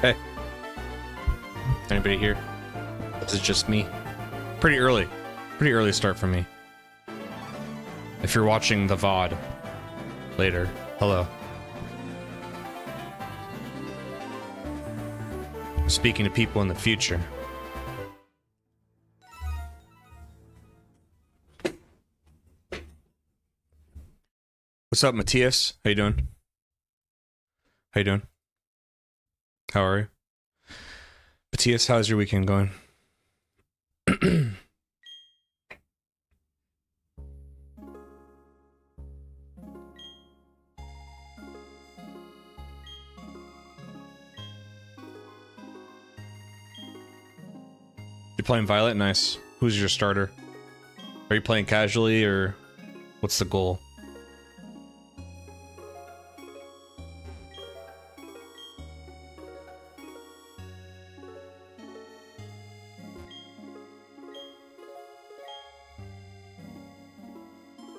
Hey. Anybody here? Is it just me? Pretty early. Pretty early start for me. If you're watching the VOD later, hello. Speaking to people in the future. What's up, Matthias? How you doing? How you doing? How are you? Matthias, how's your weekend going? You're playing Violet? Nice. Who's your starter? Are you playing casually, or what's the goal?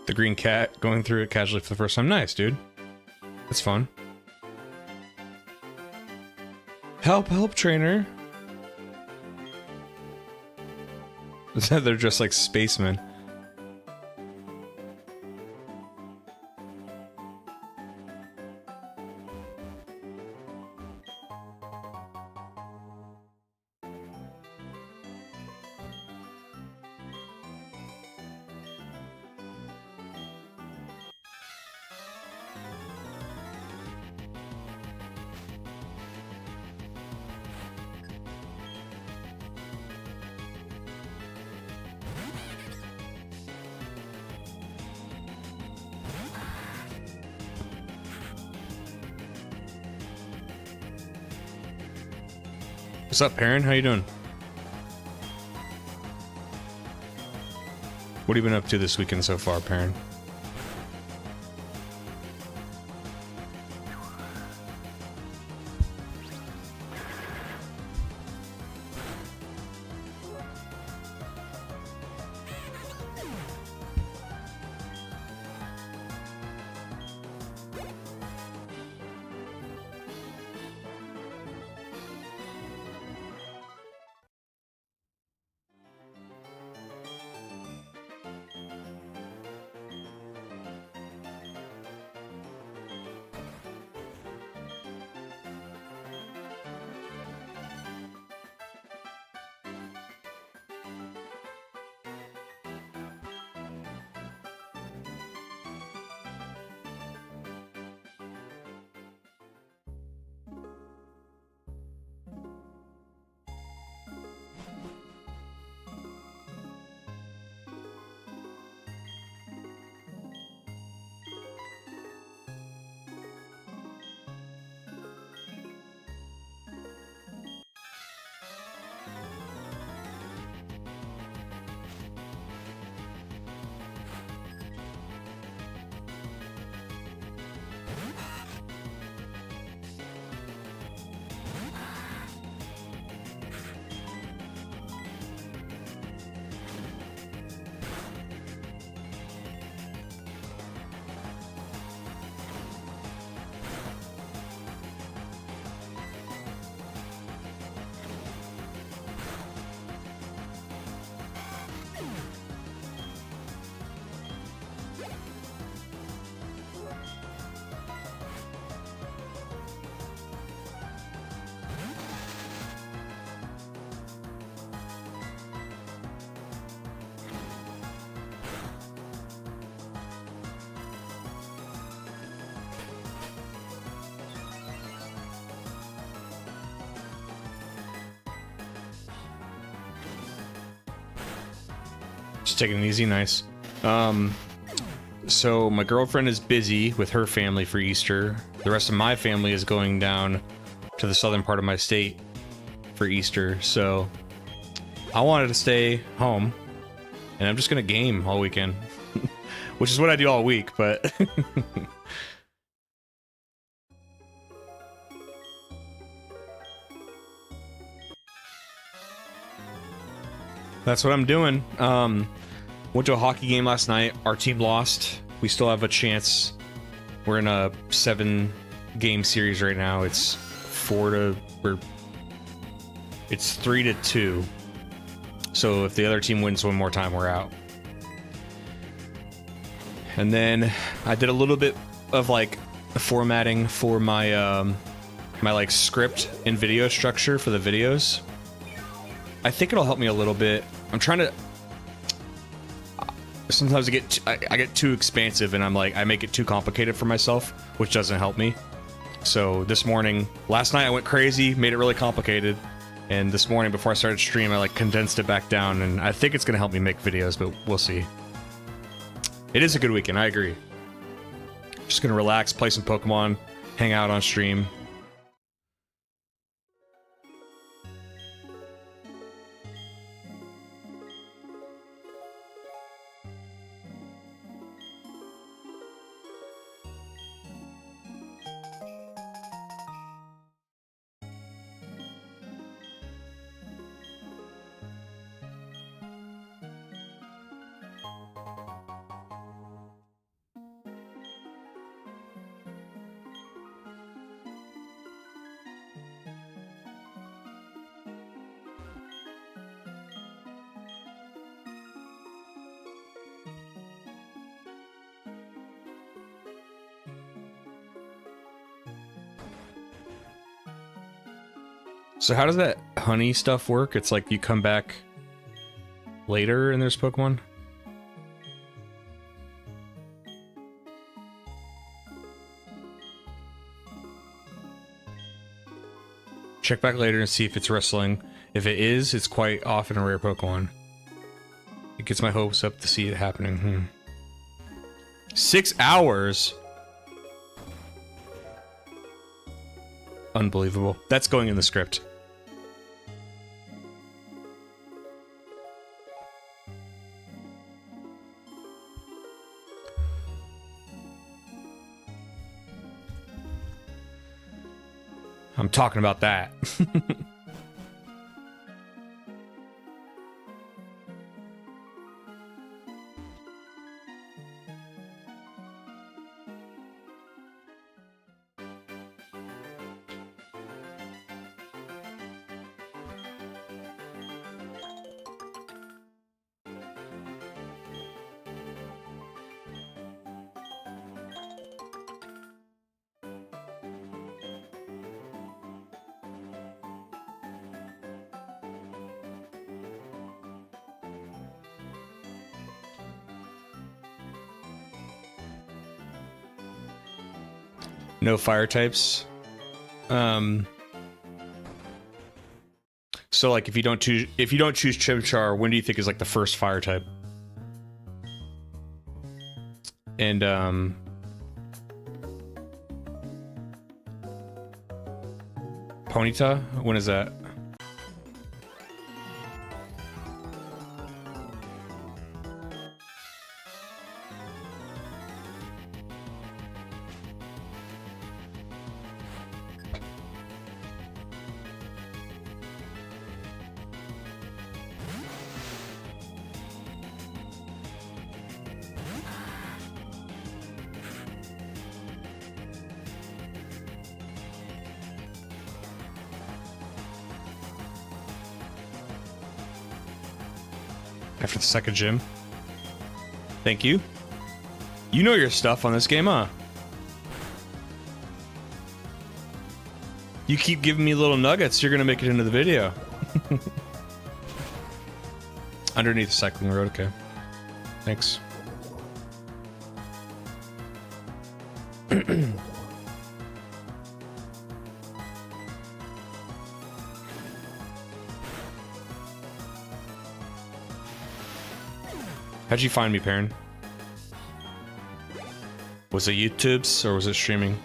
The green cat going through it casually for the first time. Nice, dude. That's fun. Help, help, trainer. They're just like spacemen. What's up, Perrin? How you doing? What have you been up to this weekend so far, Perrin? Just taking it easy, nice. So my girlfriend is busy with her family for Easter. The rest of my family is going down to the southern part of my state for Easter. So I wanted to stay home, and I'm just gonna game all weekend, which is what I do all week, but that's what I'm doing. Went to a hockey game last night. Our team lost. We still have a chance. We're in a 7-game series right now. It's 4 to It's 3-2. So if the other team wins one more time, we're out. And then I did a little bit of like formatting for my my like script and video structure for the videos. I think it'll help me a little bit. I'm trying to. Sometimes I get too expansive, and I'm like, I make it too complicated for myself, which doesn't help me. So last night I went crazy, made it really complicated, and this morning before I started stream, I like condensed it back down, and I think it's gonna help me make videos, but we'll see. It is a good weekend, I agree. Just gonna relax, play some Pokemon, hang out on stream. So how does that honey stuff work? It's like you come back later and there's Pokemon? Check back later and see if it's wrestling. If it is, it's quite often a rare Pokemon. It gets my hopes up to see it happening. 6 hours? Unbelievable. That's going in the script. I'm talking about that. No fire types. So like if you don't choose Chimchar, when do you think is like the first fire type? And Ponyta, when is that? After the second gym. Thank you. You know your stuff on this game, huh? You keep giving me little nuggets, you're gonna make it into the video. Underneath the cycling road, okay. Thanks. How'd you find me, Perrin? Was it YouTube's or was it streaming?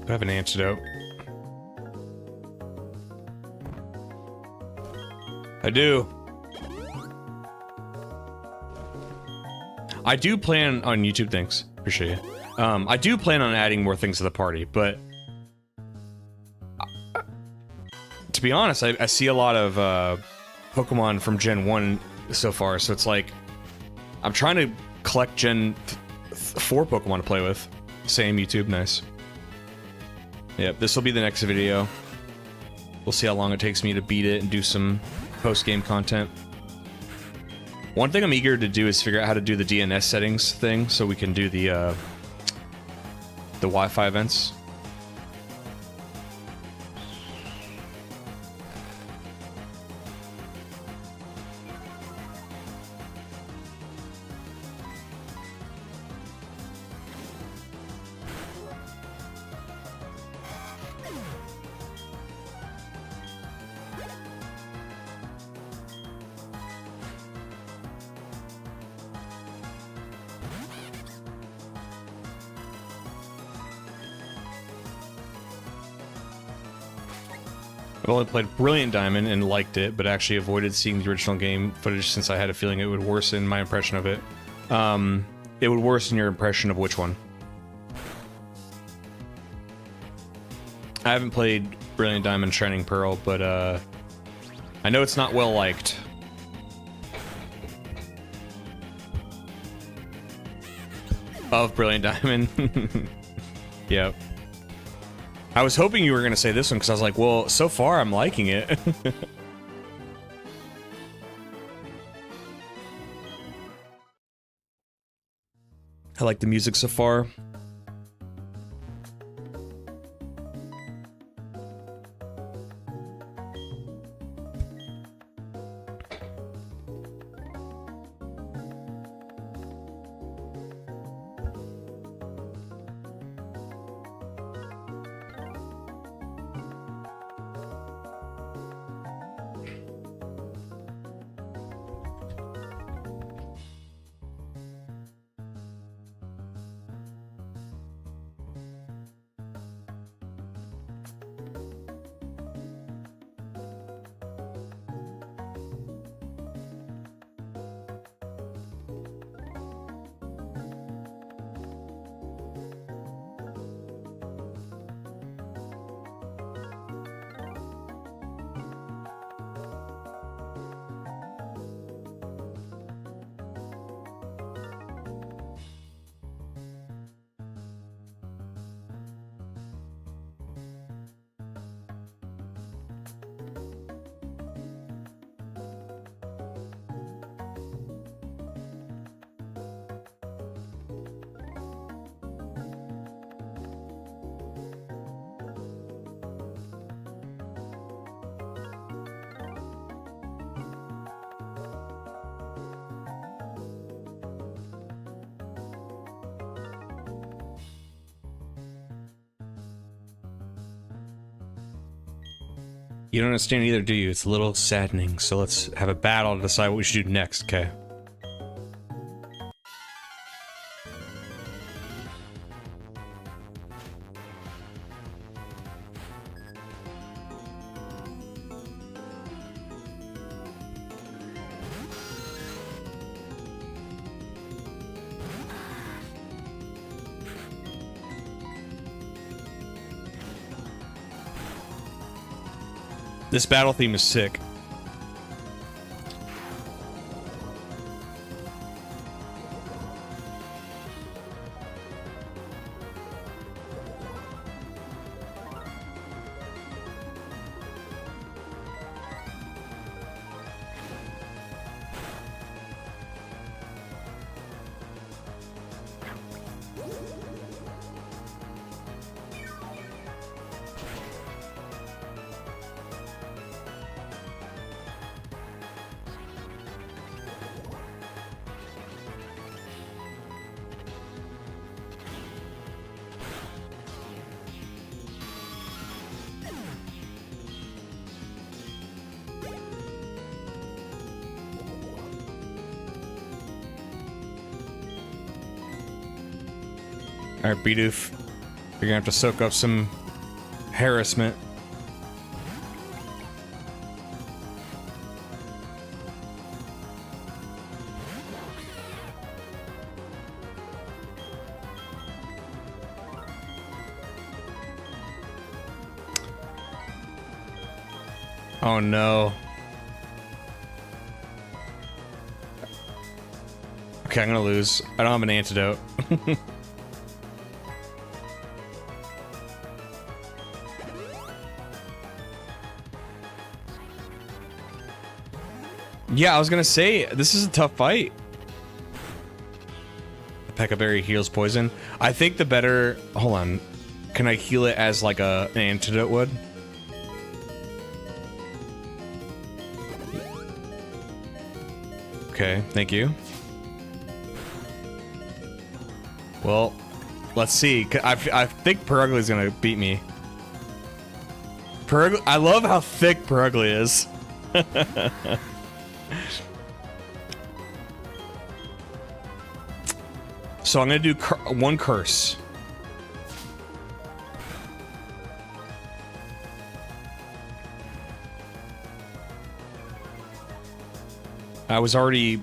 I have an antidote. I do. I do plan on YouTube, thanks. Appreciate it. I do plan on adding more things to the party, but to be honest, I see a lot of Pokemon from Gen 1 so far, so it's like I'm trying to collect Gen 4 Pokemon to play with. Same YouTube, nice. Yep, this will be the next video. We'll see how long it takes me to beat it and do some post-game content. One thing I'm eager to do is figure out how to do the DNS settings thing so we can do the Wi-Fi events. I've only played Brilliant Diamond and liked it, but actually avoided seeing the original game footage since I had a feeling it would worsen my impression of it. It would worsen your impression of which one? I haven't played Brilliant Diamond Shining Pearl, but I know it's not well liked. Of Brilliant Diamond. Yep. I was hoping you were going to say this one, because I was like, well, so far I'm liking it. I like the music so far. You don't understand either, do you? It's a little saddening, so let's have a battle to decide what we should do next, okay? This battle theme is sick. Alright, Bidoof. You're gonna have to soak up some harassment. Oh no. Okay, Okay, I'm gonna lose. I don't have an antidote. Yeah, I was gonna say, this is a tough fight. The Peccaberry heals poison. I think the better... Hold on. Can I heal it as like an antidote would? Okay, thank you. Well, let's see. I think Perugly's gonna beat me. I love how thick Perugly is. So I'm gonna do one curse. I was already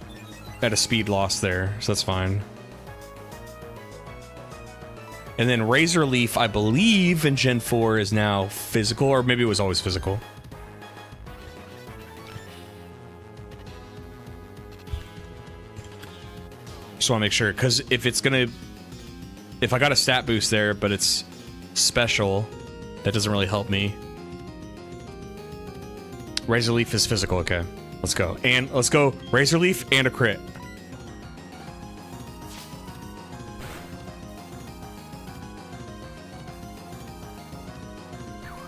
at a speed loss there, so that's fine. And then Razor Leaf, I believe in Gen 4 is now physical, or maybe it was always physical. Just want to make sure, because if it's gonna... If I got a stat boost there, but it's special, that doesn't really help me. Razor Leaf is physical, okay. Let's go. And let's go Razor Leaf and a crit.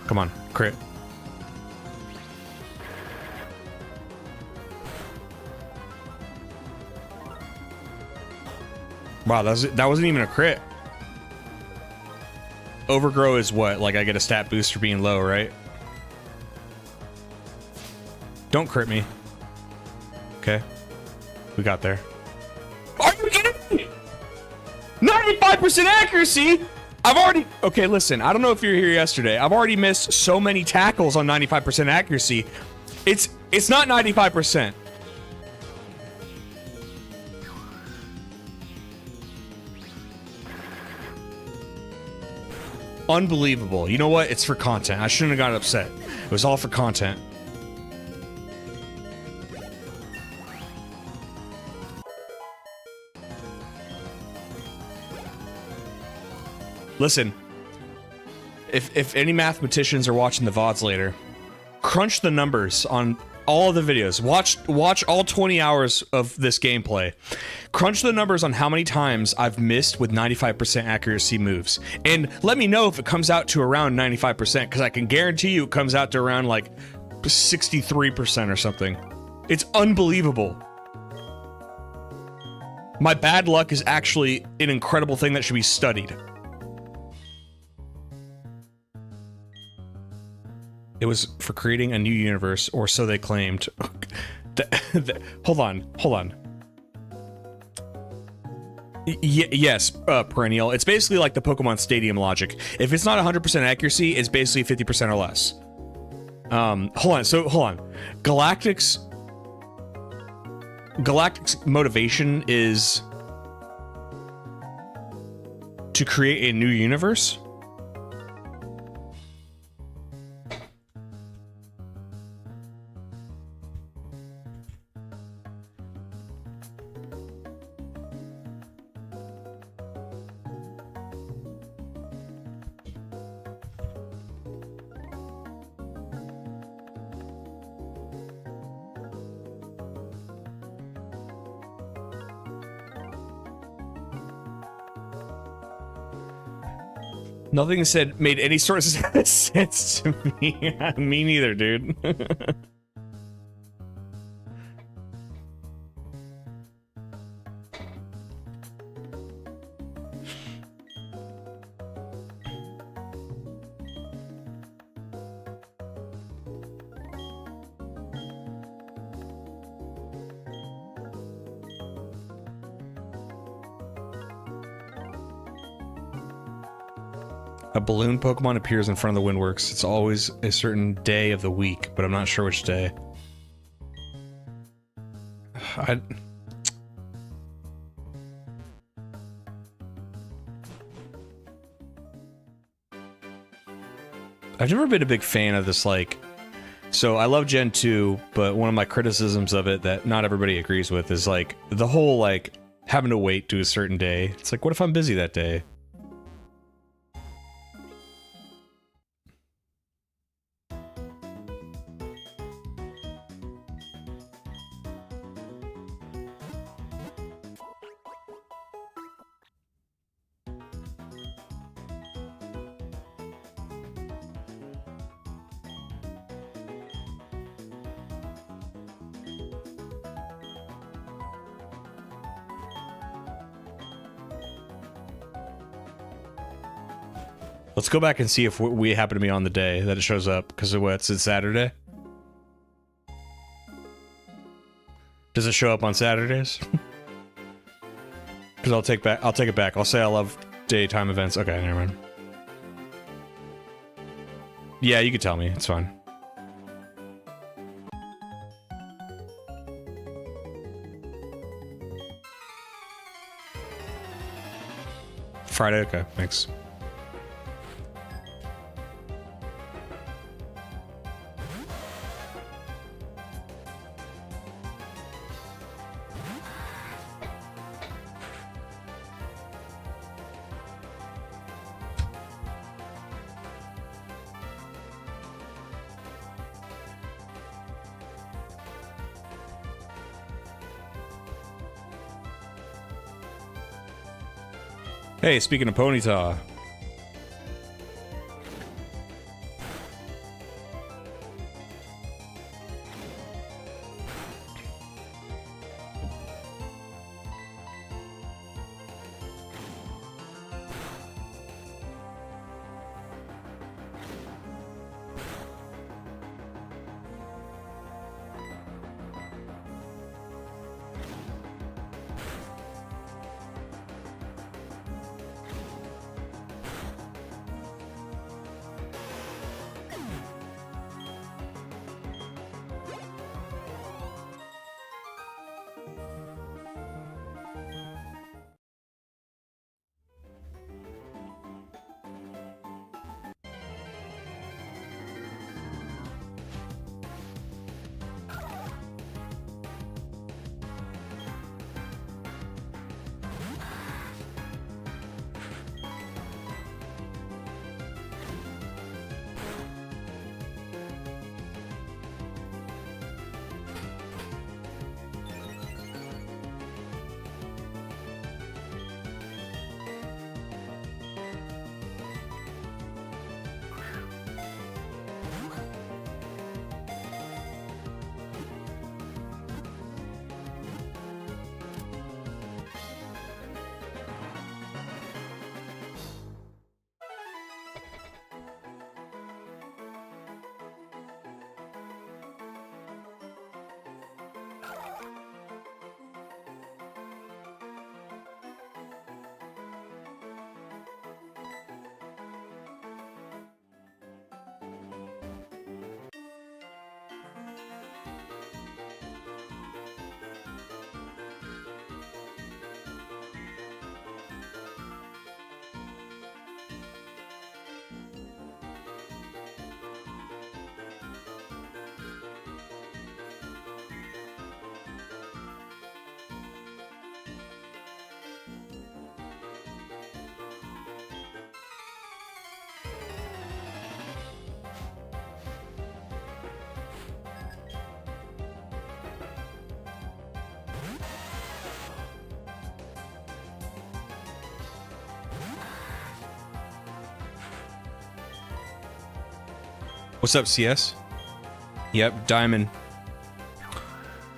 Come on, crit. Wow, that wasn't even a crit. Overgrow is what? Like I get a stat boost for being low, right? Don't crit me. Okay. We got there. Are you kidding me? 95% accuracy? I've already... Okay, listen. I don't know if you were here yesterday. I've already missed so many tackles on 95% accuracy. It's not 95%. Unbelievable. You know what? It's for content. I shouldn't have got upset. It was all for content. Listen, if any mathematicians are watching the VODs later, crunch the numbers on all of the videos. Watch all 20 hours of this gameplay. Crunch the numbers on how many times I've missed with 95% accuracy moves. And let me know if it comes out to around 95%, because I can guarantee you it comes out to around like 63% or something. It's unbelievable. My bad luck is actually an incredible thing that should be studied. It was for creating a new universe, or so they claimed. Hold on. Yes, Perennial. It's basically like the Pokemon Stadium logic. If it's not 100% accuracy, it's basically 50% or less. Hold on. Galactic's motivation is to create a new universe? Nothing said made any sort of sense to me. Me neither, dude. A balloon Pokemon appears in front of the Windworks. It's always a certain day of the week, but I'm not sure which day. I've never been a big fan of this, like... So, I love Gen 2, but one of my criticisms of it that not everybody agrees with is, like, the whole, like, having to wait to a certain day. It's like, what if I'm busy that day? Let's go back and see if we happen to be on the day that it shows up, because of what? It's Saturday? Does it show up on Saturdays? Because I'll take it back. I'll say I love daytime events. Okay, never mind. Yeah, you can tell me. It's fine. Friday? Okay, thanks. Hey, speaking of Ponyta. What's up, CS? Yep, Diamond.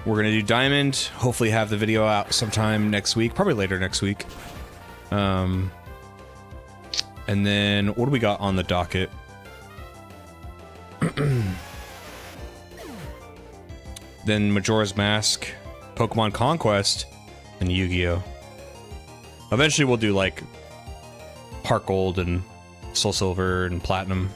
We're gonna do Diamond. Hopefully have the video out sometime next week. Probably later next week. And then, what do we got on the docket? Then Majora's Mask, Pokemon Conquest, and Yu-Gi-Oh! Eventually we'll do, like, Heart Gold and Soul Silver and Platinum.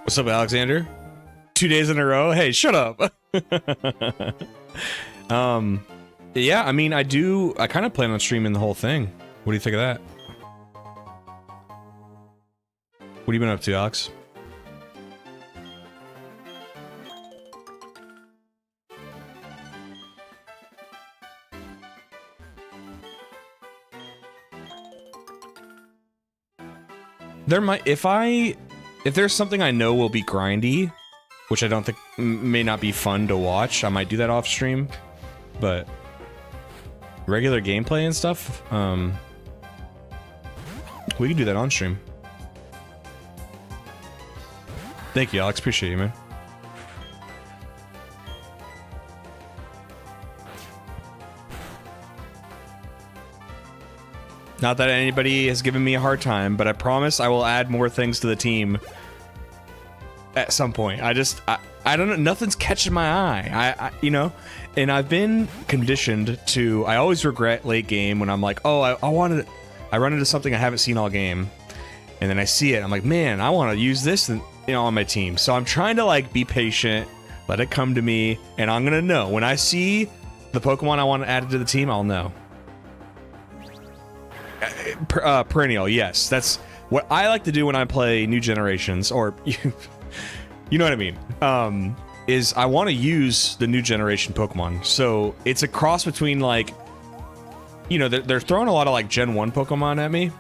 What's up, Alexander? 2 days in a row? Hey, shut up. Yeah, I mean, I kind of plan on streaming the whole thing. What do you think of that? What have you been up to, Alex? There might, if there's something I know will be grindy, which I don't think may not be fun to watch, I might do that off stream, but regular gameplay and stuff, we can do that on stream. Thank you, Alex. Appreciate you, man. Not that anybody has given me a hard time, but I promise I will add more things to the team at some point. I don't know, nothing's catching my eye. You know, and I've been conditioned to, I always regret late game when I'm like, oh, I run into something I haven't seen all game, and then I see it, I'm like, man, I want to use this, you know, on my team. So I'm trying to like be patient, let it come to me, and I'm gonna know when I see the Pokemon I want to add to the team. I'll know. Perennial, yes, that's what I like to do when I play new generations, or you know what I mean. Is I want to use the new generation Pokemon, so it's a cross between, like, you know, they're throwing a lot of like Gen 1 Pokemon at me,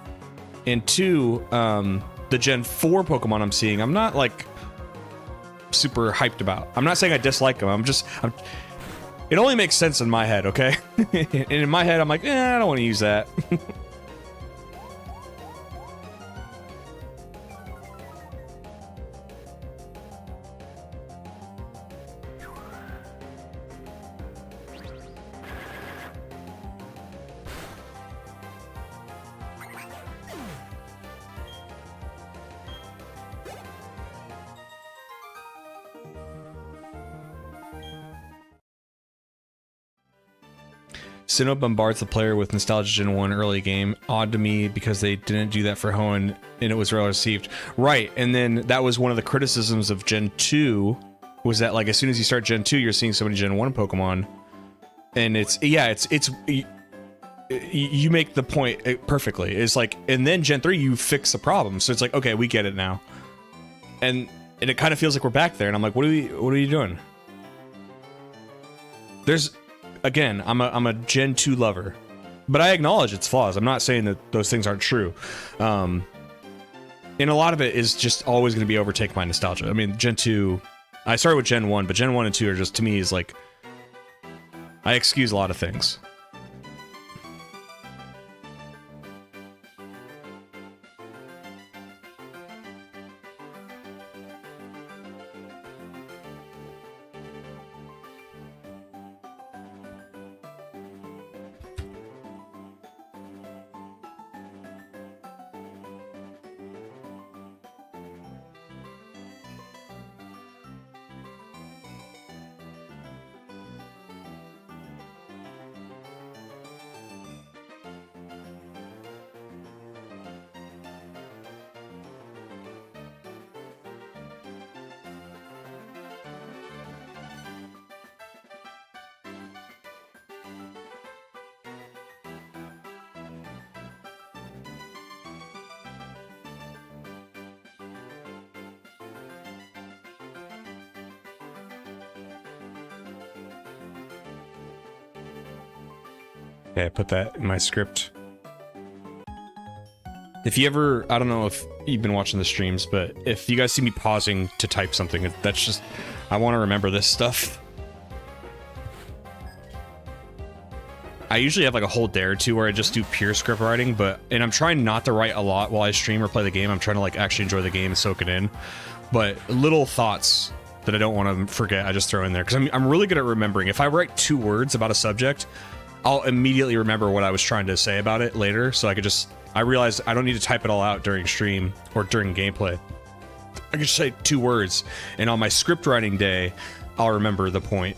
and 2, the Gen 4 Pokemon I'm seeing, I'm not like super hyped about. I'm not saying I dislike them. It only makes sense in my head, okay? And in my head, I'm like, I don't want to use that. Sinnoh bombards the player with nostalgia Gen 1 early game. Odd to me because they didn't do that for Hoenn and it was well received. Right, and then that was one of the criticisms of Gen 2, was that like as soon as you start Gen 2, you're seeing so many Gen 1 Pokemon. And it's you make the point perfectly. It's like, and then Gen 3, you fix the problem. So it's like, okay, we get it now. And it kind of feels like we're back there, and I'm like, what are you doing? Again, I'm a Gen 2 lover, but I acknowledge its flaws. I'm not saying that those things aren't true. And a lot of it is just always going to be overtaken by nostalgia. I mean, Gen 2, I started with Gen 1, but Gen 1 and 2 are just, to me, is like, I excuse a lot of things. Okay, I put that in my script. If you ever, I don't know if you've been watching the streams, but if you guys see me pausing to type something, that's just, I want to remember this stuff. I usually have like a whole day or two where I just do pure script writing, and I'm trying not to write a lot while I stream or play the game. I'm trying to like actually enjoy the game and soak it in. But little thoughts that I don't want to forget, I just throw in there. Because I'm really good at remembering. If I write 2 words about a subject, I'll immediately remember what I was trying to say about it later, so I realize I don't need to type it all out during stream or during gameplay. I can just say 2 words, and on my script writing day, I'll remember the point.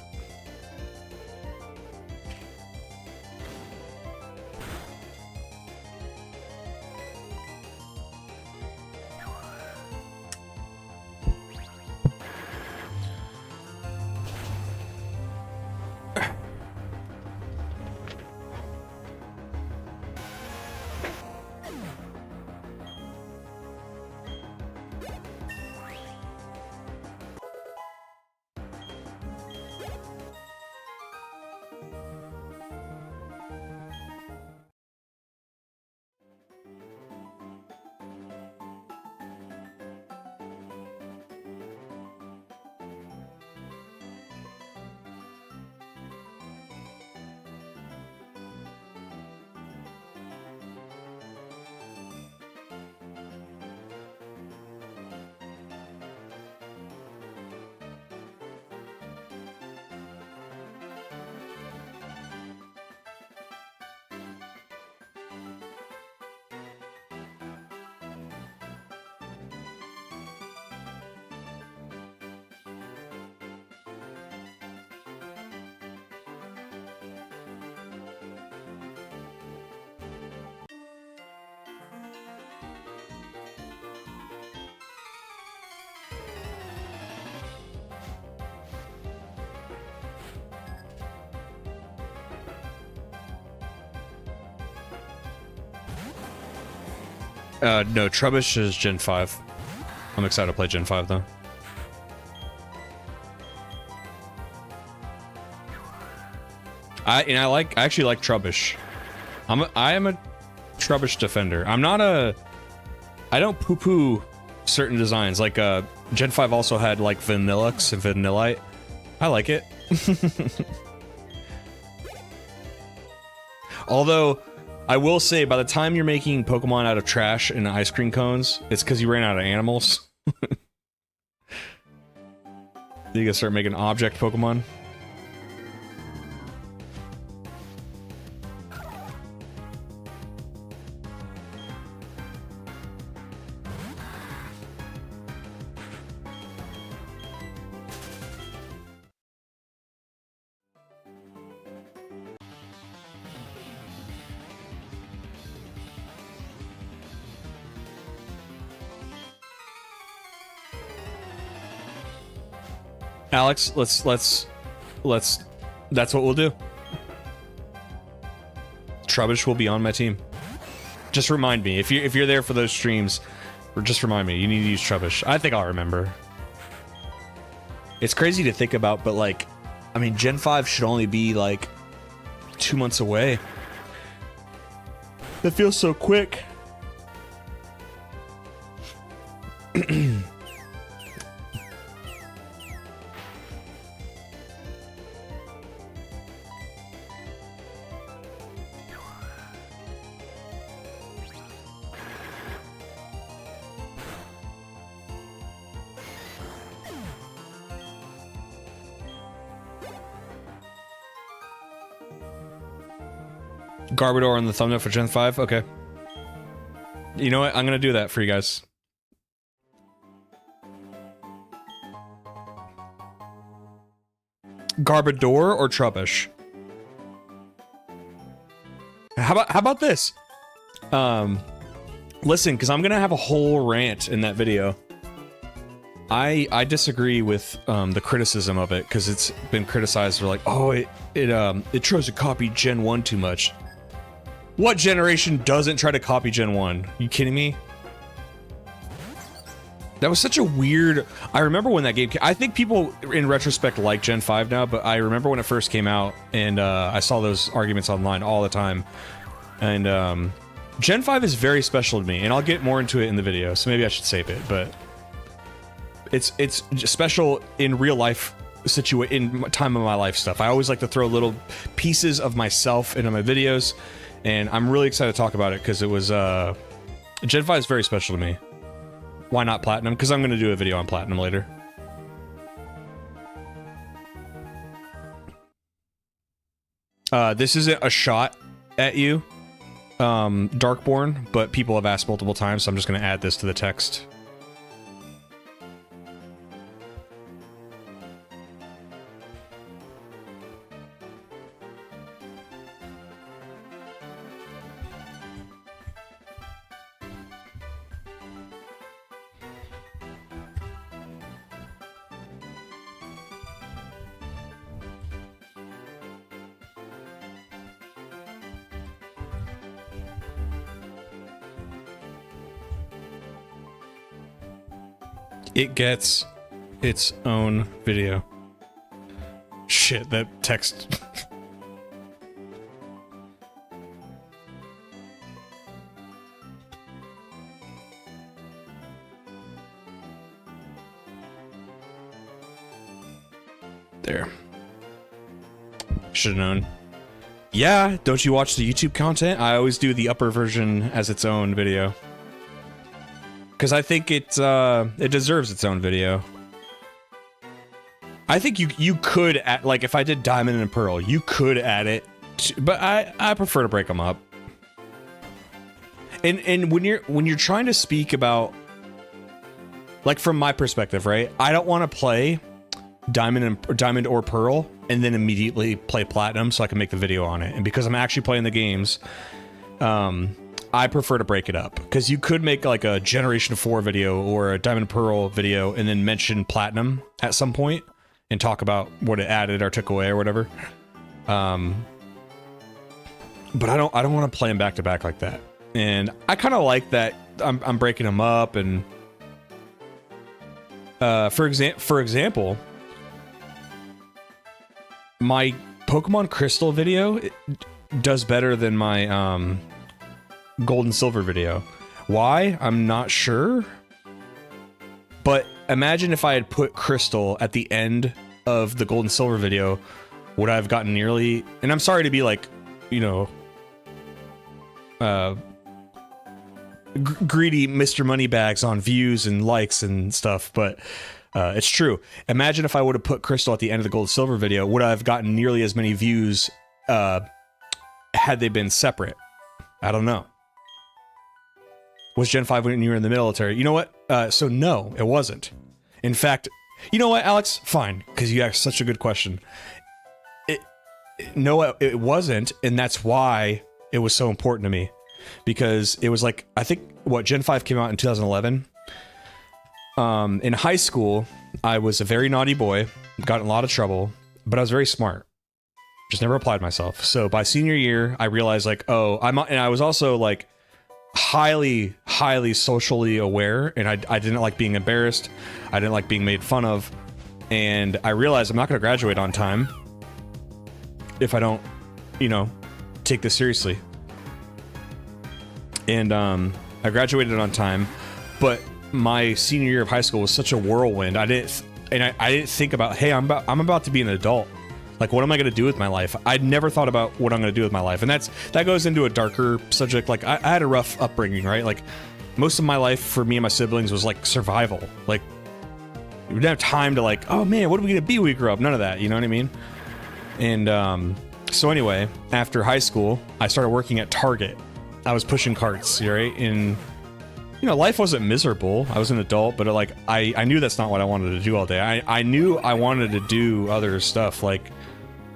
No, Trubbish is Gen 5. I'm excited to play Gen 5 though. I actually like Trubbish. I am a Trubbish defender. I don't poo-poo certain designs. Like Gen 5 also had like Vanillux and Vanillite. I like it. Although I will say, by the time you're making Pokemon out of trash and ice cream cones, it's because you ran out of animals. You gotta start making object Pokemon. Alex, let's that's what we'll do. Trubbish will be on my team. Just remind me if you're there for those streams, or just remind me you need to use Trubbish. I think I'll remember. It's crazy to think about, but like, I mean, Gen 5 should only be like 2 months away. That feels so quick. Garbodor on the thumbnail for Gen 5? Okay. You know what? I'm gonna do that for you guys. Garbodor or Trubbish? How about this? Listen, because I'm gonna have a whole rant in that video. I disagree with the criticism of it, because it's been criticized for like, oh, it tries to copy Gen 1 too much. What generation doesn't try to copy Gen 1? You kidding me? That was such a weird... I remember when that game came... I think people, in retrospect, like Gen 5 now, but I remember when it first came out, and I saw those arguments online all the time. And Gen 5 is very special to me, and I'll get more into it in the video, so maybe I should save it, but... It's special in real life in time of my life stuff. I always like to throw little pieces of myself into my videos, and I'm really excited to talk about it because it was Gen 5 is very special to me. Why not Platinum? Because I'm going to do a video on Platinum later. This isn't a shot at you, Darkborn, but people have asked multiple times, so I'm just going to add this to the text. It gets its own video. Shit, that text. There. Should have known. Yeah, don't you watch the YouTube content? I always do the upper version as its own video. Because I think it deserves its own video. I think you could add, like, if I did Diamond and Pearl, you could add it, but I prefer to break them up. And when you're trying to speak about, like, from my perspective, right? I don't want to play Diamond or Pearl and then immediately play Platinum so I can make the video on it. And because I'm actually playing the games, I prefer to break it up, because you could make like a Generation 4 video or a Diamond and Pearl video and then mention Platinum at some point and talk about what it added or took away or whatever. But I don't want to play them back to back like that. And I kind of like that I'm breaking them up. And for example, my Pokemon Crystal video does better than my Gold and Silver video. Why? I'm not sure. But imagine if I had put Crystal at the end of the Gold and Silver video, would I have gotten nearly... And I'm sorry to be like, you know... greedy Mr. Moneybags on views and likes and stuff, but it's true. Imagine if I would have put Crystal at the end of the Gold and Silver video, would I have gotten nearly as many views had they been separate? I don't know. Was Gen 5 when you were in the military? You know what? So no, it wasn't. In fact, you know what, Alex? Fine, because you asked such a good question. No, it wasn't, and that's why it was so important to me. Because it was like, I think, what, Gen 5 came out in 2011? In high school, I was a very naughty boy, got in a lot of trouble, but I was very smart. Just never applied myself. So by senior year, I realized like, oh, and I was also like highly socially aware, and I didn't like being embarrassed. I didn't like being made fun of. And I realized I'm not going to graduate on time if I don't, you know, take this seriously. And I graduated on time, but my senior year of high school was such a whirlwind. I didn't think about, hey, I'm about to be an adult. Like, what am I going to do with my life? I'd never thought about what I'm going to do with my life, and that goes into a darker subject. Like, I had a rough upbringing, right? Like, most of my life for me and my siblings was like survival. Like, we didn't have time to like, oh man, what are we going to be when we grow up? None of that, you know what I mean? And so anyway, after high school, I started working at Target. I was pushing carts, right? And, you know, life wasn't miserable. I was an adult, but like, I knew that's not what I wanted to do all day. I knew I wanted to do other stuff, like,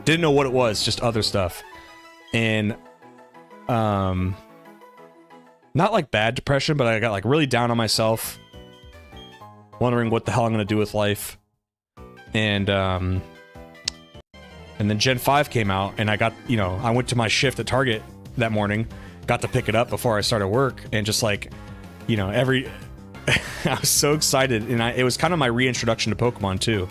didn't know what it was, just other stuff. And, not like bad depression, but I got like really down on myself, wondering what the hell I'm going to do with life. And then Gen 5 came out, and I got, you know, I went to my shift at Target that morning, got to pick it up before I started work, and just like, you know, I was so excited, and it was kind of my reintroduction to Pokemon too,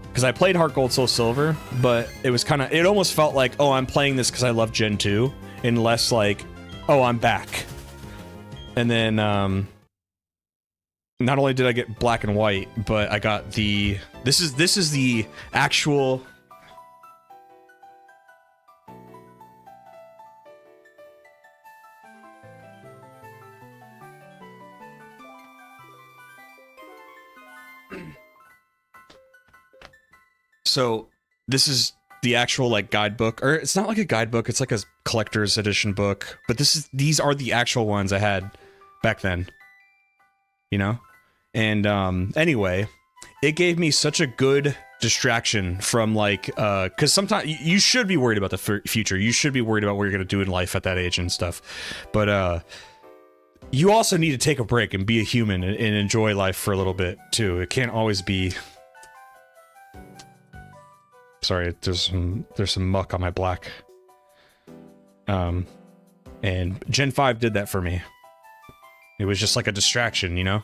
because I played Heart Gold Soul Silver, but it was kind of, it almost felt like, oh, I'm playing this because I love Gen 2, and less like, oh, I'm back. And then not only did I get Black and White, but I got the this is the actual So this is the actual like guidebook, or it's not like a guidebook, it's like a collector's edition book, but these are the actual ones I had back then, you know? And anyway, it gave me such a good distraction from like, because sometimes you should be worried about the future, you should be worried about what you're gonna do in life at that age and stuff, but you also need to take a break and be a human and enjoy life for a little bit too. It can't always be... Sorry, there's some muck on my black. And Gen 5 did that for me. It was just like a distraction, you know?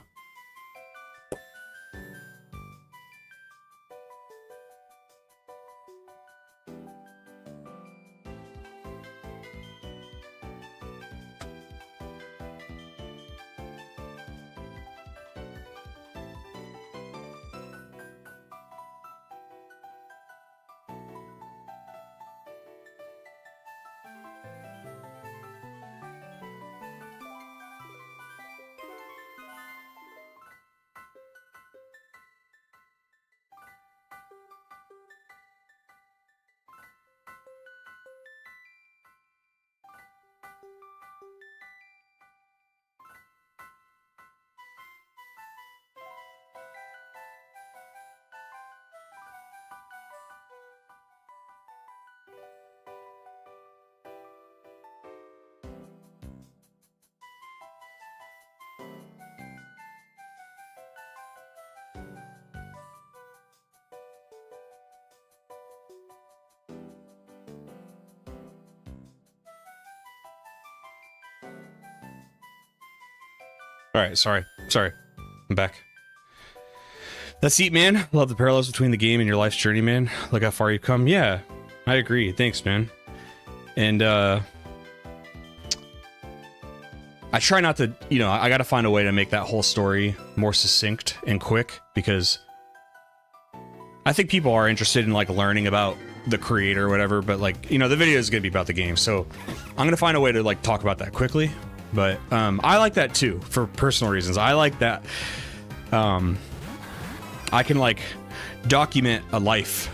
All right, sorry. I'm back. That's deep, man. Love the parallels between the game and your life's journey, man. Look how far you've come. Yeah, I agree. Thanks, man. And I try not to, you know, I got to find a way to make that whole story more succinct and quick, because I think people are interested in like learning about the creator or whatever, but like, you know, the video is going to be about the game. So I'm going to find a way to like talk about that quickly. But I like that too, for personal reasons. I like that I can like document a life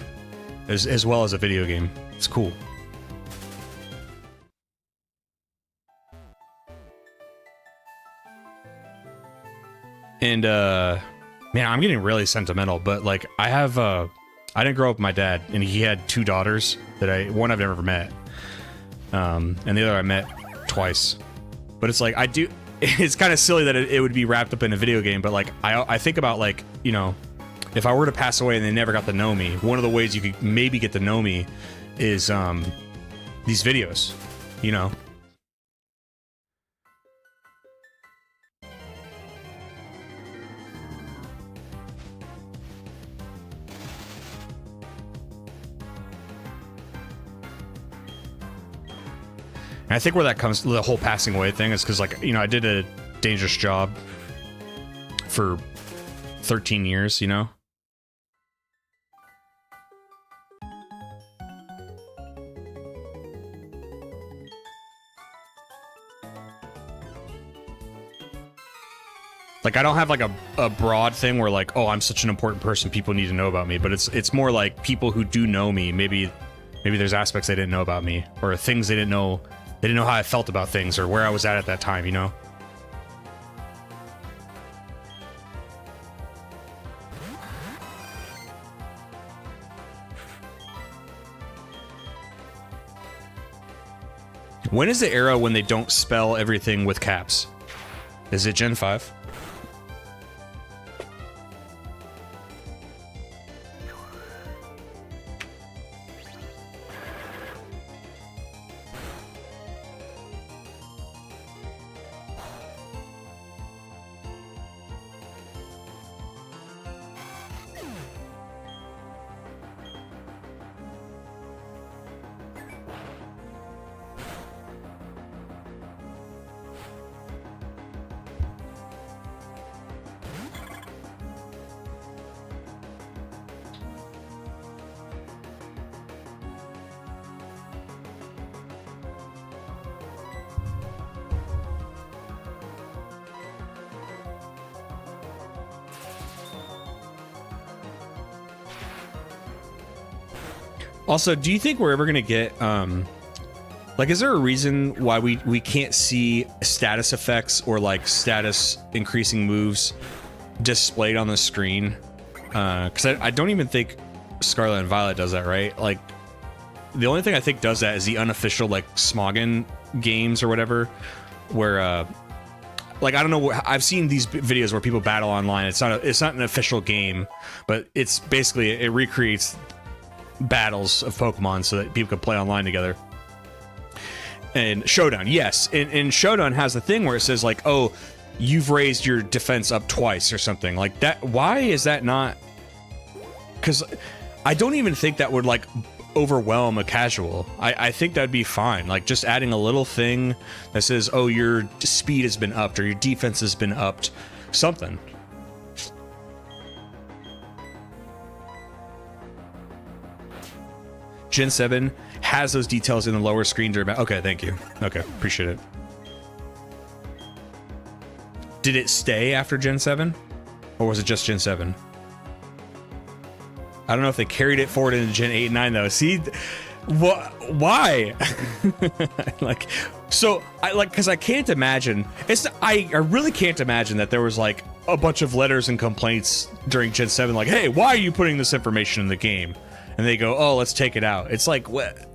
as well as a video game. It's cool. And man, I'm getting really sentimental, but like I didn't grow up with my dad, and he had 2 daughters that one I've never met, and the other I met twice. But it's like it's kind of silly that it would be wrapped up in a video game, but like I think about, like, you know, if I were to pass away and they never got to know me, one of the ways you could maybe get to know me is these videos, you know. And I think where that comes, the whole passing away thing, is because, like, you know, I did a dangerous job for 13 years, you know? Like, I don't have like a broad thing where like, oh, I'm such an important person, people need to know about me, but it's more like people who do know me, maybe there's aspects they didn't know about me, or things they didn't know how I felt about things, or where I was at that time, you know? When is the era when they don't spell everything with caps? Is it Gen 5? Also, do you think we're ever gonna get like, is there a reason why we can't see status effects or like status increasing moves displayed on the screen? Because I don't even think Scarlet and Violet does that, right? Like, the only thing I think does that is the unofficial like Smoggin games or whatever, where like, I don't know, I've seen these videos where people battle online. It's not an official game, but it's basically, it recreates battles of Pokemon so that people could play online together. And Showdown, yes, and Showdown has the thing where it says like, oh, you've raised your defense up twice or something like that. Why is that not? Because I don't even think that would like overwhelm a casual. I think that'd be fine, like just adding a little thing that says, oh, your speed has been upped or your defense has been upped, something. Gen 7 has those details in the lower screen during... Okay, thank you. Okay, appreciate it. Did it stay after Gen 7? Or was it just Gen 7? I don't know if they carried it forward into Gen 8 and 9, though. See? Why? Like, so, because I can't imagine... I really can't imagine that there was, like, a bunch of letters and complaints during Gen 7, like, hey, why are you putting this information in the game? And they go, oh, let's take it out. It's like, what?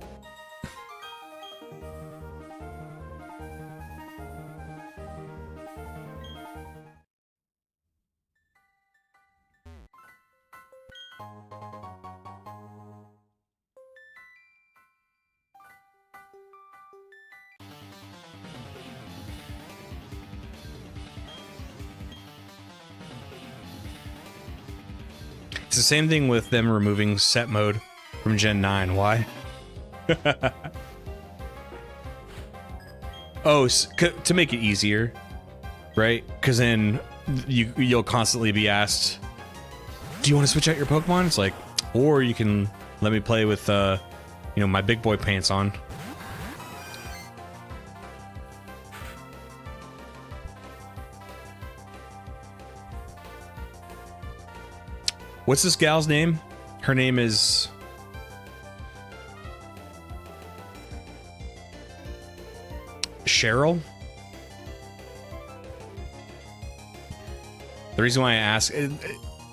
the same thing with them removing set mode from Gen 9. Why? Oh, to make it easier, right? Because then you'll constantly be asked, do you want to switch out your Pokemon? It's like, or you can let me play with, you know, my big boy pants on. What's this gal's name? Her name is... Cheryl? The reason why I ask...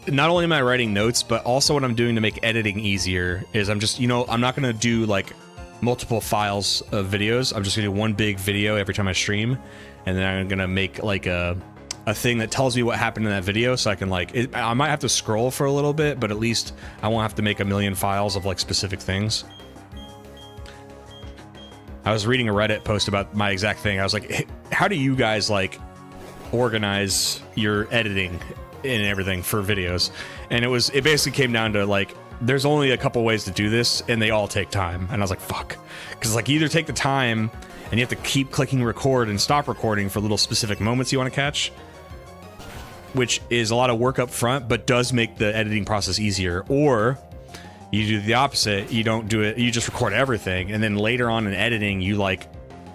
Not only am I writing notes, but also what I'm doing to make editing easier is I'm just, you know, I'm not going to do, like, multiple files of videos. I'm just going to do one big video every time I stream. And then I'm going to make, like, a thing that tells me what happened in that video, so I can, like, I might have to scroll for a little bit, but at least I won't have to make a million files of, like, specific things. I was reading a Reddit post about my exact thing. I was like, hey, how do you guys, like, organize your editing and everything for videos? And it basically came down to, like, there's only a couple ways to do this, and they all take time. And I was like, fuck. Because, like, you either take the time, and you have to keep clicking record and stop recording for little specific moments you want to catch, which is a lot of work up front, but does make the editing process easier. Or you do the opposite. You don't do it. You just record everything. And then later on in editing, you, like,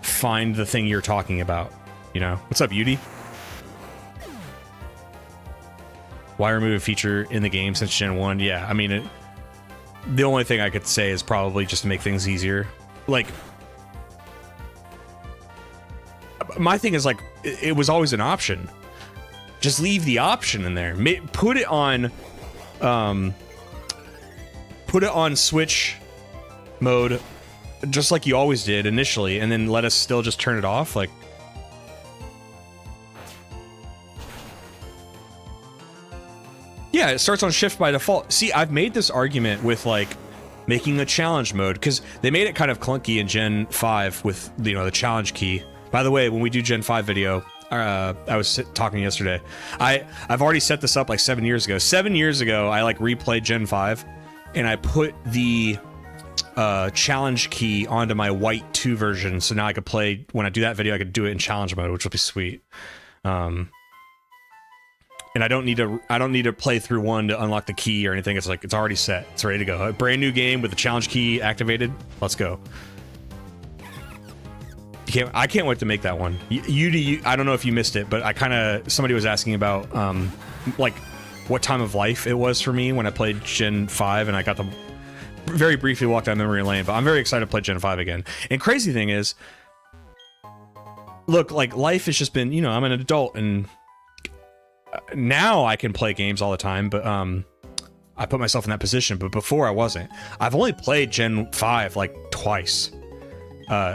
find the thing you're talking about. You know? What's up, Yudi? Why remove a feature in the game since Gen 1? Yeah, I mean, the only thing I could say is probably just to make things easier. Like, my thing is, like, it was always an option. Just leave the option in there. Put it on Switch mode, just like you always did initially, and then let us still just turn it off. Like, yeah, it starts on shift by default. See, I've made this argument with, like, making a challenge mode, because they made it kind of clunky in Gen 5 with, you know, the challenge key. By the way, when we do Gen 5 video, I was talking yesterday, I've already set this up like 7 years ago. 7 years ago, I, like, replayed Gen 5, and I put the challenge key onto my white 2 version, so now I could play, when I do that video, I could do it in challenge mode, which will be sweet. And I don't need to play through one to unlock the key or anything. It's like, it's already set. It's ready to go. A brand new game with the challenge key activated. Let's go. I can't wait to make that one. I don't know if you missed it, but somebody was asking about, like, what time of life it was for me when I played Gen 5, and I got to very briefly walk down memory lane, but I'm very excited to play Gen 5 again. And crazy thing is, look, like, life has just been, you know, I'm an adult, and now I can play games all the time, but I put myself in that position, but before I wasn't. I've only played Gen 5 like twice.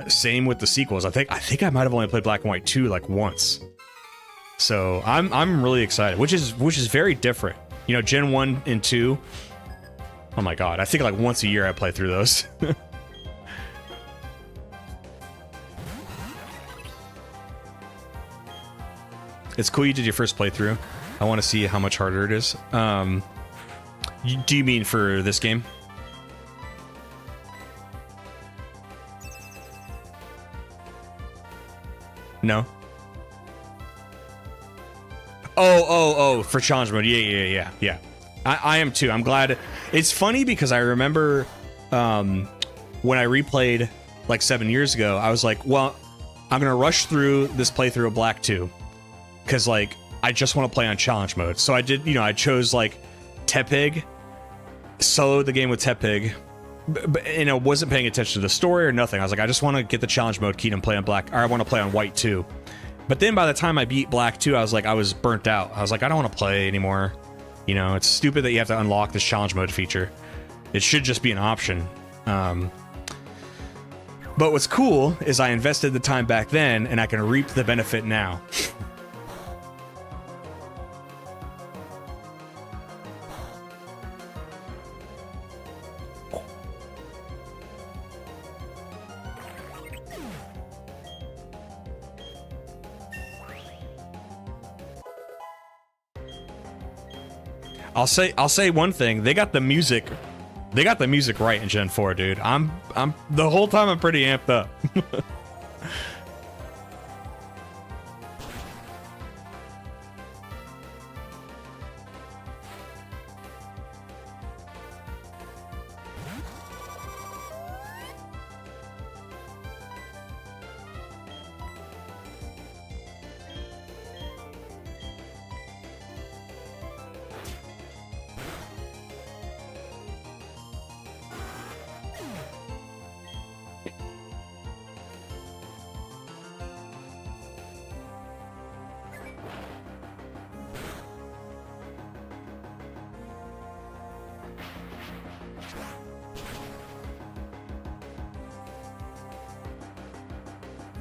Same with the sequels. I think I might have only played Black and White 2 like once. So I'm really excited, which is very different. You know, Gen 1 and 2. Oh my god, I think like once a year I play through those. It's cool you did your first playthrough. I want to see how much harder it is. Do you mean for this game? No. Oh, for challenge mode. Yeah. I am too. I'm glad. It's funny because I remember when I replayed like 7 years ago, I was like, well, I'm going to rush through this playthrough of Black 2. Because, like, I just want to play on challenge mode. So I did, you know, I chose, like, Tepig, soloed the game with Tepig, but, you know, wasn't paying attention to the story or nothing. I was like, I just want to get the challenge mode key and play on Black, or I want to play on White 2. But then by the time I beat Black 2, I was like, I was burnt out. I was like, I don't want to play anymore. You know, it's stupid that you have to unlock this challenge mode feature. It should just be an option. But what's cool is I invested the time back then, and I can reap the benefit now. I'll say one thing. They got the music right in Gen 4, dude. I'm the whole time I'm pretty amped up.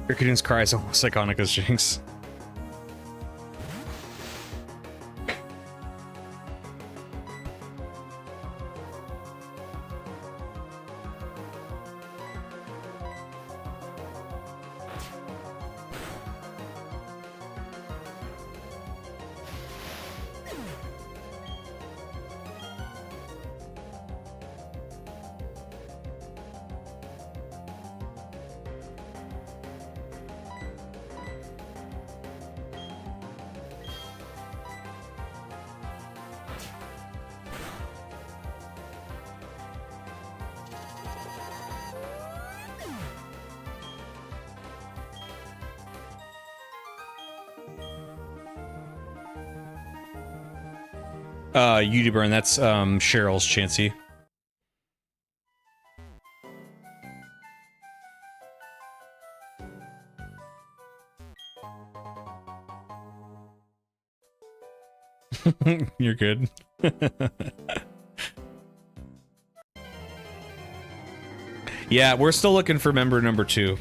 Rickadoon's cry is almost iconic as Jinx. Burn, that's Cheryl's Chansey. You're good. Yeah, we're still looking for member number 2.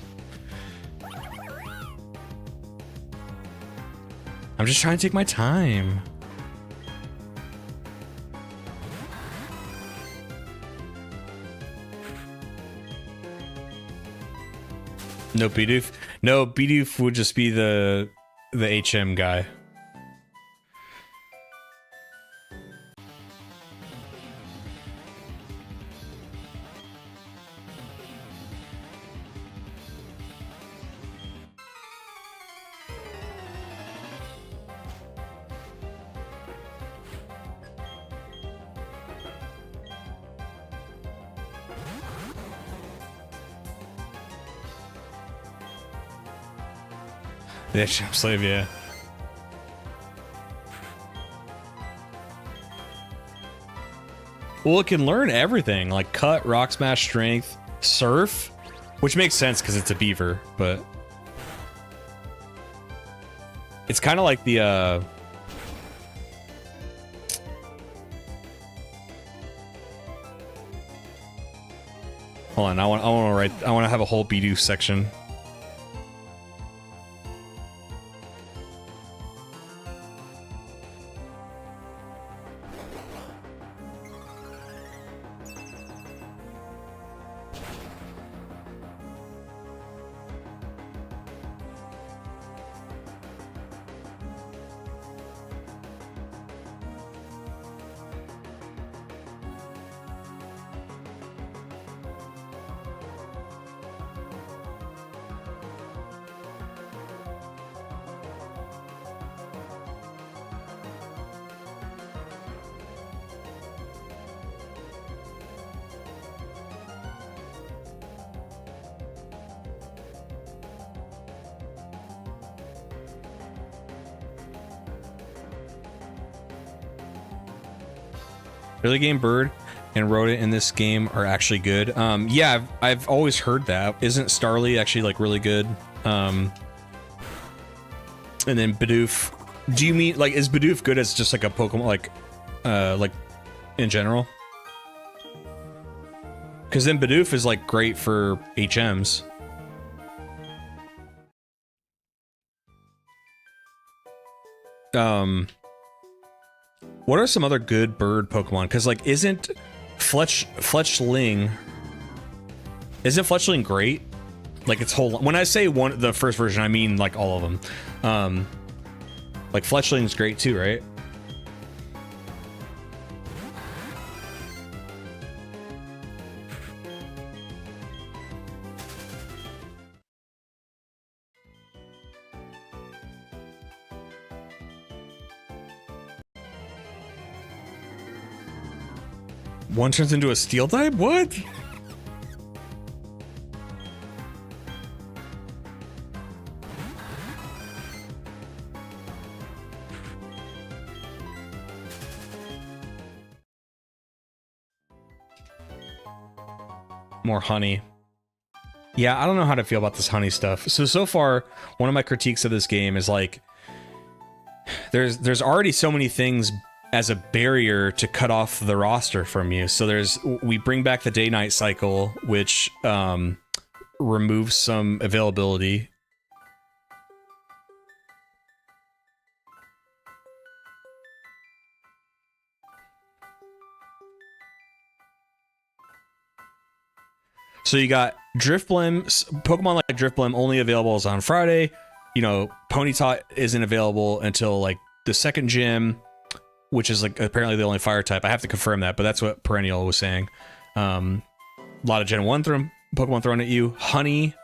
I'm just trying to take my time. No Bidoof. No, Bidoof would just be the HM guy. Yeah, Champ Slave, yeah. Well, it can learn everything, like Cut, Rock Smash, Strength, Surf, which makes sense because it's a beaver, but... It's kind of like the, Hold on, I want to have a whole Bidoof section. Early game bird and rodent in this game are actually good. Yeah, I've always heard that. Isn't Starly actually like really good? And then Bidoof. Do you mean like is Bidoof good as just like a Pokemon like in general? Because then Bidoof is like great for HMs. What are some other good bird Pokemon? Because like, isn't Fletchling great? Like its whole. When I say the first version, I mean like all of them. Like Fletchling's great too, right? One turns into a steel type? What? More honey. Yeah, I don't know how to feel about this honey stuff. So far, one of my critiques of this game is like, there's already so many things as a barrier to cut off the roster from you. So we bring back the day-night cycle, which removes some availability. So you got Drifblim, Pokemon like Drifblim only available is on Friday. You know, Ponyta isn't available until like the second gym, which is like apparently the only fire type. I have to confirm that, but that's what Perennial was saying. A lot of Gen 1 Pokemon thrown at you. Honey,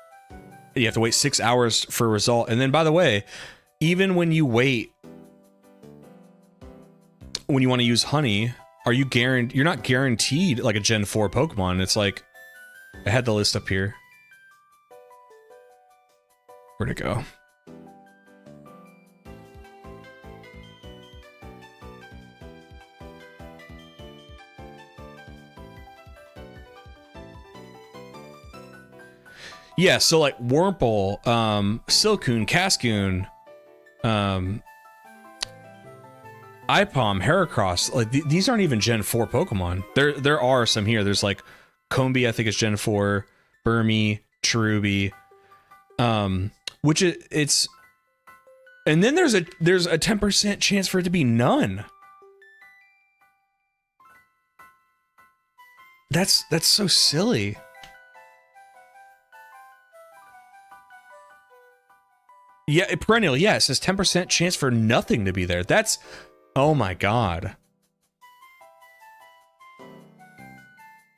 you have to wait 6 hours for a result. And then, by the way, even when you wait, when you want to use Honey, you're not guaranteed like a Gen 4 Pokemon. It's like, I had the list up here. Where'd it go? Yeah, so like Wurmple, Silcoon, Cascoon, Ipom, Heracross, like these aren't even Gen 4 Pokemon. There are some here. There's like Combee, I think is Gen 4, Burmy, Cherubi, which it's, and then there's a 10% chance for it to be none. That's so silly. Yeah, Perennial, yeah, it says 10% chance for nothing to be there. That's, oh my god.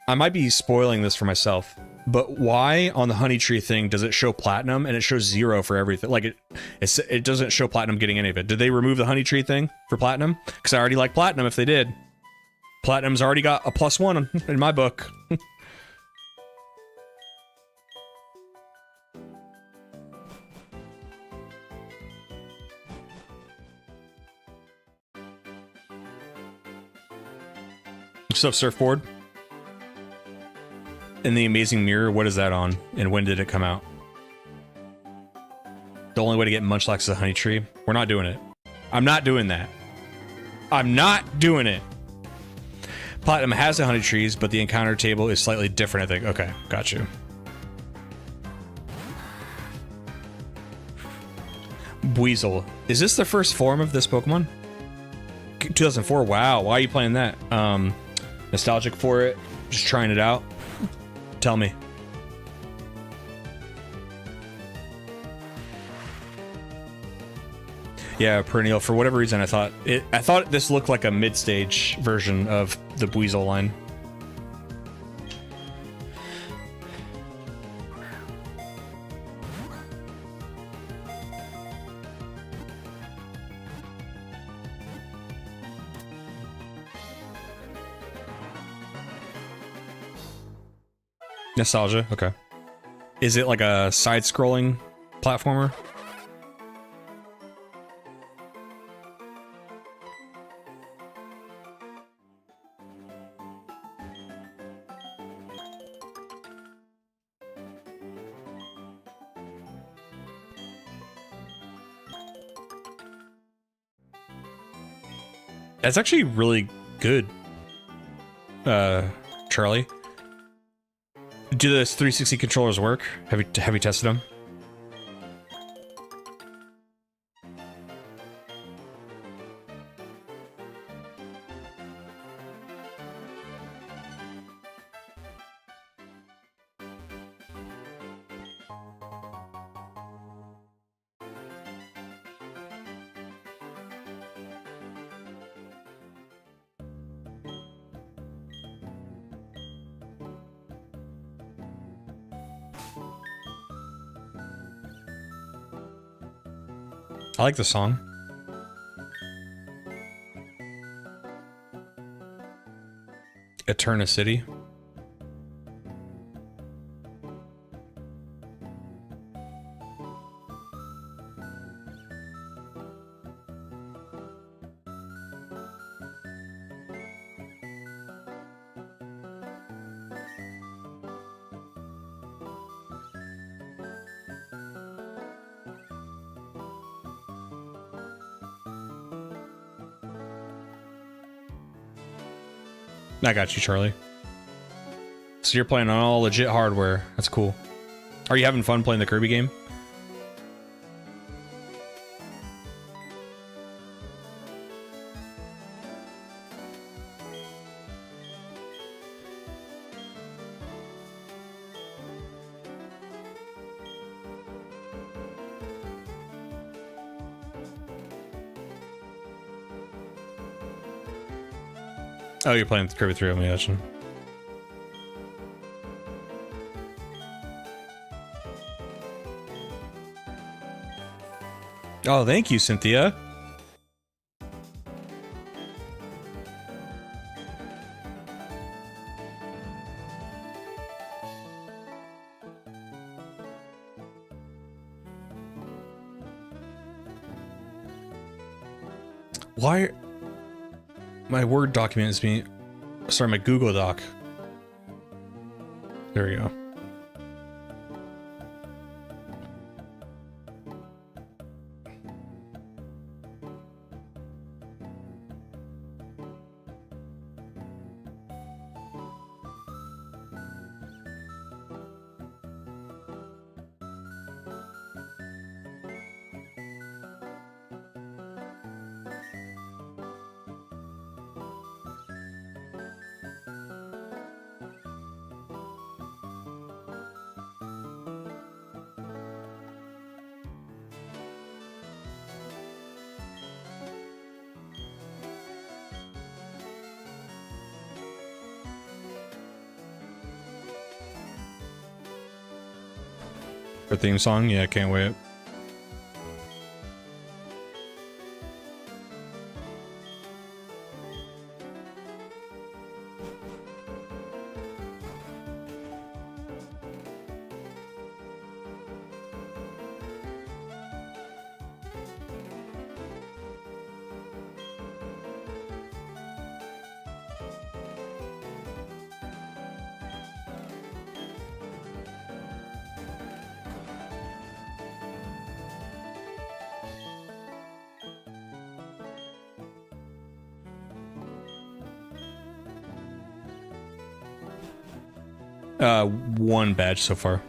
I might be spoiling this for myself, but why on the Honey Tree thing does it show Platinum and it shows 0 for everything? Like it doesn't show Platinum getting any of it. Did they remove the Honey Tree thing for Platinum? Because I already like Platinum if they did. Platinum's already got a +1 in my book. What's up, Surfboard? And the Amazing Mirror, what is that on? And when did it come out? The only way to get Munchlax is a Honey Tree? We're not doing it. I'm not doing that. I'm not doing it. Platinum has the Honey Trees, but the encounter table is slightly different, I think. Okay, got you. Buizel. Is this the first form of this Pokemon? 2004, wow. Why are you playing that? Nostalgic for it? Just trying it out? Tell me. Yeah, Perennial. For whatever reason, I thought this looked like a mid-stage version of the Buizel line. Nostalgia, okay. Is it like a side-scrolling platformer? That's actually really good, Charlie. Do the 360 controllers work? Have you tested them? I like the song. Eterna City. I got you, Charlie. So you're playing on all legit hardware. That's cool. Are you having fun playing the Kirby game? Oh, you're playing Kirby 3 on me, gotcha. Oh, thank you, Cynthia. Why? My Word document is being... Sorry, my Google Doc. There we go. For theme song? Yeah, can't wait. One badge so far.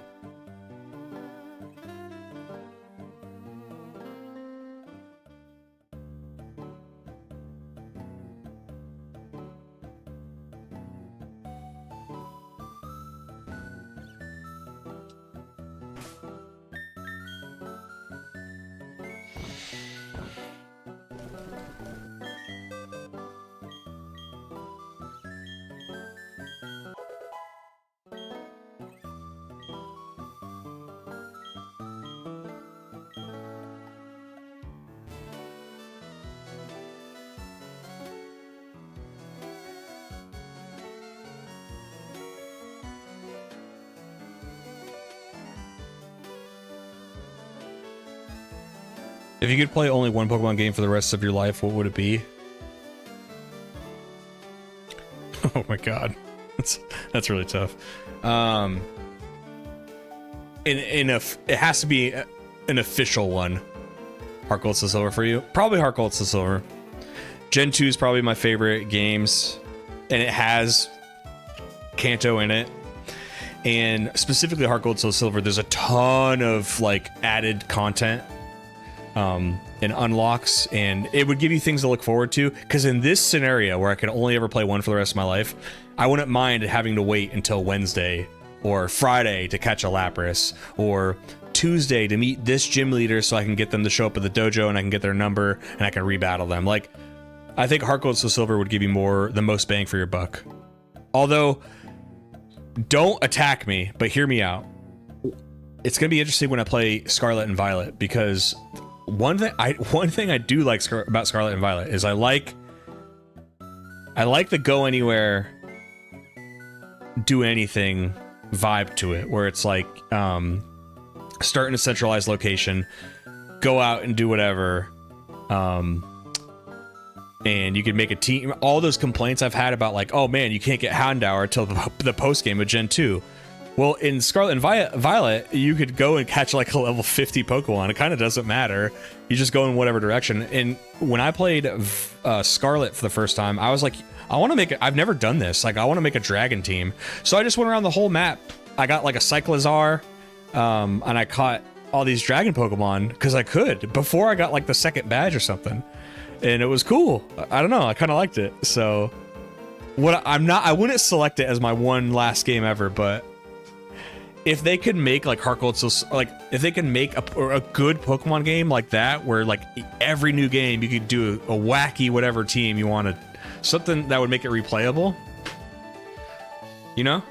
If you could play only one Pokemon game for the rest of your life, what would it be? Oh my god, that's really tough. It has to be an official one. Heart Gold Soul Silver for you? Probably Heart Gold Soul Silver. Gen 2 is probably my favorite games, and it has Kanto in it. And specifically Heart Gold Soul Silver, there's a ton of like added content and unlocks, and it would give you things to look forward to, because in this scenario where I can only ever play one for the rest of my life, I wouldn't mind having to wait until Wednesday or Friday to catch a Lapras, or Tuesday to meet this gym leader so I can get them to show up at the dojo and I can get their number and I can rebattle them. Like, I think Heart Gold Soul Silver would give you the most bang for your buck. Although, don't attack me, but hear me out. It's gonna be interesting when I play Scarlet and Violet, because one thing I do like about Scarlet and Violet is I like the go anywhere do anything vibe to it, where it's like start in a centralized location, go out and do whatever, and you can make a team. All those complaints I've had about, like, oh man, you can't get Houndour till the post game of Gen 2. Well, in Scarlet and Violet, you could go and catch like a level 50 Pokemon. It kind of doesn't matter. You just go in whatever direction. And when I played Scarlet for the first time, I was like, I want to make it. I've never done this. Like, I want to make a dragon team. So I just went around the whole map. I got like a Cyclizar, and I caught all these dragon Pokemon because I could before I got like the second badge or something. And it was cool. I don't know. I kind of liked it. So I wouldn't select it as my one last game ever, but if they could make like Heart Gold, if they can make a good Pokemon game like that, where like every new game you could do a wacky whatever team you wanted, something that would make it replayable, you know?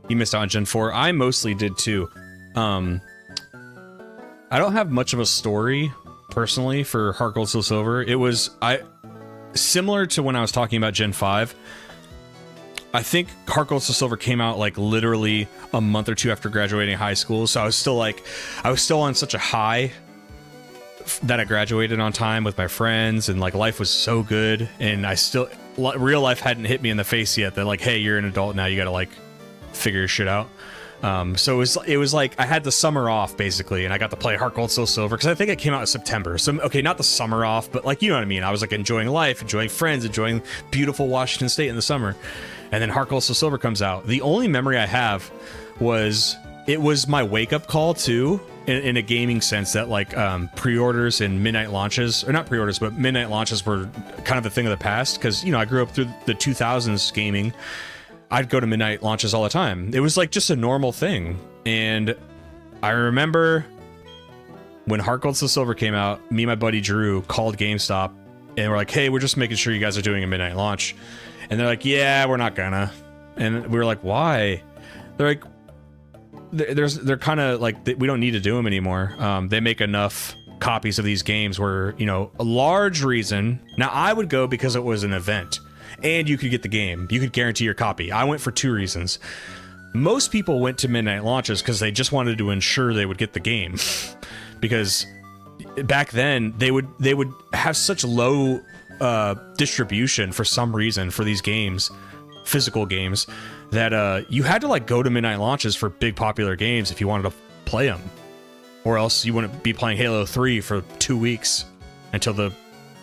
You missed out on Gen 4. I mostly did too. I don't have much of a story personally for Heart Gold Soul Silver. It was similar to when I was talking about Gen 5. I think Heart Gold Soul Silver came out like literally a month or two after graduating high school, so I was still on such a high that I graduated on time with my friends, and like life was so good, and real life hadn't hit me in the face yet that like, hey, you're an adult now, you gotta like figure your shit out. So it was like I had the summer off basically, and I got to play Heart Gold Soul Silver because I think it came out in September. So okay, not the summer off, but like, you know what I mean. I was like enjoying life, enjoying friends, enjoying beautiful Washington State in the summer, and then Heart Gold Soul Silver comes out. The only memory I have was it was my wake up call too, in a gaming sense, that like pre-orders and midnight launches, or not pre-orders, but midnight launches were kind of a thing of the past because, you know, I grew up through the 2000s gaming. I'd go to midnight launches all the time. It was like just a normal thing. And I remember when Heart Gold Soul Silver came out, me and my buddy Drew called GameStop and we're like, hey, we're just making sure you guys are doing a midnight launch. And they're like, yeah, we're not gonna. And we were like, why? They're like, they're kind of like, we don't need to do them anymore. They make enough copies of these games where, you know, a large reason. Now I would go because it was an event. And you could get the game. You could guarantee your copy. I went for two reasons. Most people went to midnight launches because they just wanted to ensure they would get the game. Because back then they would have such low distribution for some reason for these games, physical games, that you had to like go to midnight launches for big popular games if you wanted to play them, or else you wouldn't be playing Halo 3 for 2 weeks until the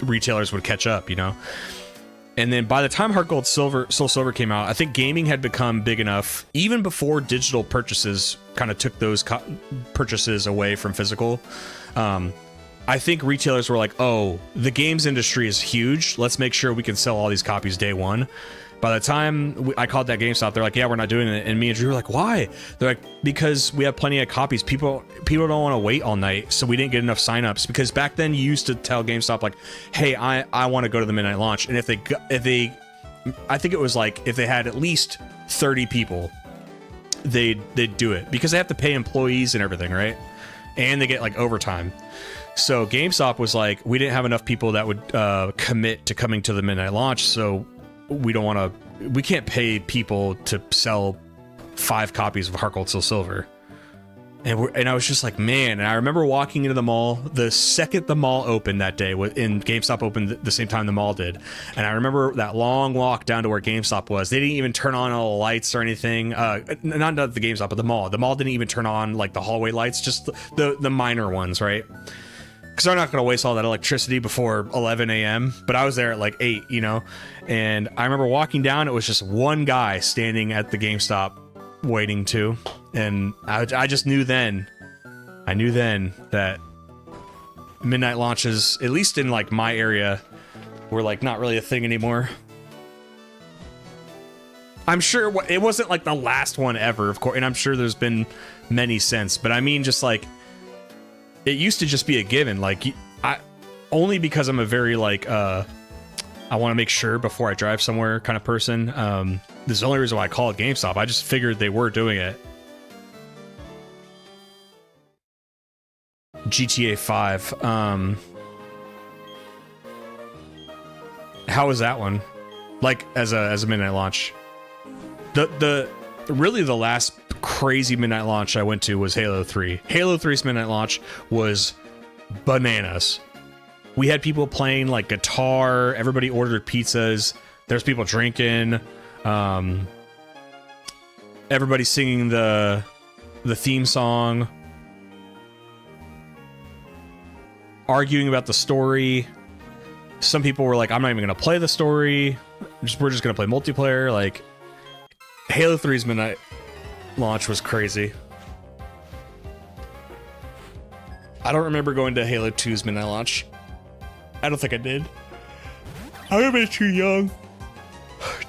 retailers would catch up, you know. And then by the time Heart Gold Soul Silver came out, I think gaming had become big enough, even before digital purchases kind of took those purchases away from physical. I think retailers were like, oh, the games industry is huge. Let's make sure we can sell all these copies day one. By the time I called that GameStop, they're like, yeah, we're not doing it. And me and Drew were like, why? They're like, because we have plenty of copies. People don't want to wait all night, so we didn't get enough signups. Because back then you used to tell GameStop like, hey, I want to go to the midnight launch. And if they I think it was like, if they had at least 30 people, they'd do it. Because they have to pay employees and everything, right? And they get like overtime. So GameStop was like, we didn't have enough people that would commit to coming to the midnight launch, so we can't pay people to sell 5 copies of Heart Gold Soul Silver. And I was just like, man. And I remember walking into the mall the second the mall opened that day, and GameStop opened the same time the mall did. And I remember that long walk down to where GameStop was. They didn't even turn on all the lights or anything. Not the GameStop, but the mall. The mall didn't even turn on like the hallway lights, just the minor ones, right? Because they're not going to waste all that electricity before 11 a.m. But I was there at like 8, you know? And I remember walking down, it was just one guy standing at the GameStop waiting to. And I just knew then, that midnight launches, at least in like my area, were like not really a thing anymore. I'm sure it wasn't like the last one ever, of course, and I'm sure there's been many since, but I mean, just like, it used to just be a given. Like, only because I'm a very like, I want to make sure before I drive somewhere kind of person. This is the only reason why I call it GameStop. I just figured they were doing it. GTA 5. How was that one? Like, as a midnight launch? Really the last crazy midnight launch I went to was Halo 3. Halo 3's midnight launch was bananas. We had people playing like guitar, everybody ordered pizzas, there's people drinking, everybody singing the theme song, arguing about the story. Some people were like, I'm not even gonna play the story, we're just gonna play multiplayer. Like, Halo 3's midnight launch was crazy. I don't remember going to Halo 2's midnight launch. I don't think I did. I would have been too young.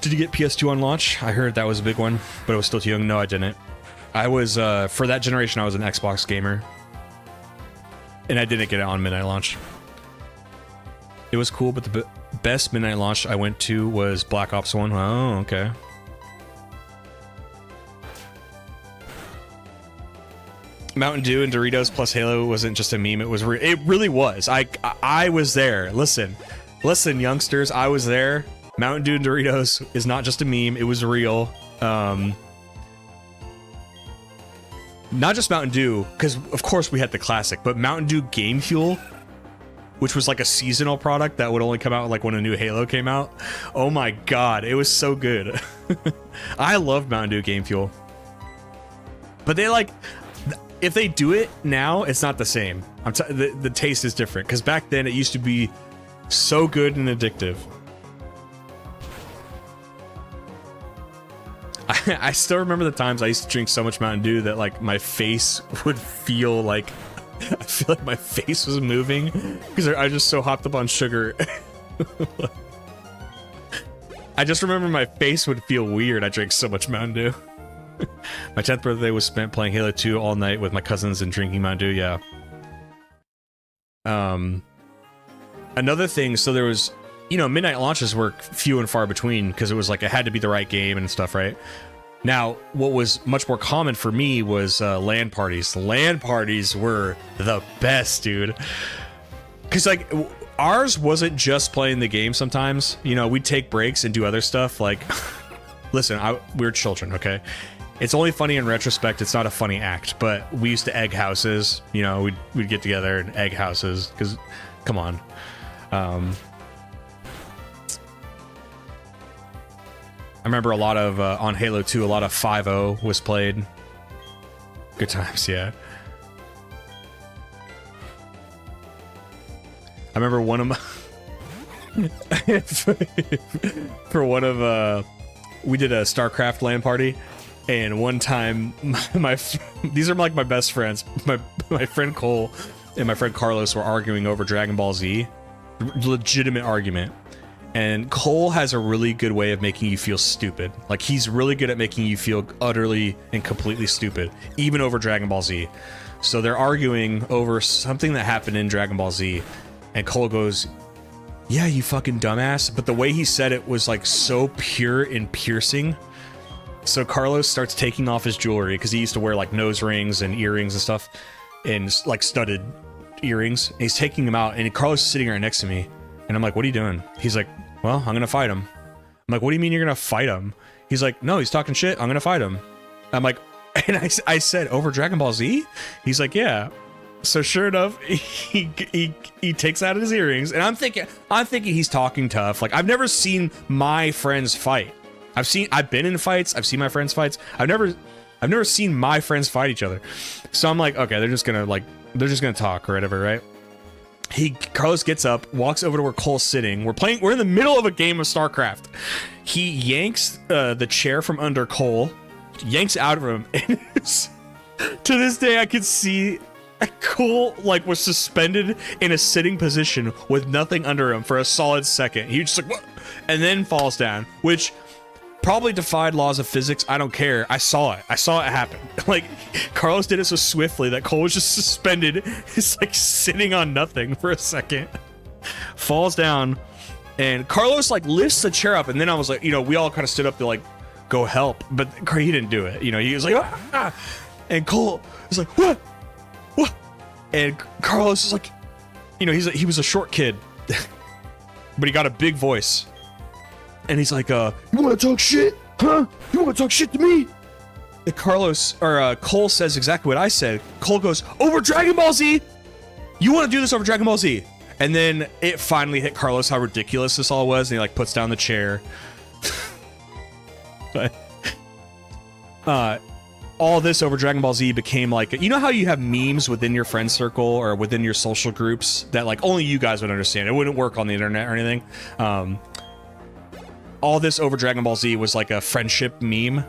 Did you get PS2 on launch? I heard that was a big one, but I was still too young. No, I didn't. I was, for that generation, I was an Xbox gamer. And I didn't get it on midnight launch. It was cool, but the best midnight launch I went to was Black Ops 1. Oh, okay. Mountain Dew and Doritos plus Halo wasn't just a meme, it was real. It really was. I was there. Listen, youngsters, I was there. Mountain Dew and Doritos is not just a meme, it was real. Not just Mountain Dew, because of course we had the classic, but Mountain Dew Game Fuel, which was like a seasonal product that would only come out like when a new Halo came out. Oh my god, it was so good. I love Mountain Dew Game Fuel. But they like, if they do it now, it's not the same. The taste is different, because back then it used to be so good and addictive. I still remember the times I used to drink so much Mountain Dew that like my face would feel like, I feel like my face was moving because I was just so hopped up on sugar. I just remember my face would feel weird. I drank so much Mountain Dew. My 10th birthday was spent playing Halo 2 all night with my cousins and drinking Mountain Dew, yeah. Another thing, so there was, you know, midnight launches were few and far between because it was like it had to be the right game and stuff, right? Now, what was much more common for me was LAN parties. LAN parties were the best, dude. Because, like, ours wasn't just playing the game sometimes. You know, we'd take breaks and do other stuff, like... Listen, we're children, okay? It's only funny in retrospect. It's not a funny act, but we used to egg houses. You know, we'd get together and egg houses because, come on. I remember a lot of on Halo 2, a lot of 5-0 was played. Good times, yeah. I remember one of my for one of we did a StarCraft LAN party. And one time, these are like my best friends. My friend Cole and my friend Carlos were arguing over Dragon Ball Z. Legitimate argument. And Cole has a really good way of making you feel stupid. Like, he's really good at making you feel utterly and completely stupid, even over Dragon Ball Z. So they're arguing over something that happened in Dragon Ball Z. And Cole goes, "Yeah, you fucking dumbass." But the way he said it was like so pure and piercing. So Carlos starts taking off his jewelry because he used to wear like nose rings and earrings and stuff, and like studded earrings. And he's taking them out, and Carlos is sitting right next to me, and I'm like, "What are you doing?" He's like, "Well, I'm gonna fight him." I'm like, "What do you mean you're gonna fight him?" He's like, "No, he's talking shit. I'm gonna fight him." I'm like, and I said, "Over Dragon Ball Z?" He's like, "Yeah." So sure enough, he takes out his earrings, and I'm thinking he's talking tough. Like, I've never seen my friends fight. I've been in fights. I've seen my friends fights. I've never seen my friends fight each other. So I'm like, okay, they're just gonna talk or whatever, right? Carlos gets up, walks over to where Cole's sitting. We're in the middle of a game of StarCraft. He yanks the chair from under Cole, yanks out of him, and to this day I could see Cole like was suspended in a sitting position with nothing under him for a solid second. He was just like, what? And then falls down, which probably defied laws of physics. I don't care. I saw it happen. Like, Carlos did it so swiftly that Cole was just suspended. He's like sitting on nothing for a second, falls down, and Carlos like lifts the chair up. And then I was like, you know, we all kind of stood up to like go help, but he didn't do it. You know, he was like, ah! And Cole was like, what? And Carlos is like, you know, he was a short kid, but he got a big voice. And he's like, you want to talk shit? Huh? You want to talk shit to me? And Cole says exactly what I said. Cole goes, over Dragon Ball Z? You want to do this over Dragon Ball Z? And then it finally hit Carlos how ridiculous this all was. And he like puts down the chair. But, all this over Dragon Ball Z became like, you know how you have memes within your friend circle or within your social groups that like only you guys would understand. It wouldn't work on the internet or anything. All this over Dragon Ball Z was like a friendship meme.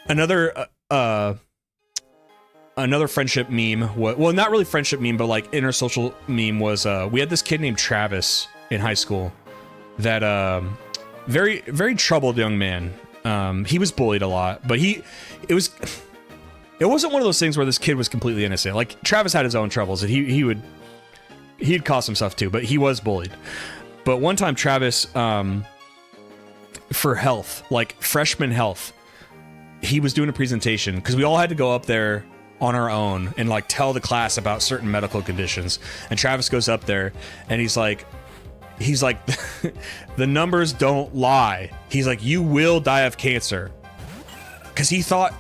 Another friendship meme, well, not really friendship meme, but like intersocial meme was, we had this kid named Travis in high school that, very, very troubled young man. He was bullied a lot, but it wasn't one of those things where this kid was completely innocent. Like, Travis had his own troubles, and he'd cause some stuff too, but he was bullied. But one time Travis, for health, like freshman health, he was doing a presentation because we all had to go up there on our own and like tell the class about certain medical conditions. And Travis goes up there and he's like, the numbers don't lie. He's like, you will die of cancer. Because he thought,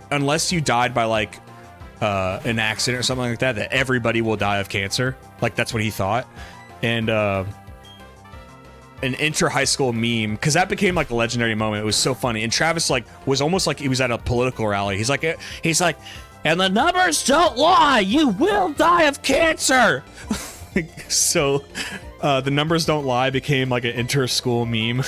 unless you died by like an accident or something like that, that everybody will die of cancer. Like, that's what he thought. And an inter-high school meme, because that became like a legendary moment. It was so funny. And Travis like was almost like he was at a political rally. He's like, and the numbers don't lie. You will die of cancer. So, the numbers don't lie became like an inter-school meme.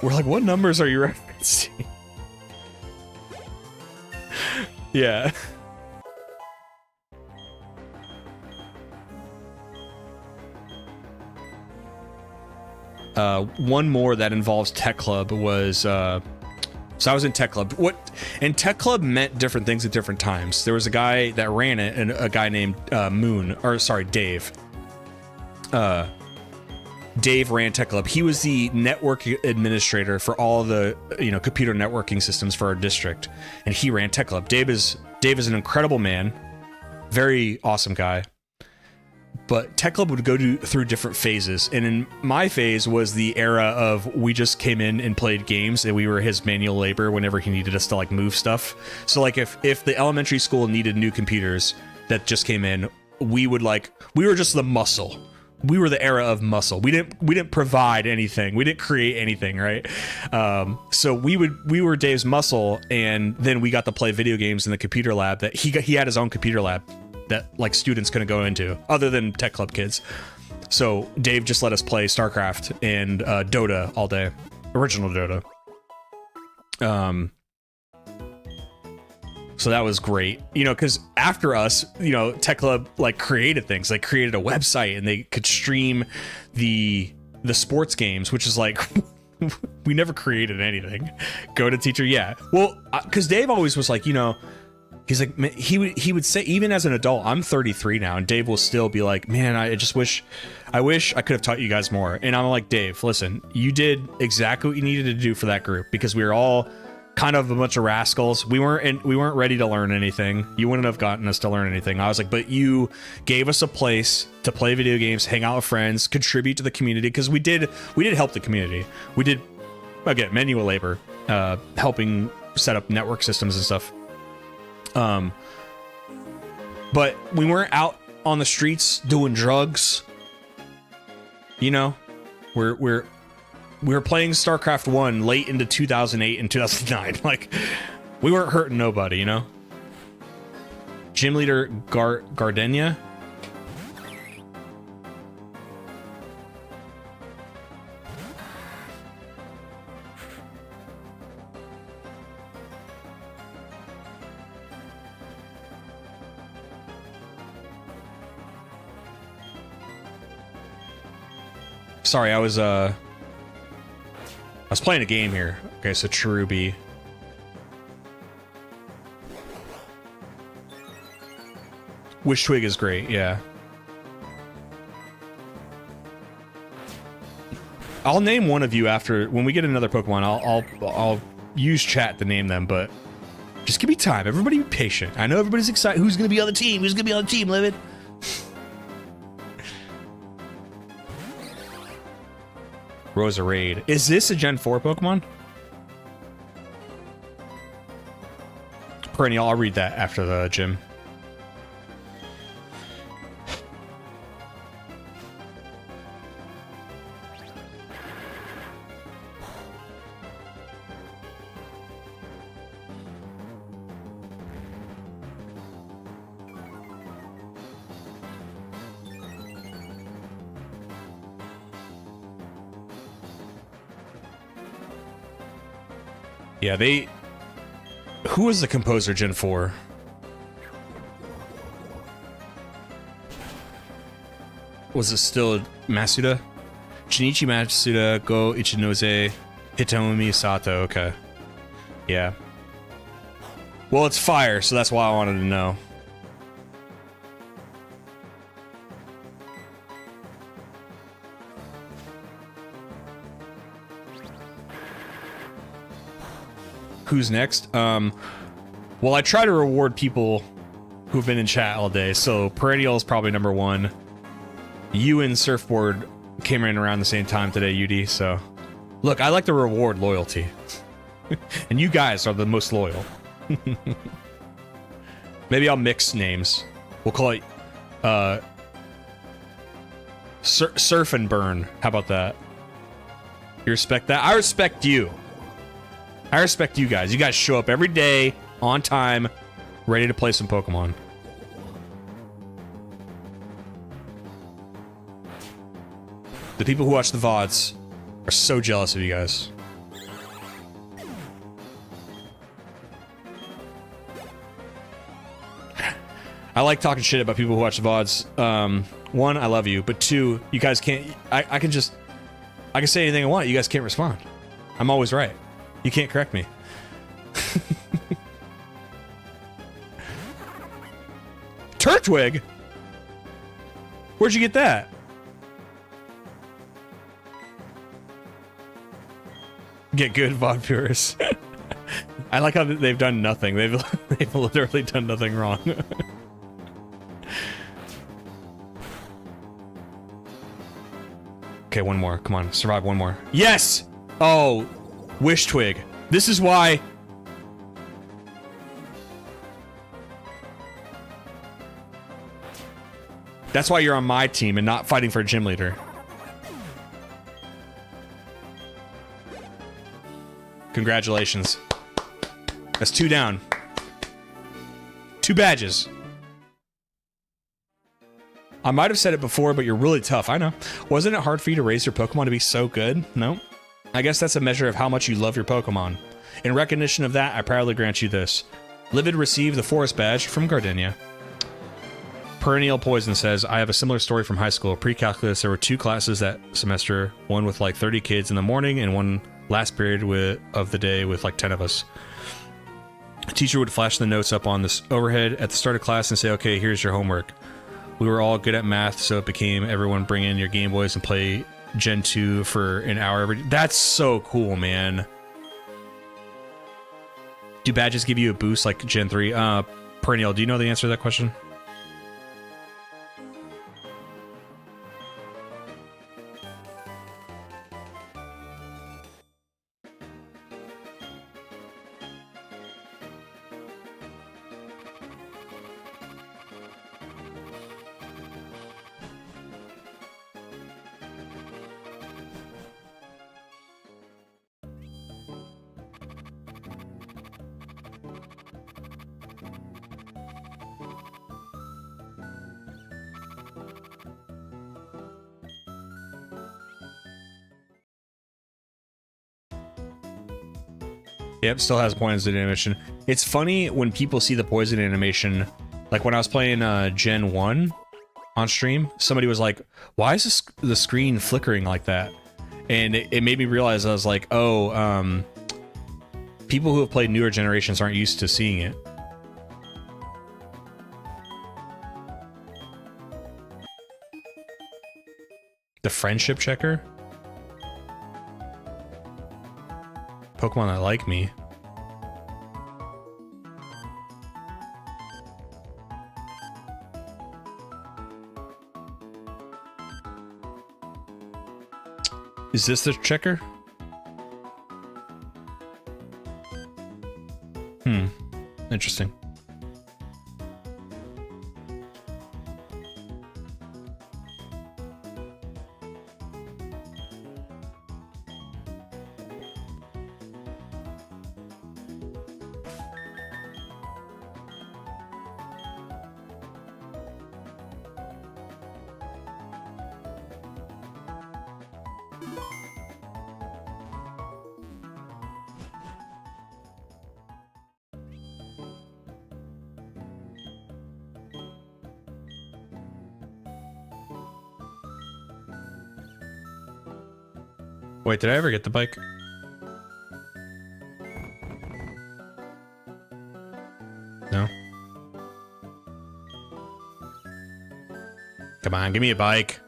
We're like, what numbers are you referencing? Yeah. One more that involves Tech Club was, so I was in Tech Club. And Tech Club meant different things at different times. There was a guy that ran it, and a guy named Dave. Dave ran Tech Club. He was the network administrator for all the computer networking systems for our district, and he ran Tech Club. Dave is an incredible man, very awesome guy. But Tech Club would go through different phases, and in my phase was the era of we just came in and played games, and we were his manual labor whenever he needed us to like move stuff. So like if the elementary school needed new computers that just came in, we were just the muscle. We were the era of muscle. We didn't provide anything. We didn't create anything, right? So we were Dave's muscle, and then we got to play video games in the computer lab. That he had his own computer lab that like students couldn't go into other than Tech Club kids. So Dave just let us play StarCraft and Dota all day, original Dota. So that was great, because after us, Tech Club like created things, like created a website, and they could stream the sports games, which is like we never created anything. Go to teacher, yeah. Well, because Dave always was like, he's like, he would say, even as an adult, I'm 33 now, and Dave will still be like, man, I wish I could have taught you guys more. And I'm like, Dave, listen, you did exactly what you needed to do for that group, because we were all kind of a bunch of rascals. We weren't ready to learn anything. You wouldn't have gotten us to learn anything. I was like, but you gave us a place to play video games, hang out with friends, contribute to the community, because we did help the community. We did, again, manual labor, helping set up network systems and stuff. But we weren't out on the streets doing drugs. We were playing StarCraft 1 late into 2008 and 2009. Like, we weren't hurting nobody, Gym leader Gardenia. Sorry, I was playing a game here. Okay, so Cherubi. Wish Twig is great, yeah. I'll name one of you after when we get another Pokemon. I'll use chat to name them, but just give me time. Everybody be patient. I know everybody's excited. Who's gonna be on the team? Who's gonna be on the team, Livvvid? Roserade. Is this a Gen 4 Pokemon? Perennial, I'll read that after the gym. Yeah, they... Who was the composer Gen 4? Was it still Masuda? Shinichi Masuda, Go Ichinose, Hitomi Sato, okay. Yeah. Well, it's fire, so that's why I wanted to know. Who's next? Well, I try to reward people who've been in chat all day, so Perennial is probably number one. You and Surfboard came in around the same time today, UD, so... Look, I like to reward loyalty. And you guys are the most loyal. Maybe I'll mix names. We'll call it, Surf and Burn. How about that? You respect that? I respect you. I respect you guys. You guys show up every day, on time, ready to play some Pokemon. The people who watch the VODs are so jealous of you guys. I like talking shit about people who watch the VODs. One, I love you, but two, you guys can't... I can say anything I want. You guys can't respond. I'm always right. You can't correct me. Turtwig? Where'd you get that? Get good, VOD viewers. I like how they've done nothing. They've literally done nothing wrong. Okay, one more. Come on, survive one more. Yes! Oh, Wish Twig. This is why... That's why you're on my team and not fighting for a gym leader. Congratulations. That's 2 down. 2 badges. I might have said it before, but you're really tough. I know. Wasn't it hard for you to raise your Pokemon to be so good? No? I guess that's a measure of how much you love your Pokemon. In recognition of that, I proudly grant you this. Livvvid received the Forest Badge from Gardenia. Perennial Poison says, I have a similar story from high school. Pre-calculus, there were 2 classes that semester, one with like 30 kids in the morning and one last period of the day with like 10 of us. A teacher would flash the notes up on this overhead at the start of class and say, okay, here's your homework. We were all good at math, so it became everyone bring in your Game Boys and play Gen 2 for an hour every day. That's so cool, man. Do badges give you a boost like Gen 3? Perennial, do you know the answer to that question? Yep, still has poison animation. It's funny when people see the poison animation, like when I was playing Gen 1, on stream. Somebody was like, why is the screen flickering like that? And it made me realize, I was like, oh, people who have played newer generations aren't used to seeing it. The friendship checker? Pokemon that like me. Is this the checker? Interesting. Wait, did I ever get the bike? No? Come on, give me a bike.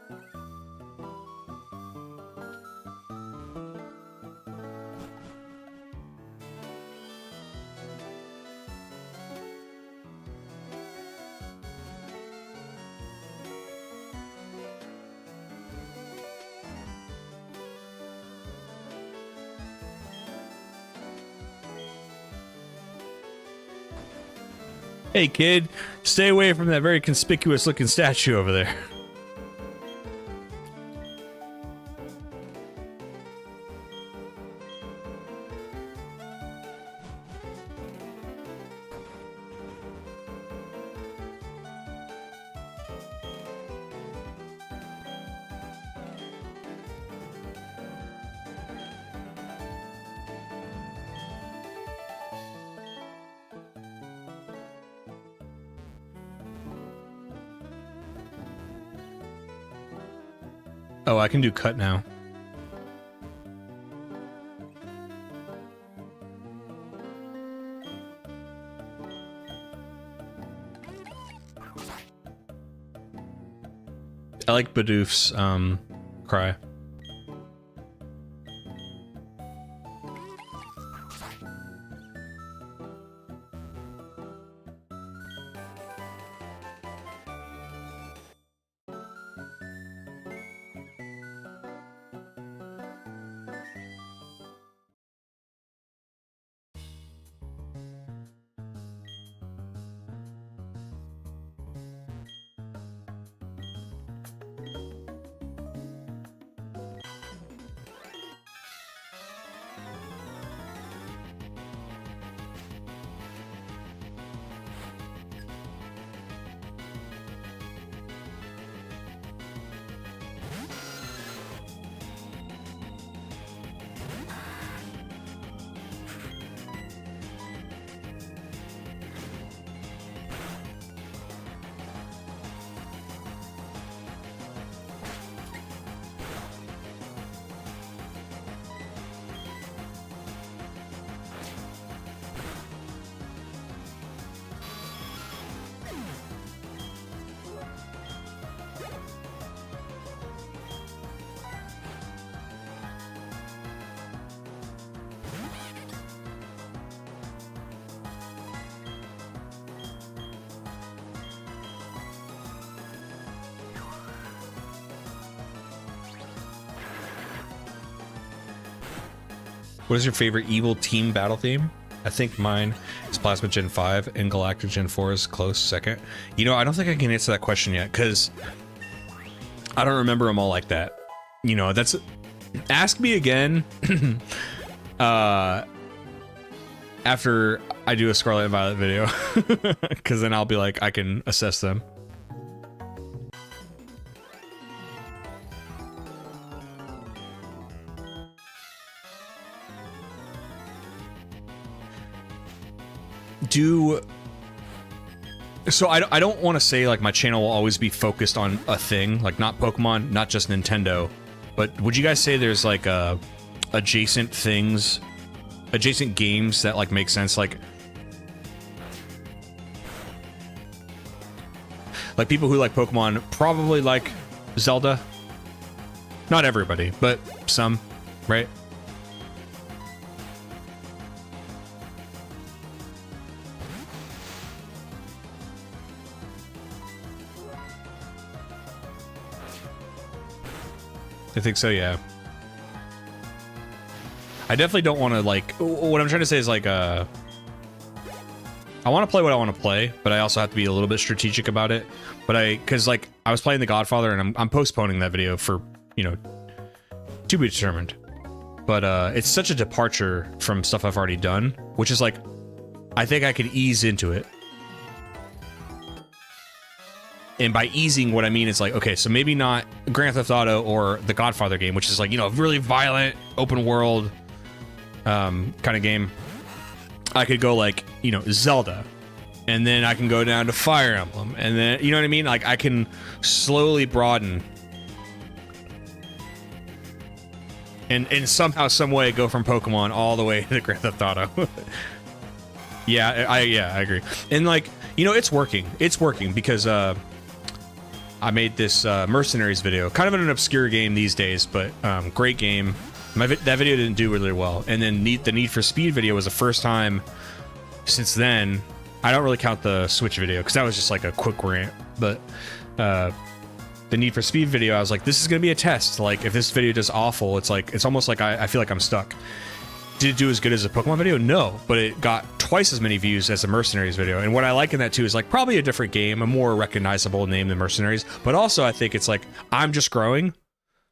Hey kid, stay away from that very conspicuous looking statue over there. Oh, I can do cut now. I like Bidoof's cry. What is your favorite evil team battle theme? I think mine is Plasma Gen 5 and Galactic Gen 4 is close second. You know, I don't think I can answer that question yet because I don't remember them all like that. You know, that's... Ask me again after I do a Scarlet and Violet video because then I'll be like, I can assess them. So I don't want to say like my channel will always be focused on a thing, like not Pokemon, not just Nintendo, but would you guys say there's like adjacent things, adjacent games that like make sense, like people who like Pokemon probably like Zelda? Not everybody, but some, right? I think so, yeah. I definitely don't want to, like... What I'm trying to say is, like, I want to play what I want to play, but I also have to be a little bit strategic about it. But because, like, I was playing The Godfather, and I'm postponing that video for, you know, to be determined. But it's such a departure from stuff I've already done, which is, like, I think I could ease into it. And by easing, what I mean is like, okay, so maybe not Grand Theft Auto or the Godfather game, which is like, you know, a really violent, open world kind of game. I could go like, you know, Zelda. And then I can go down to Fire Emblem. And then, you know what I mean? Like, I can slowly broaden. And somehow, some way, go from Pokemon all the way to Grand Theft Auto. Yeah, I agree. And like, you know, it's working. It's working because, I made this Mercenaries video, kind of an obscure game these days, but great game. That video didn't do really well. And then the Need for Speed video was the first time since then. I don't really count the Switch video because that was just like a quick rant. But the Need for Speed video, I was like, this is going to be a test. Like, if this video does awful, it's like, it's almost like I feel like I'm stuck. Did it do as good as a Pokemon video? No, but it got twice as many views as a Mercenaries video. And what I like in that too is like probably a different game, a more recognizable name than Mercenaries. But also I think it's like, I'm just growing.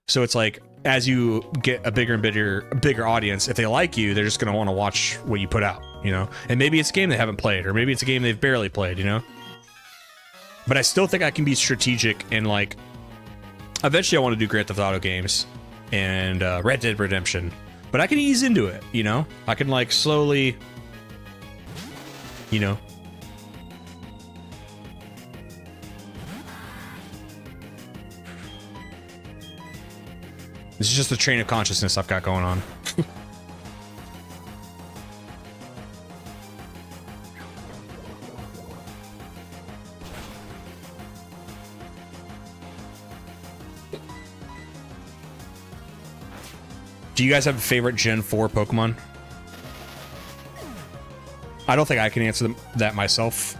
So it's like, as you get a bigger and bigger audience, if they like you, they're just going to want to watch what you put out, you know? And maybe it's a game they haven't played, or maybe it's a game they've barely played, you know? But I still think I can be strategic and like, eventually I want to do Grand Theft Auto games and Red Dead Redemption. But I can ease into it, you know? I can, like, slowly, you know? This is just the train of consciousness I've got going on. Do you guys have a favorite Gen 4 Pokemon? I don't think I can answer that myself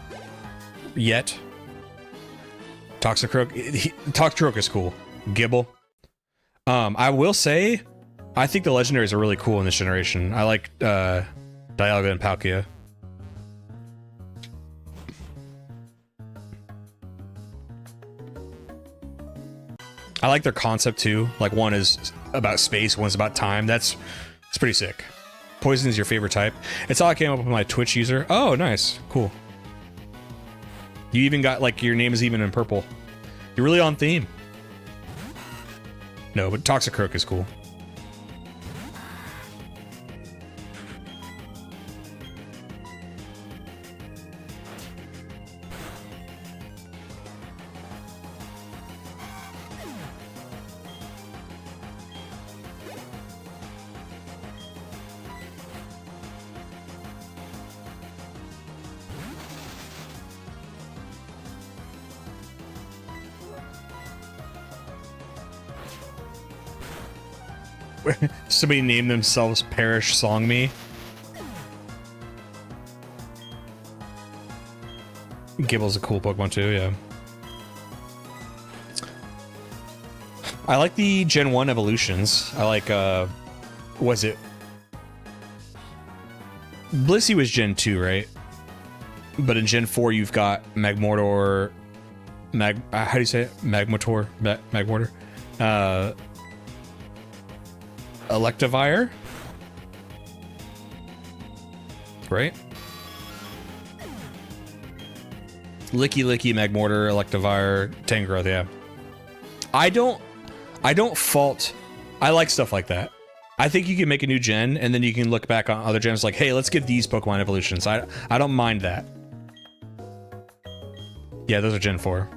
yet. Toxicroak? Toxicroak is cool. Gibble. I will say, I think the legendaries are really cool in this generation. I like Dialga and Palkia. I like their concept too. Like, one is about space, one's about time. It's pretty sick. Poison is your favorite type. It's how I came up with my Twitch user. Oh, nice. Cool. You even got, like, your name is even in purple. You're really on theme. No, but Toxicroak is cool. Somebody named themselves Parish Song Me. Gibble's a cool Pokemon too, yeah. I like the Gen 1 evolutions. I like, was it? Blissey was Gen 2, right? But in Gen 4, you've got Magmortar... how do you say it? Magmortar? Magmortar? Electivire? Right? Licky Licky, Magmortar, Electivire, Tangrowth, yeah. I don't fault... I like stuff like that. I think you can make a new gen, and then you can look back on other gens like, hey, let's give these Pokemon evolutions. I don't mind that. Yeah, those are Gen 4.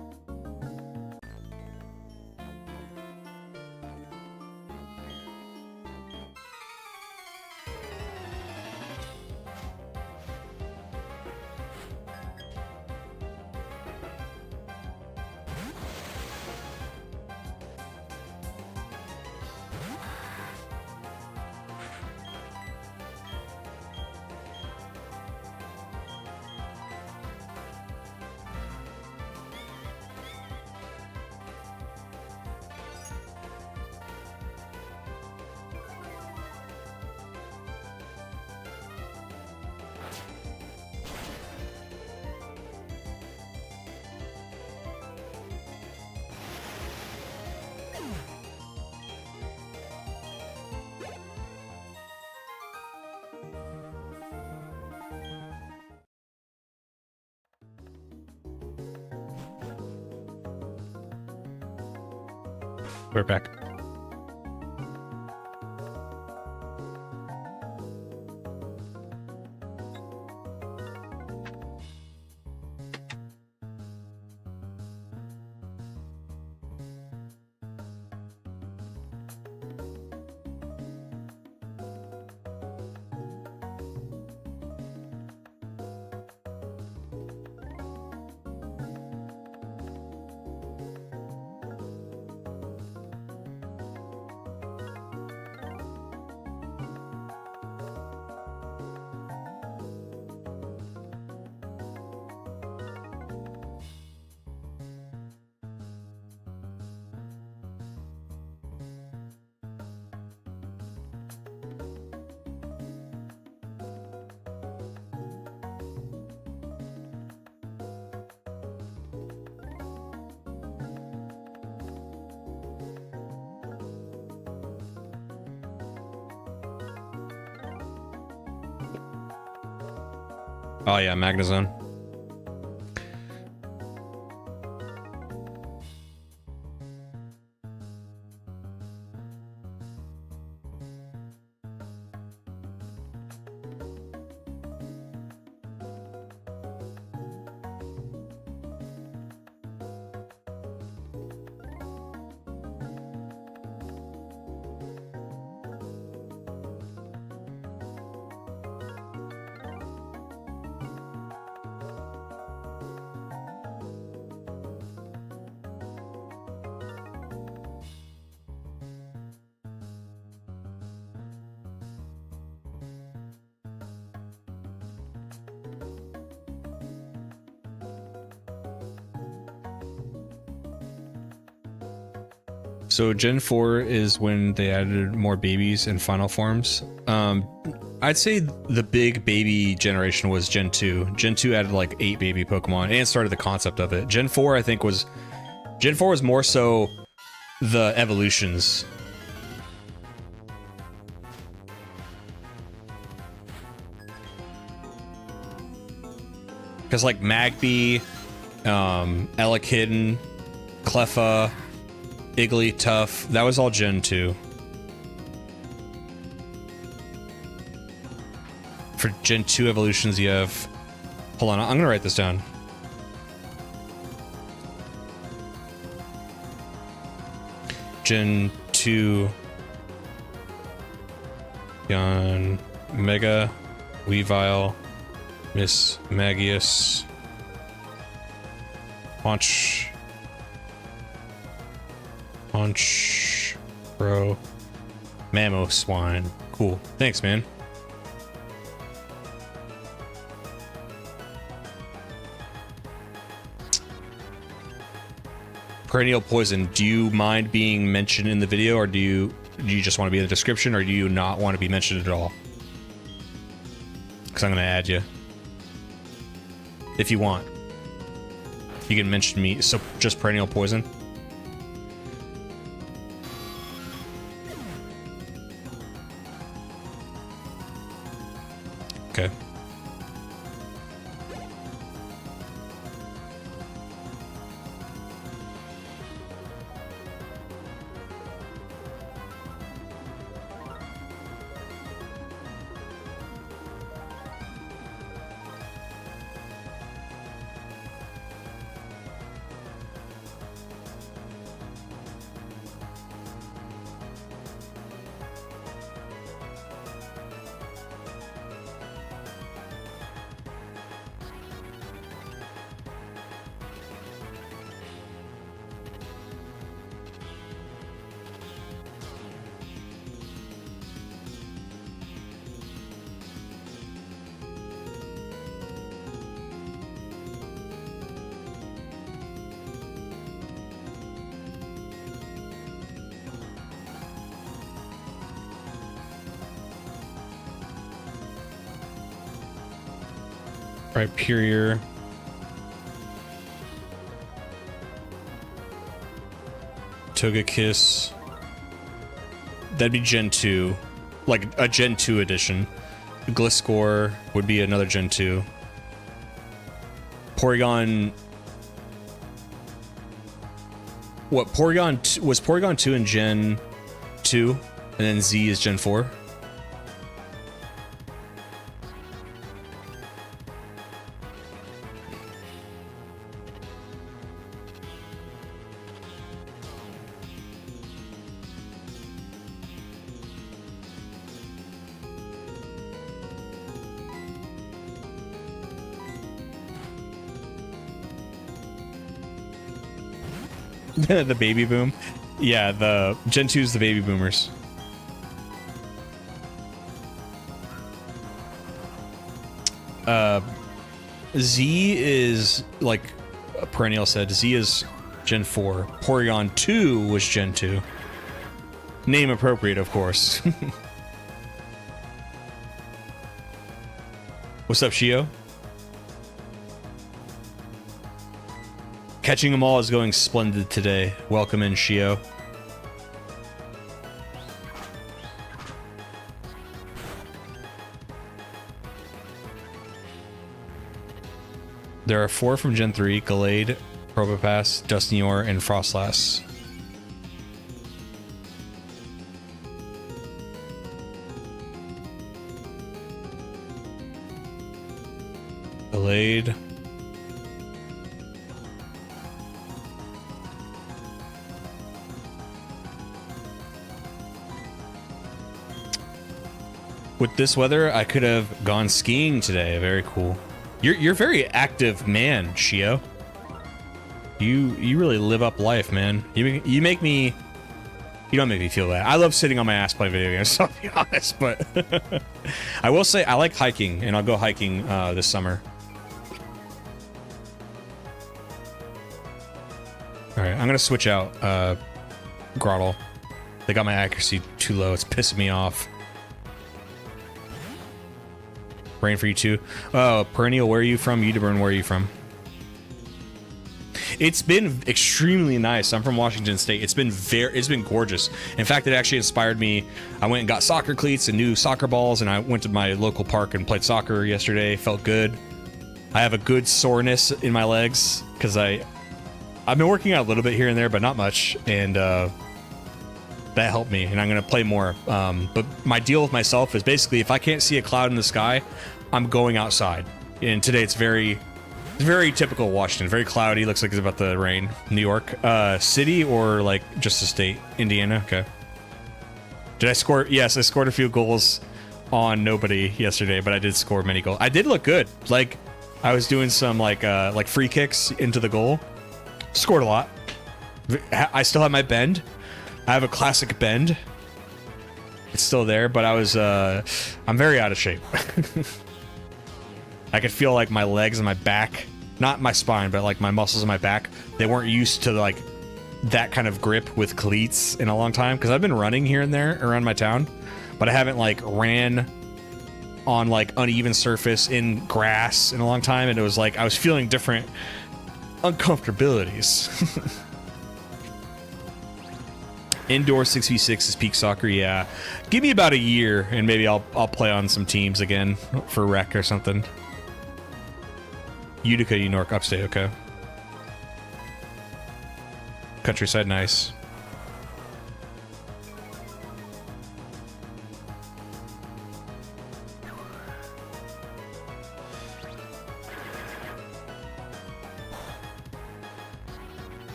We're back. Oh yeah, Magnezone. So Gen 4 is when they added more babies in final forms. I'd say the big baby generation was Gen 2. Gen 2 added like 8 baby Pokemon and started the concept of it. Gen 4, I think, was more so the evolutions. Because like Magby, Elekid, Cleffa, Igglytuff, that was all Gen 2. For Gen 2 evolutions, you have... Hold on, I'm gonna write this down. Gen 2... Yon... Mega... Weavile... Miss Magius... Punch... Bro. Mamoswine. Cool. Thanks, man. Perennial Poison. Do you mind being mentioned in the video, or do you just want to be in the description, or do you not want to be mentioned at all? Because I'm going to add you. If you want. You can mention me. So just Perennial Poison. Okay. Rhyperior. Togekiss. That'd be Gen 2. Like a Gen 2 edition. Gliscor would be another Gen 2. Porygon... What, Porygon... Was Porygon 2 in Gen 2? And then Z is Gen 4? The baby boom. Yeah, the Gen 2 is the baby boomers. Z is, like Perennial said, Z is Gen 4. Porygon 2 was Gen 2. Name appropriate, of course. What's up, Shio? Catching them all is going splendid today. Welcome in, Shio. There are 4 from Gen 3, Gallade, Probopass, Dustineor, and Frostlass. Gallade. With this weather, I could have gone skiing today. Very cool. You're a very active man, Shio. You really live up life, man. You make me... You don't make me feel bad. I love sitting on my ass playing video games, so I'll be honest, but... I will say, I like hiking, and I'll go hiking this summer. Alright, I'm gonna switch out Grottle. They got my accuracy too low. It's pissing me off. Rain for you too. Perennial, where are you from? Udaburn, where are you from? It's been extremely nice. I'm from Washington State. It's been gorgeous. In fact, it actually inspired me. I went and got soccer cleats and new soccer balls, and I went to my local park and played soccer yesterday. Felt good. I have a good soreness in my legs because I've been working out a little bit here and there, but not much, and that helped me, and I'm gonna play more. But my deal with myself is basically if I can't see a cloud in the sky, I'm going outside. And today it's very typical Washington. Very cloudy. Looks like it's about to rain. New York, city or like just the state? Indiana. Okay. Did I score? Yes, I scored a few goals on nobody yesterday, but I did score many goals. I did look good. Like I was doing some like free kicks into the goal. Scored a lot. I still have my bend. I have a classic bend. It's still there, but I'm very out of shape. I could feel like my legs and my back, not my spine, but like my muscles in my back, they weren't used to like that kind of grip with cleats in a long time. Cause I've been running here and there around my town, but I haven't like ran on like uneven surface in grass in a long time. And it was like, I was feeling different uncomfortabilities. Indoor 6v6 is peak soccer. Yeah, give me about a year and maybe I'll play on some teams again for rec or something. Utica, New York, upstate. Okay. Countryside, nice.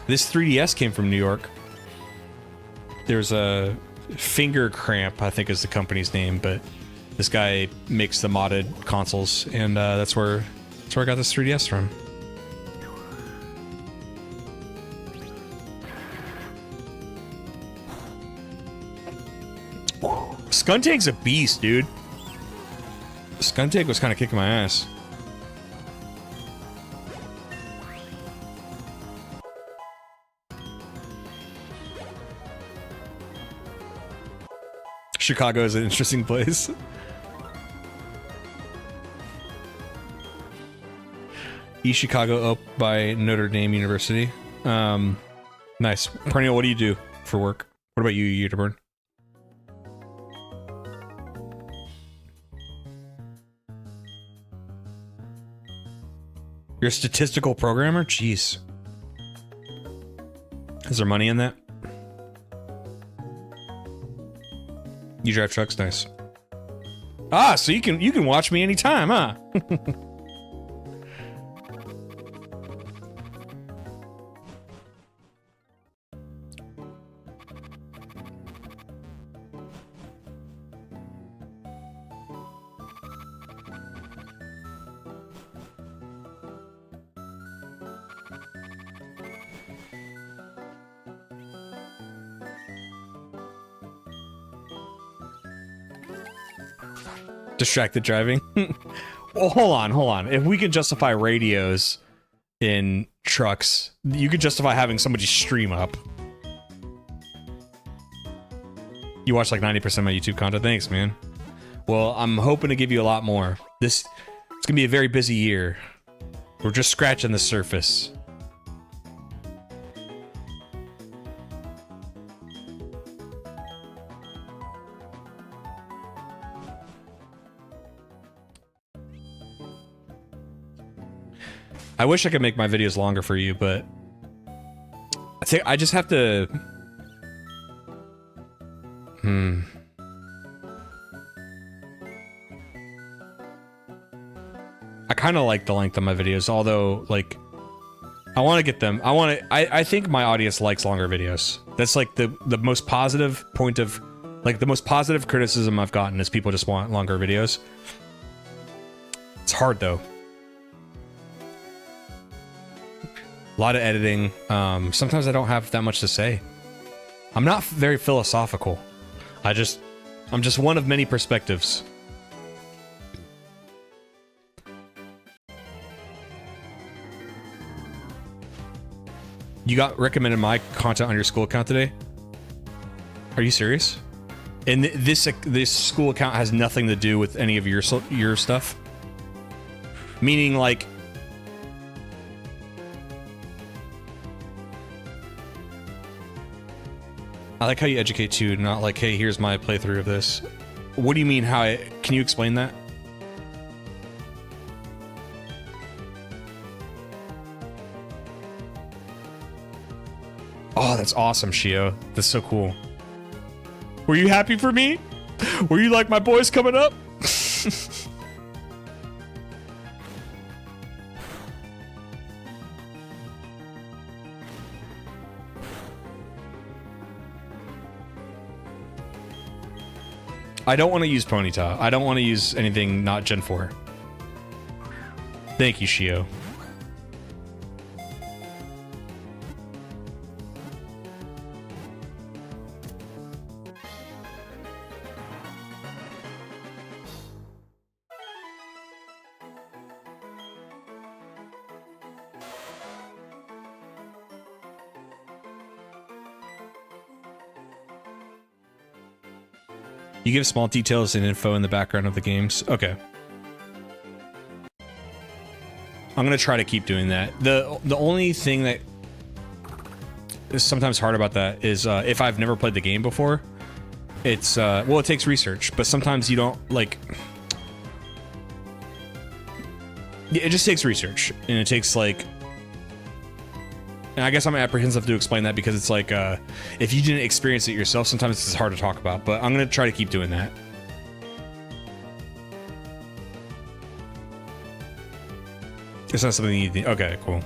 This 3DS came from New York. There's a Finger Cramp, I think is the company's name, but this guy makes the modded consoles, and that's where I got this 3DS from. Skuntank's a beast, dude. Skuntank was kind of kicking my ass. Chicago is an interesting place. East Chicago up by Notre Dame University. Nice. Perennial, what do you do for work? What about you, Uterburn? You're a statistical programmer? Jeez. Is there money in that? You drive trucks? Nice. Ah, so you can watch me anytime, huh? Distracted driving. Well, hold on. If we can justify radios in trucks, you could justify having somebody stream up. You watch like 90% of my YouTube content. Thanks, man. Well, I'm hoping to give you a lot more. It's gonna be a very busy year. We're just scratching the surface. I wish I could make my videos longer for you, but I think I just have to... I kind of like the length of my videos, although, like, I want to get them... I think my audience likes longer videos. That's, like, the most positive point of... Like, the most positive criticism I've gotten is people just want longer videos. It's hard, though. A lot of editing. Sometimes I don't have that much to say. I'm not very philosophical. I'm just one of many perspectives. You got recommended my content on your school account today? Are you serious? And this school account has nothing to do with any of your stuff? Meaning, like... I like how you educate too, not like, hey, here's my playthrough of this. What do you mean can you explain that? Oh, that's awesome, Shio. That's so cool. Were you happy for me? Were you like my boys coming up? I don't want to use Ponyta. I don't want to use anything not Gen 4. Thank you, Shio. You give small details and info in the background of the games. Okay. I'm gonna try to keep doing that. The only thing that is sometimes hard about that is if I've never played the game before, it's well, it takes research, but sometimes you don't like. It just takes research, and it takes like. And I guess I'm apprehensive to explain that because it's like, if you didn't experience it yourself, sometimes it's hard to talk about, but I'm going to try to keep doing that. It's not something you think. Okay, cool.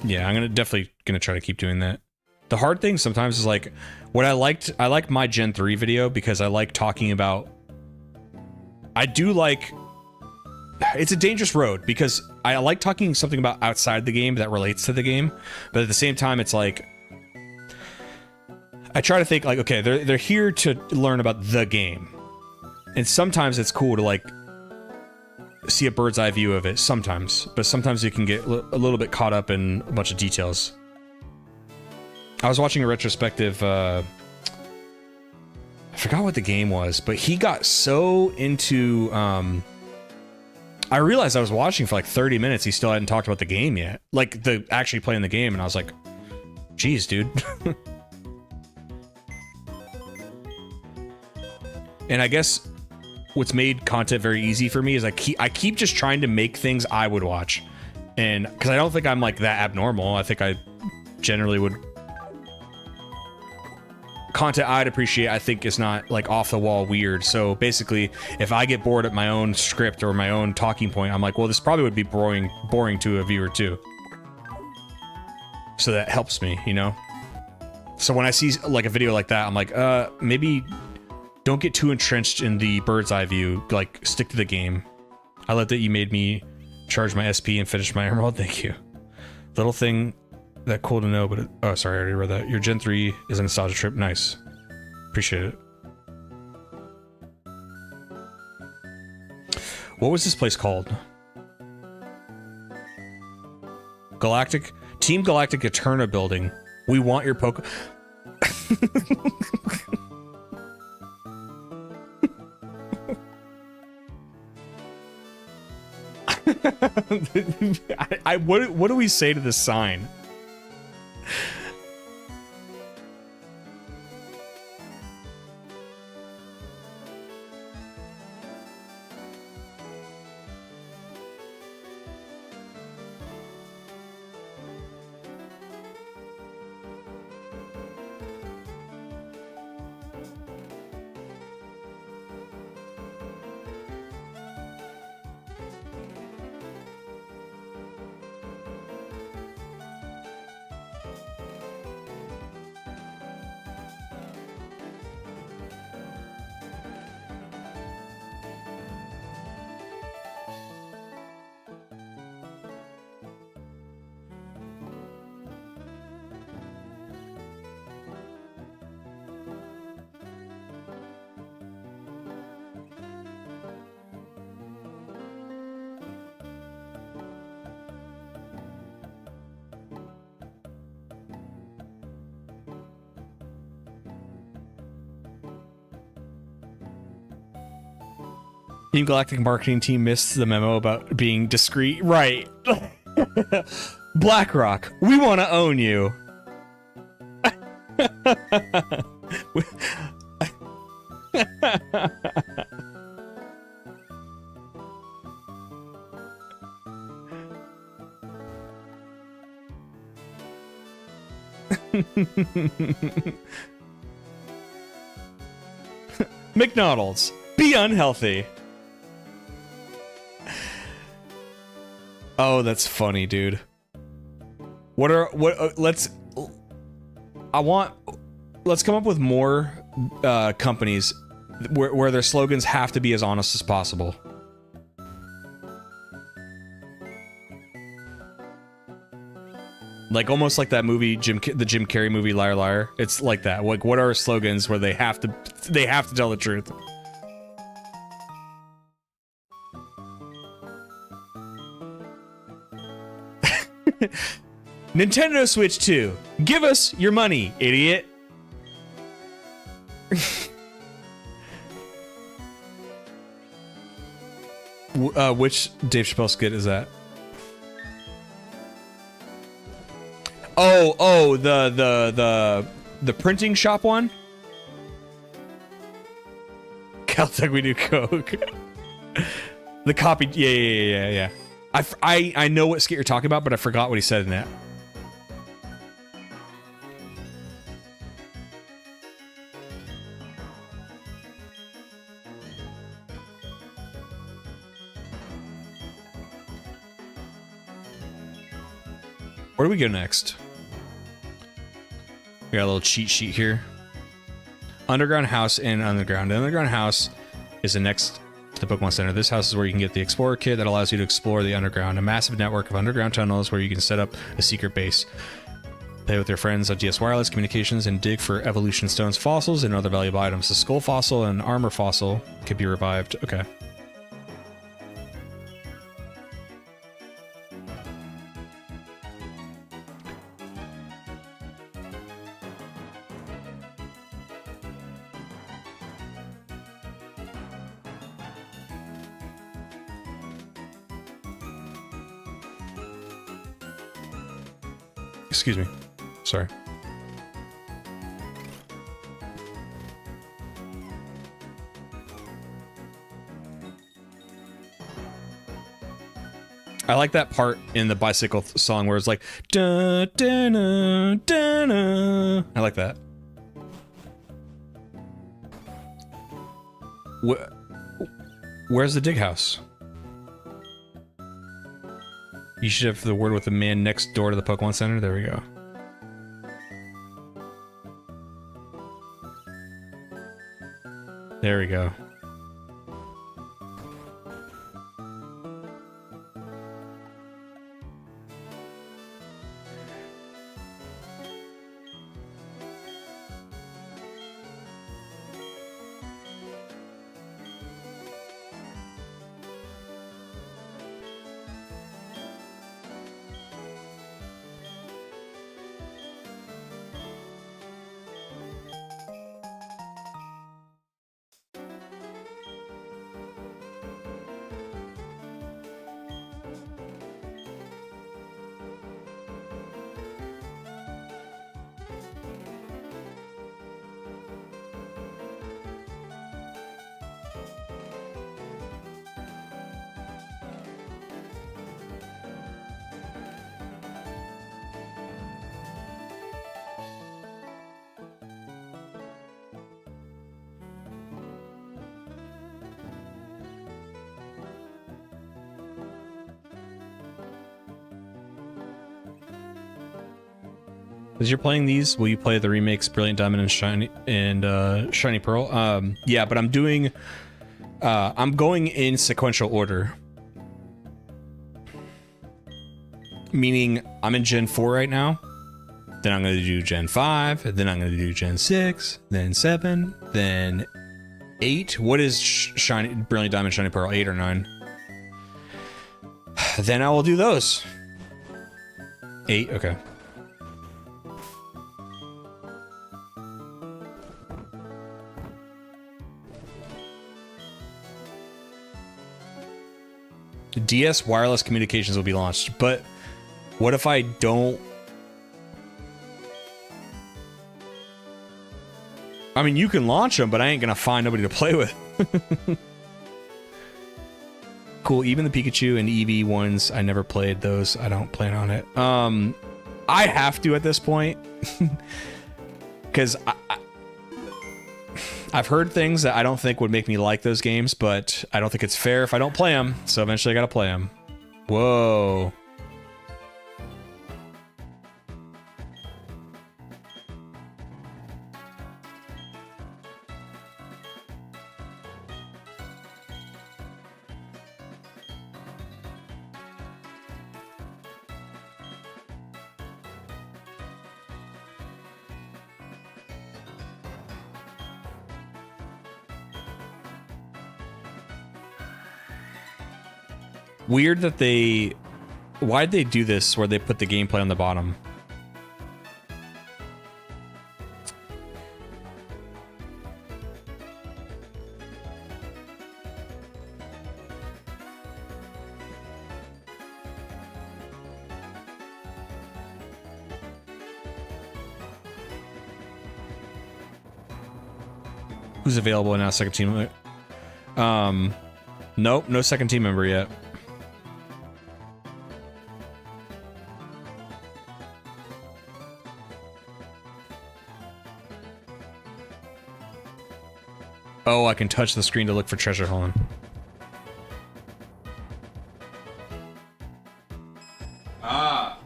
Yeah, I'm definitely going to try to keep doing that. The hard thing sometimes is like, I like my Gen 3 video because I like talking about, it's a dangerous road because I like talking something about outside the game that relates to the game, but at the same time, it's like I try to think like, okay, they're here to learn about the game, and sometimes it's cool to like see a bird's eye view of it. Sometimes, but sometimes you can get a little bit caught up in a bunch of details. I was watching a retrospective. I forgot what the game was, but he got so into I realized I was watching for like 30 minutes. He still hadn't talked about the game yet. Like, the actually playing the game, and I was like, geez, dude. And I guess what's made content very easy for me is I keep just trying to make things I would watch. And because I don't think I'm like that abnormal. I think I generally would... Content I'd appreciate, I think, is not like off the wall weird. So basically, if I get bored at my own script or my own talking point, I'm like, well, this probably would be boring to a viewer too. So that helps me, you know? So when I see like a video like that, I'm like, maybe don't get too entrenched in the bird's eye view. Like, stick to the game. I love that you made me charge my SP and finish my emerald. Thank you. Little thing that cool to know, but oh, sorry, I already read that. Your Gen 3 is a nostalgia trip. Nice. Appreciate it. What was this place called? Galactic? Team Galactic Eterna building. We want your poke... what do we say to this sign? Team Galactic marketing team missed the memo about being discreet. Right. BlackRock, we want to own you. McDonald's, be unhealthy. Oh, that's funny, dude. Let's come up with more companies where their slogans have to be as honest as possible. Like almost like that movie, the Jim Carrey movie, Liar Liar. It's like that. Like, what are slogans where they have to tell the truth? Nintendo Switch 2. Give us your money, idiot. Which Dave Chappelle skit is that? Oh, the printing shop one? Caltech, we do Coke. The copy, yeah. I know what skit you're talking about, but I forgot what he said in that. Where do we go next? We got a little cheat sheet here. Underground house and underground. The underground house is the next to the Pokemon Center. This house is where you can get the Explorer Kit that allows you to explore the underground. A massive network of underground tunnels where you can set up a secret base. Play with your friends on GS Wireless Communications and dig for evolution stones, fossils, and other valuable items. The skull fossil and armor fossil can be revived. Okay. Excuse me. Sorry. I like that part in the bicycle song where it's like da da da da da. I like that. Where's the dig house? You should have the word with the man next door to the Pokemon Center. There we go. There we go. As you're playing these, will you play the remakes Brilliant Diamond and Shiny Pearl? Yeah, but I'm doing I'm going in sequential order. Meaning I'm in Gen 4 right now. Then I'm going to do Gen 5, then I'm going to do Gen 6, then 7, then 8. What is Shiny Brilliant Diamond Shiny Pearl? 8 or 9? Then I will do those. 8, okay. DS wireless communications will be launched, but what if I don't? I mean, you can launch them, but I ain't gonna find nobody to play with. Cool, even the Pikachu and Eevee ones, I never played those. I don't plan on it. I have to at this point, because I've heard things that I don't think would make me like those games, but I don't think it's fair if I don't play them, so eventually I gotta play them. Whoa. Weird that they... Why'd they do this where they put the gameplay on the bottom? Who's available now? Second team? Nope, no second team member yet. Oh, I can touch the screen to look for treasure. Hold on. Ah.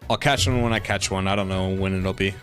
I'll catch one when I catch one. I don't know when it'll be.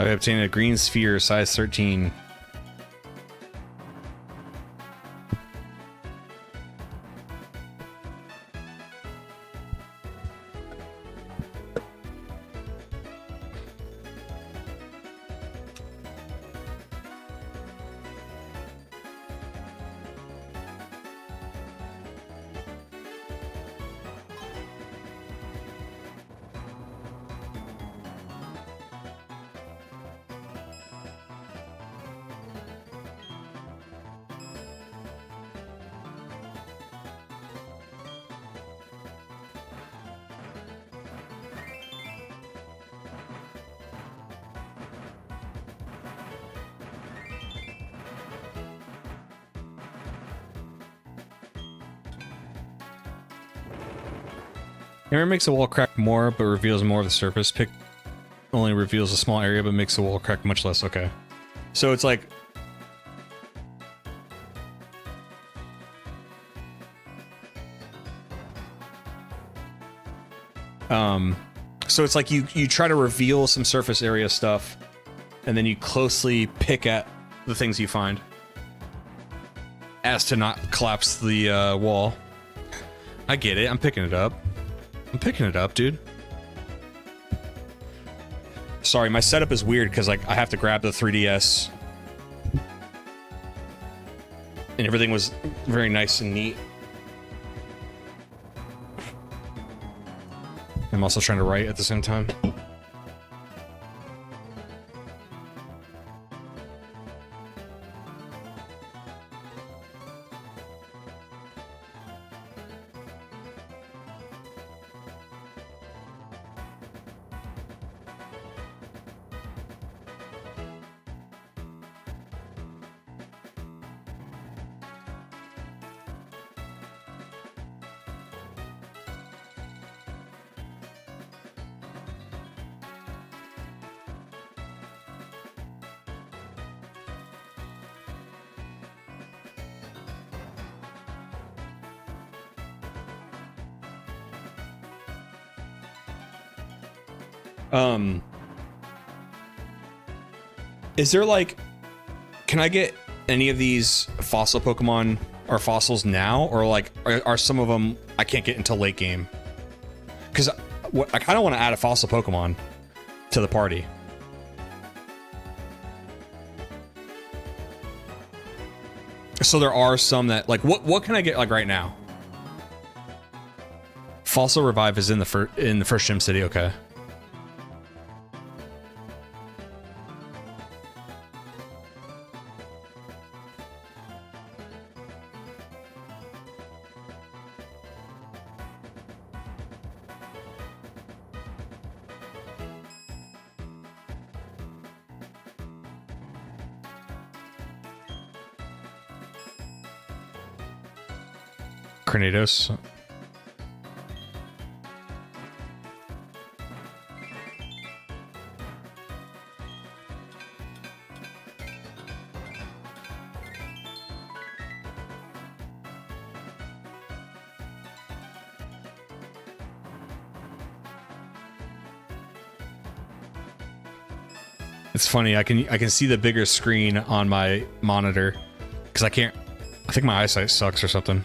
I obtained a green sphere, size 13. Hammer makes the wall crack more, but reveals more of the surface. Pick only reveals a small area, but makes the wall crack much less. Okay. So it's like... So it's like you try to reveal some surface area stuff, and then you closely pick at the things you find, as to not collapse the wall. I get it. I'm picking it up. I'm picking it up, dude. Sorry, my setup is weird because like I have to grab the 3DS, and everything was very nice and neat. I'm also trying to write at the same time. Is there like, can I get any of these fossil Pokemon or fossils now, or like are some of them I can't get until late game? Because I kind of want to add a fossil Pokemon to the party. So there are some that like what can I get like right now? Fossil Revive is in the first Gym City. Okay. Tornadoes. It's funny, I can see the bigger screen on my monitor because I think my eyesight sucks or something.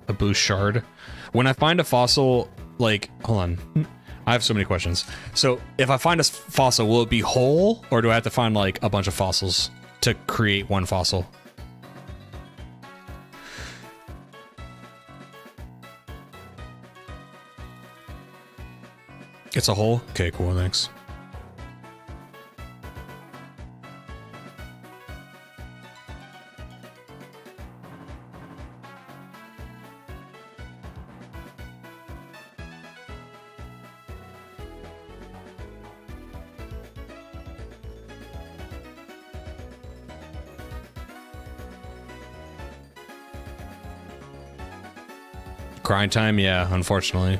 A blue shard. When I find a fossil, like, hold on. I have so many questions. So if I find a fossil, will it be whole, or do I have to find like a bunch of fossils to create one fossil? It's a whole? Okay, cool, thanks. Grind time, yeah, unfortunately.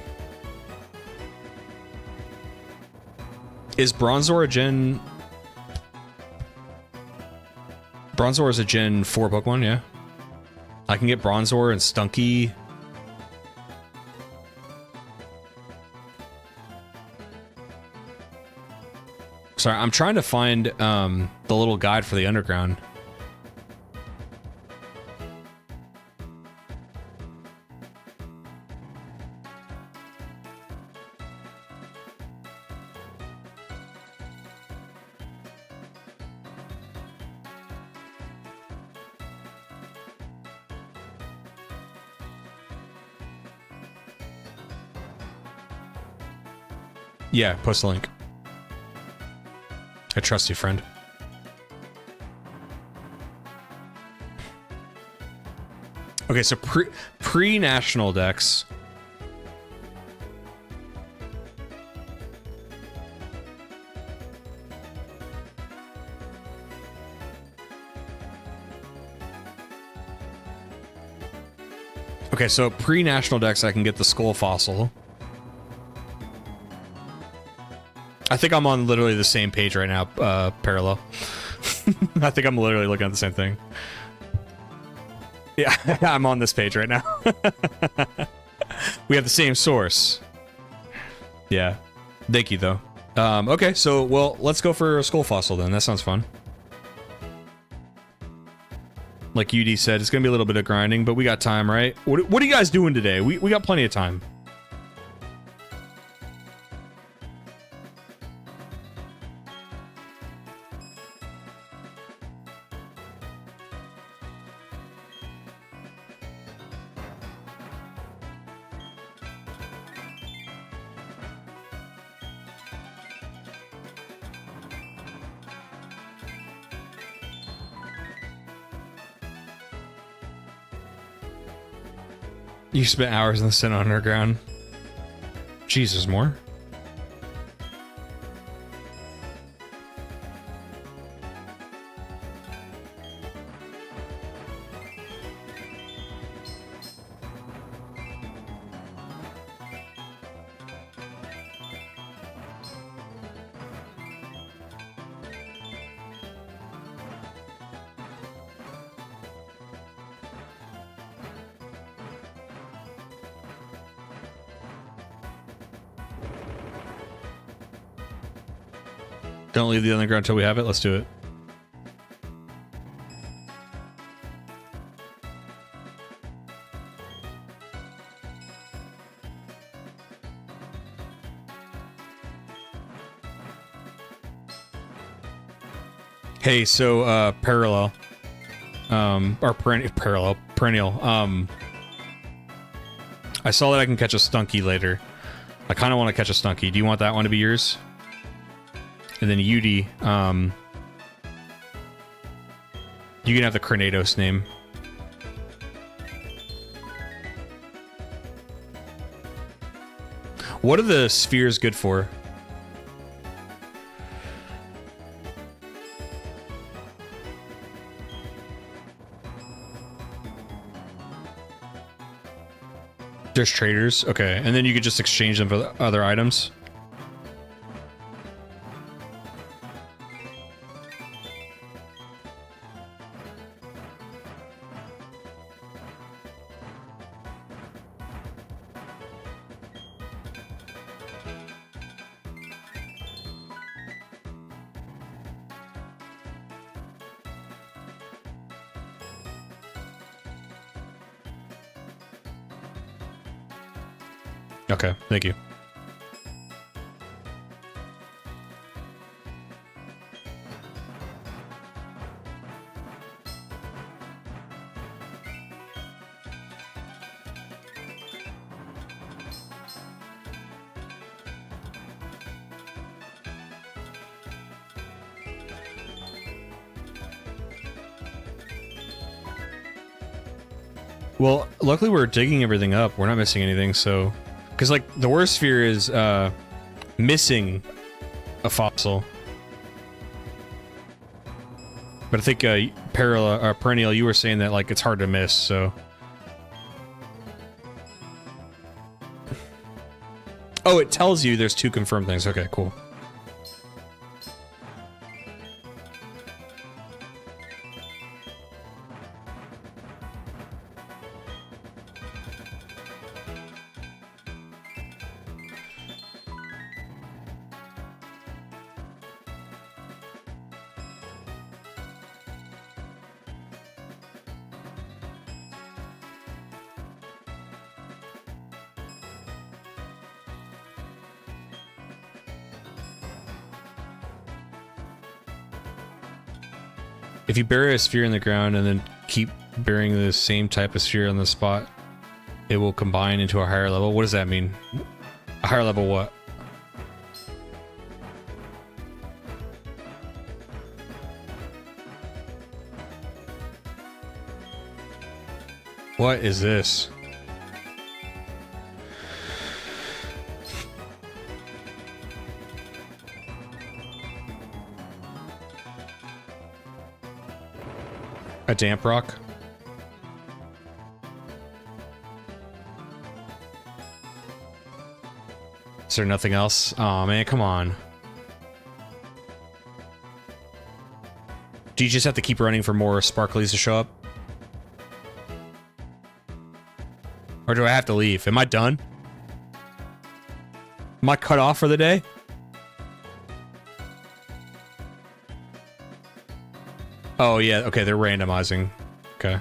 Is Bronzor a Gen... Bronzor is a Gen 4 Pokemon, yeah. I can get Bronzor and Stunky. Sorry, I'm trying to find the little guide for the underground. Yeah, post the link. I trust you, friend. Okay, so pre-national decks. Okay, so pre-national decks, I can get the Skull Fossil. I think I'm on literally the same page right now, parallel. I think I'm literally looking at the same thing. Yeah, I'm on this page right now. We have the same source. Yeah. Thank you, though. Okay, so, well, let's go for a Skull Fossil then. That sounds fun. Like UD said, it's going to be a little bit of grinding, but we got time, right? What are you guys doing today? We got plenty of time. You spent hours in the Sin Underground. Jesus, more? Don't leave the underground until we have it. Let's do it. Hey, so parallel, or perennial. I saw that I can catch a Stunky later. I kind of want to catch a Stunky. Do you want that one to be yours? And then UD, you can have the Cornados name. What are the spheres good for? There's traders, okay, and then you could just exchange them for other items. Okay, thank you. Well, luckily we're digging everything up. We're not missing anything, so... Because, like, the worst fear is missing a fossil. But I think perennial, you were saying that, like, it's hard to miss, so... Oh, it tells you there's 2 confirmed things. Okay, cool. If you bury a sphere in the ground and then keep burying the same type of sphere on the spot, it will combine into a higher level. What does that mean? A higher level what? What is this? A damp rock? Is there nothing else? Oh man, come on. Do you just have to keep running for more sparklies to show up? Or do I have to leave? Am I done? Am I cut off for the day? Oh yeah, okay, they're randomizing. Okay.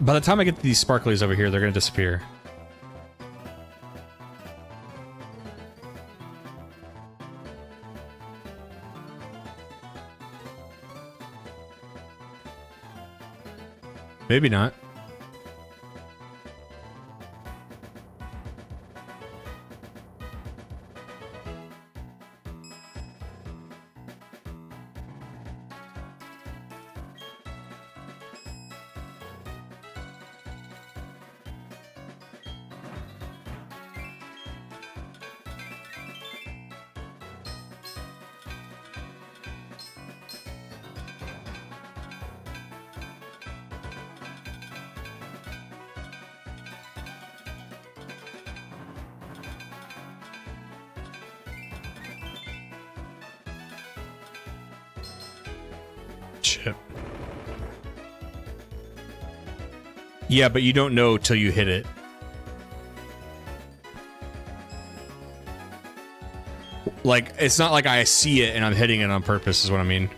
By the time I get to these sparklies over here, they're gonna disappear. Maybe not. Shit. Yeah, but you don't know till you hit it. Like, it's not like I see it and I'm hitting it on purpose, is what I mean.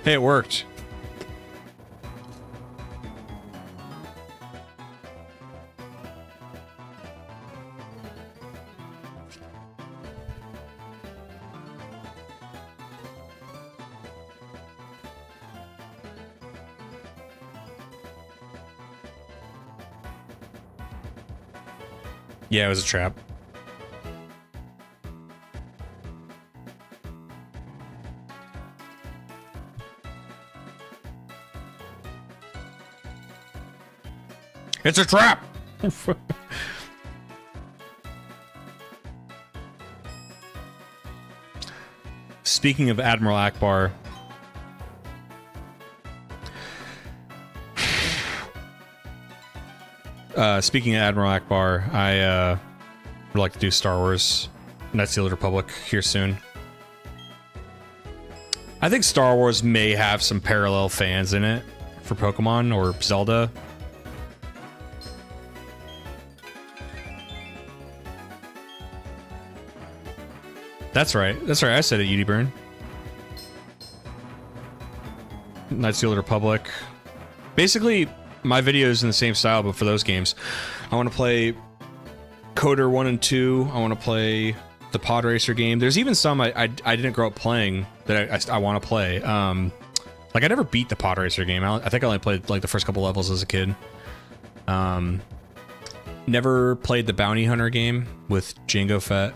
Hey, it worked. Yeah, it was a trap. It's a trap! Speaking of Admiral Akbar, I would like to do Star Wars Knights of the Old Republic here soon. I think Star Wars may have some parallel fans in it for Pokemon or Zelda. That's right. That's right. I said it, Burn. Knights of the Old Republic. Basically, my videos in the same style, but for those games. I want to play Coder 1 and 2. I want to play the Pod Racer game. There's even some I didn't grow up playing that I want to play. Like, I never beat the Pod Racer game. I think I only played, like, the first couple levels as a kid. Never played the Bounty Hunter game with Jango Fett.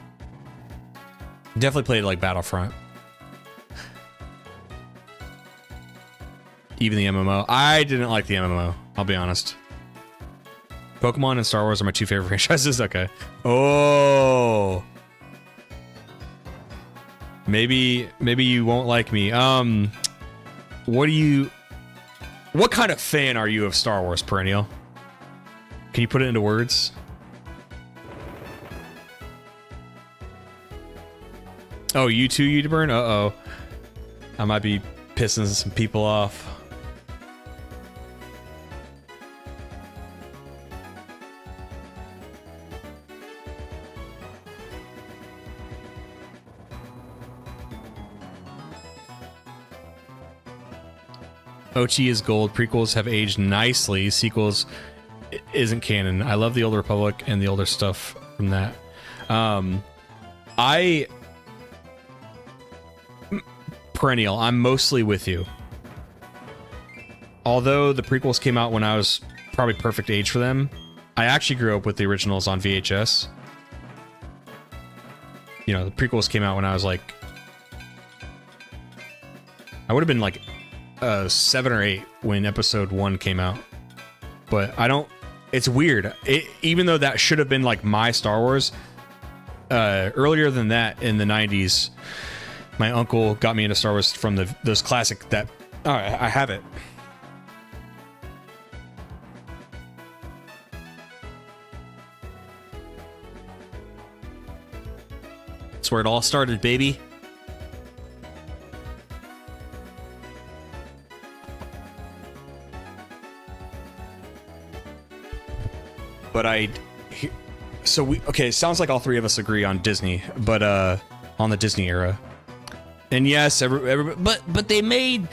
Definitely played, like, Battlefront. Even the MMO. I didn't like the MMO, I'll be honest. Pokemon and Star Wars are my two favorite franchises. Okay. Oh. Maybe you won't like me. What kind of fan are you of Star Wars, Perennial? Can you put it into words? Oh, you too, Udiburn? Uh-oh. I might be pissing some people off. Ochi is gold. Prequels have aged nicely. Sequels isn't canon. I love the Old Republic and the older stuff from that. Perennial, I'm mostly with you. Although the prequels came out when I was probably perfect age for them, I actually grew up with the originals on VHS. You know, the prequels came out when I was like... I would have been like 7 or 8 when episode 1 came out. But I don't... It's weird. Even though that should have been like my Star Wars, earlier than that in the 90s... My uncle got me into Star Wars from those classic that... Oh, I have it. That's where it all started, baby. But okay, it sounds like all three of us agree on Disney, but on the Disney era. And yes, but they made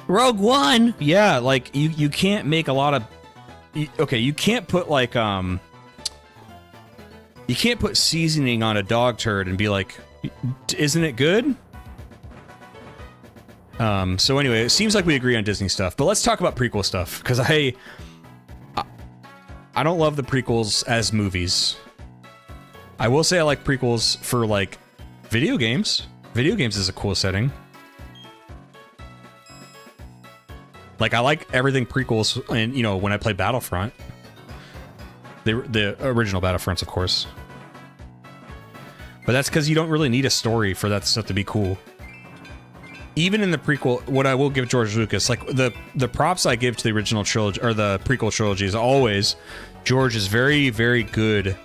Rogue One. Yeah, like you can't make a lot of... Okay, you can't put like you can't put seasoning on a dog turd and be like, isn't it good? So anyway, it seems like we agree on Disney stuff, but let's talk about prequel stuff, because I don't love the prequels as movies. I will say I like prequels for like video games. Video games is a cool setting. Like, I like everything prequels, and, you know, when I play Battlefront. The original Battlefronts, of course. But that's because you don't really need a story for that stuff to be cool. Even in the prequel, what I will give George Lucas, like, the props I give to the original trilogy, or the prequel trilogy, is always, George is very, very good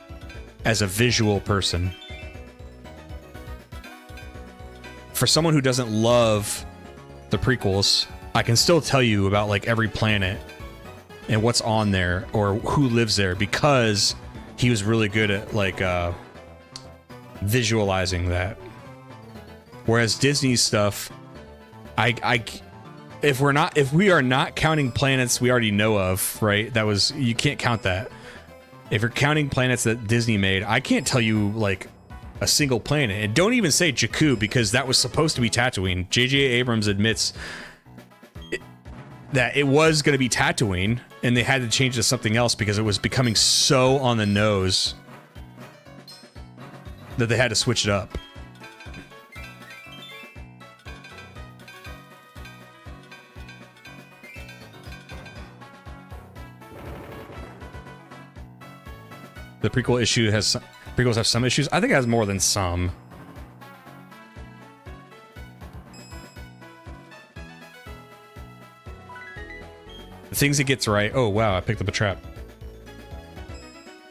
as a visual person. For someone who doesn't love the prequels, I can still tell you about like every planet and what's on there or who lives there, because he was really good at like visualizing that. Whereas Disney's stuff, if we are not counting planets we already know of, right? You can't count that. If you're counting planets that Disney made, I can't tell you like a single planet. And don't even say Jakku, because that was supposed to be Tatooine. J.J. Abrams admits that it was going to be Tatooine, and they had to change it to something else because it was becoming so on the nose that they had to switch it up. The prequels have some issues. I think it has more than some. The things it gets right. Oh wow, I picked up a trap.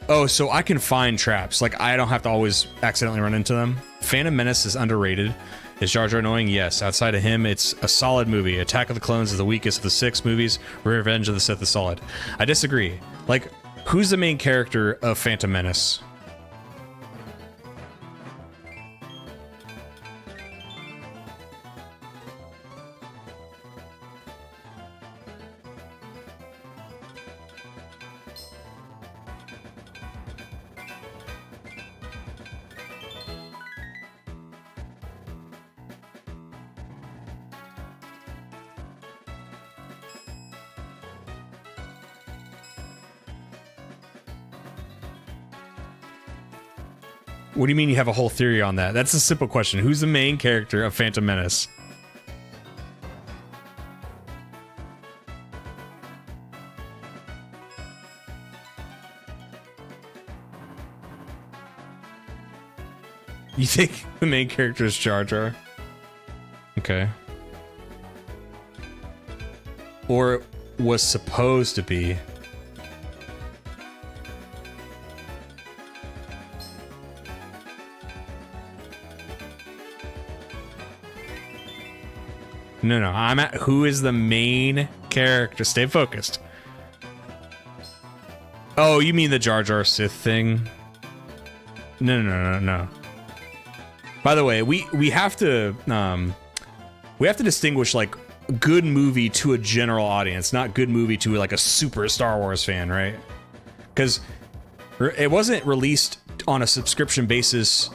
Oh, so I can find traps. Like I don't have to always accidentally run into them. Phantom Menace is underrated. Is Jar Jar annoying? Yes. Outside of him, it's a solid movie. Attack of the Clones is the weakest of the 6 movies. Revenge of the Sith is solid. I disagree. Like, who's the main character of Phantom Menace? What do you mean you have a whole theory on that? That's a simple question. Who's the main character of Phantom Menace? You think the main character is Jar Jar? Okay. Or was supposed to be. No, I'm at who is the main character? Stay focused. Oh, you mean the Jar Jar Sith thing? No. By the way, we have to distinguish like good movie to a general audience, not good movie to like a super Star Wars fan, right? Because it wasn't released on a subscription basis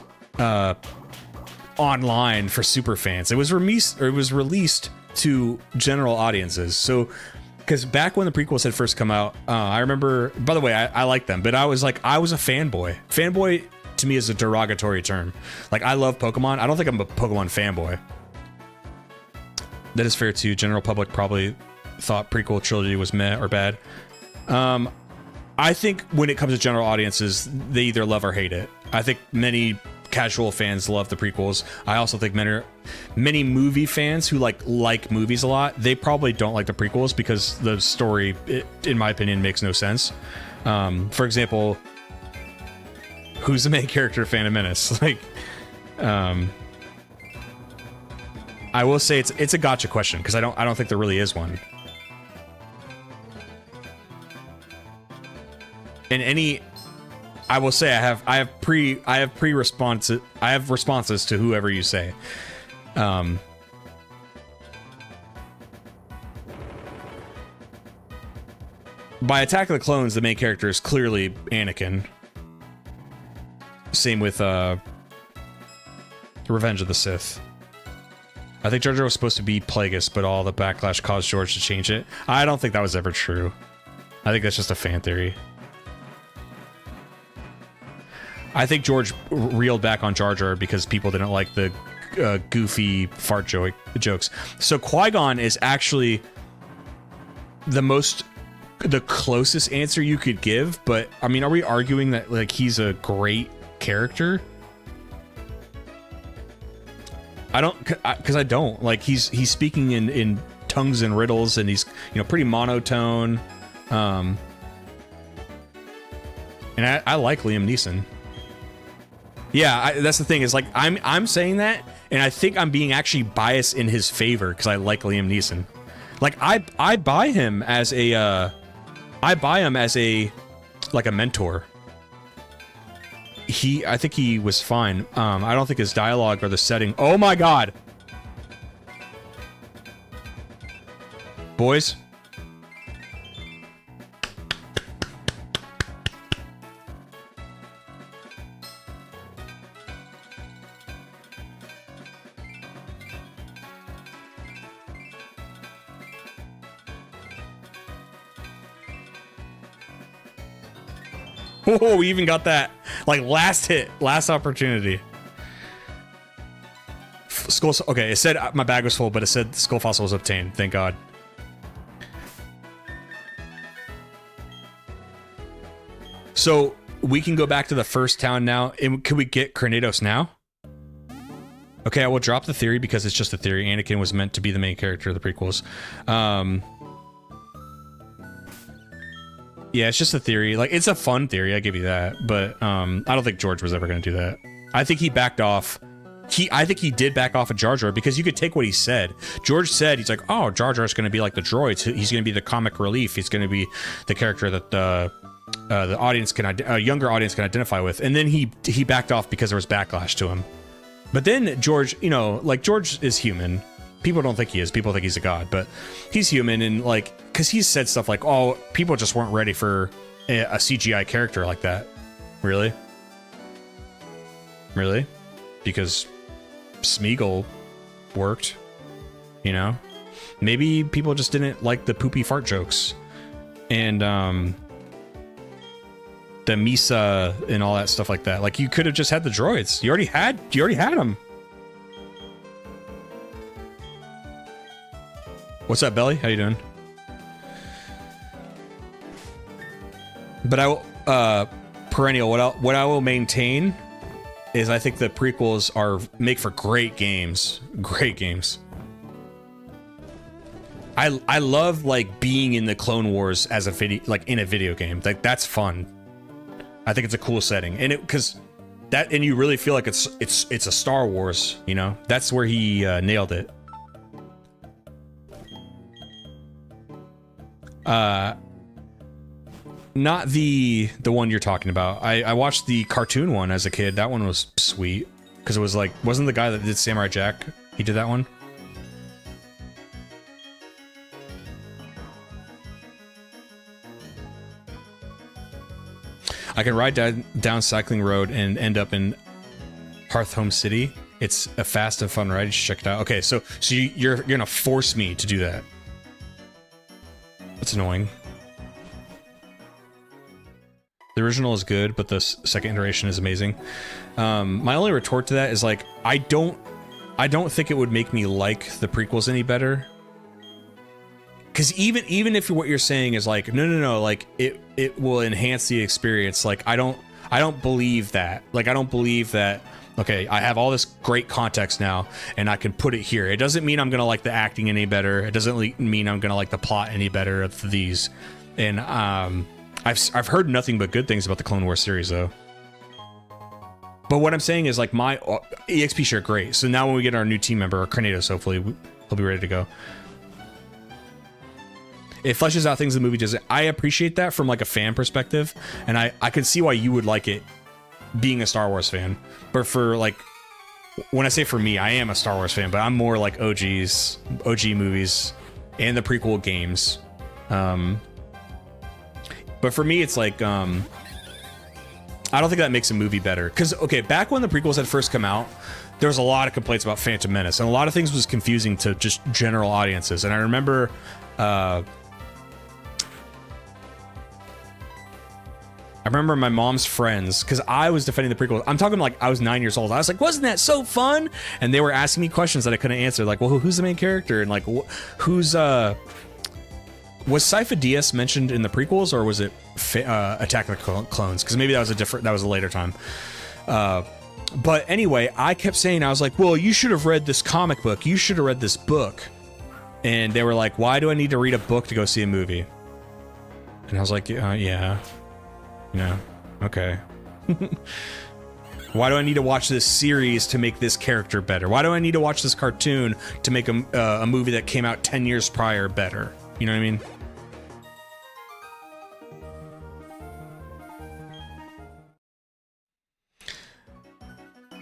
online for super fans. It was released to general audiences. So because back when the prequels had first come out, I remember, by the way, I like them, but I was a fanboy. Fanboy to me is a derogatory term. Like, I love Pokemon. I don't think I'm a Pokemon fanboy. That is fair too. General public probably thought prequel trilogy was meh or bad. I think when it comes to general audiences, they either love or hate it. I think many casual fans love the prequels. I also think many movie fans who like movies a lot, they probably don't like the prequels because the story, in my opinion, makes no sense. For example, who's the main character of Phantom Menace? Like, I will say it's a gotcha question because I don't think there really is one. And I will say I have responses to whoever you say. By Attack of the Clones, the main character is clearly Anakin. Same with Revenge of the Sith. I think Jar Jar was supposed to be Plagueis, but all the backlash caused George to change it. I don't think that was ever true. I think that's just a fan theory. I think George reeled back on Jar Jar because people didn't like the goofy fart jokes. So Qui-Gon is actually the closest answer you could give, but I mean, are we arguing that like he's a great character? I don't like he's speaking in tongues and riddles, and he's pretty monotone. And I like Liam Neeson. Yeah, that's the thing, is like I'm saying that, and I think I'm being actually biased in his favor because I like Liam Neeson. Like I buy him as a like a mentor. I think he was fine. I don't think his dialogue or the setting. Oh my god, boys. Oh, we even got that. Like, last hit. Last opportunity. Skull... Okay, it said my bag was full, but it said skull fossil was obtained. Thank God. So, we can go back to the first town now. And can we get Kratos now? Okay, I will drop the theory because it's just a theory. Anakin was meant to be the main character of the prequels. Yeah, it's just a theory. Like, it's a fun theory, I give you that. But I don't think George was ever going to do that. I think he backed off. I think he did back off of Jar Jar because you could take what he said. George said, he's like, oh, Jar Jar's going to be like the droids. He's going to be the comic relief. He's going to be the character that the audience can, a younger audience can identify with. And then he backed off because there was backlash to him. But then George, you know, like, George is human. People don't think he is. People think he's a god, but he's human. And like, because he's said stuff like, oh, people just weren't ready for a CGI character like that. Really? Really? Because Smeagol worked, you know? Maybe people just didn't like the poopy fart jokes. And, the Misa and all that stuff like that. Like, you could have just had the droids. You already had them. What's up, Belly? How you doing? But I will, perennial, what I will maintain is I think the prequels make for great games. Great games. I love, like, being in the Clone Wars as a video, like, in a video game. Like, that's fun. I think it's a cool setting, and and you really feel like it's a Star Wars, you know? That's where he nailed it. Not the one you're talking about. I watched the cartoon one as a kid. That one was sweet because it was like, wasn't the guy that did Samurai Jack? He did that one. I can ride down Cycling Road and end up in Hearthhome City. It's a fast and fun ride. You should check it out. Okay, so you're gonna force me to do that. That's annoying. The original is good, but the second iteration is amazing. My only retort to that is, like, I don't think it would make me like the prequels any better. Because even if what you're saying is like, no, like, it will enhance the experience. Like, I don't believe that. Like, I don't believe that, okay, I have all this great context now and I can put it here. It doesn't mean I'm going to like the acting any better. It doesn't mean I'm going to like the plot any better of these. And I've heard nothing but good things about the Clone Wars series, though. But what I'm saying is, like, my EXP share, great. So now when we get our new team member, Kratos, hopefully he'll be ready to go. It fleshes out things in the movie doesn't. I appreciate that from, like, a fan perspective, and I can see why you would like it, being a Star Wars fan. But for, like, when I say for me, I am a Star Wars fan, but I'm more like OG movies and the prequel games. But for me, it's like, I don't think that makes a movie better. Because, okay, back when the prequels had first come out, there was a lot of complaints about Phantom Menace, and a lot of things was confusing to just general audiences. And I remember, my mom's friends, because I was defending the prequel. I'm talking like I was 9 years old. I was like, wasn't that so fun? And they were asking me questions that I couldn't answer. Like, well, who's the main character? And like, who's, was Sypha Dyas mentioned in the prequels, or was it Attack of the Clones? Because maybe that was a later time. But anyway, I kept saying, I was like, well, you should have read this comic book. You should have read this book. And they were like, why do I need to read a book to go see a movie? And I was like, yeah. No. Okay. Why do I need to watch this series to make this character better? Why do I need to watch this cartoon to make a movie that came out 10 years prior better? You know what I mean?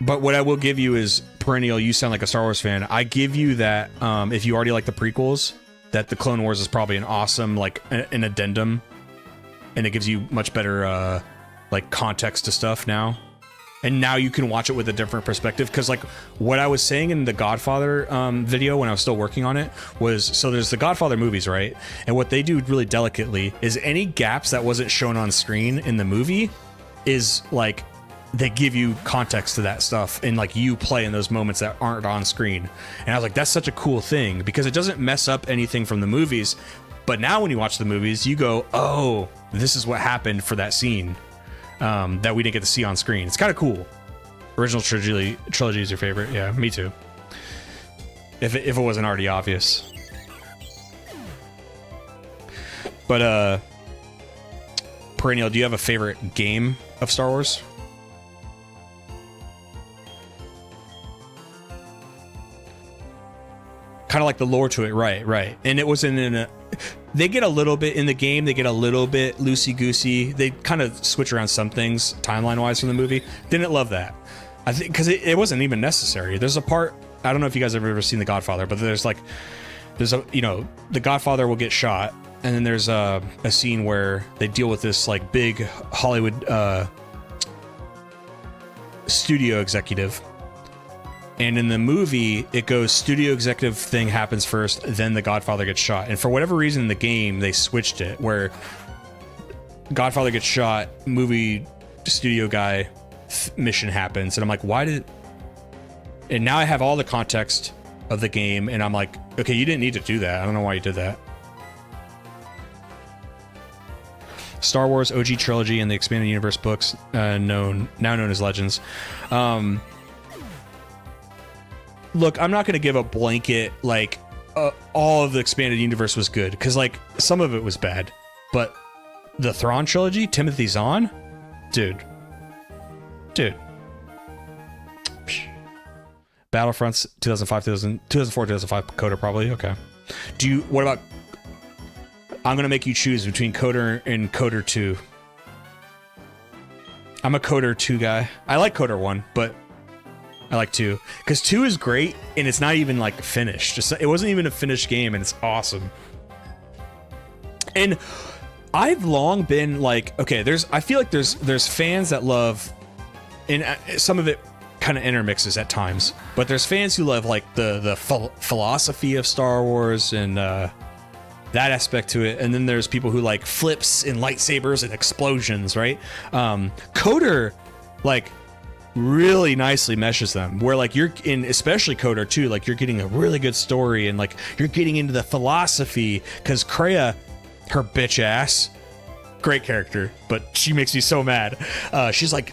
But what I will give you is, perennial, you sound like a Star Wars fan. I give you that, if you already like the prequels, that the Clone Wars is probably an awesome, like, an addendum. And it gives you much better, like, context to stuff now. And now you can watch it with a different perspective. Because, like, what I was saying in the Godfather video when I was still working on it was, so there's the Godfather movies, right? And what they do really delicately is any gaps that wasn't shown on screen in the movie is, like, they give you context to that stuff, and like you play in those moments that aren't on screen. And I was like, that's such a cool thing, because it doesn't mess up anything from the movies. But now when you watch the movies, you go, oh, this is what happened for that scene. that we didn't get to see on screen. It's kind of cool. Original trilogy is your favorite? Yeah, me too. If it wasn't already obvious. But Perennial, do you have a favorite game of Star Wars? Kind of like the lore to it, right. And it wasn't in a... They get a little bit in the game, they get a little bit loosey-goosey. They kind of switch around some things, timeline-wise, from the movie. Didn't love that. I think, because it wasn't even necessary. There's a part... I don't know if you guys have ever seen The Godfather, but there's a... You know, the Godfather will get shot, and then there's a scene where they deal with this, like, big Hollywood studio executive. And in the movie, it goes studio executive thing happens first, then the Godfather gets shot. And for whatever reason in the game, they switched it where Godfather gets shot, movie studio guy mission happens. And I'm like, why did... And now I have all the context of the game, and I'm like, okay, you didn't need to do that. I don't know why you did that. Star Wars OG trilogy and the expanded universe books, now known as Legends. Look, I'm not going to give a blanket, like, all of the expanded universe was good, because, like, some of it was bad. But the Thrawn trilogy, Timothy Zahn? Dude. Battlefronts, 2004, 2005, Coder probably, okay. What about, I'm going to make you choose between Coder and Coder 2. I'm a Coder 2 guy. I like Coder 1, but I like 2. Because 2 is great, and it's not even, like, finished. It wasn't even a finished game, and it's awesome. And I've long been like, okay, I feel like there's fans that love, and some of it kind of intermixes at times, but there's fans who love, like, the philosophy of Star Wars and that aspect to it, and then there's people who like flips and lightsabers and explosions, right? Coder, like, really nicely meshes them, where, like, you're in, especially Coder 2, like, you're getting a really good story, and, like, you're getting into the philosophy, because Kreia, her bitch ass, great character, but she makes me so mad. She's like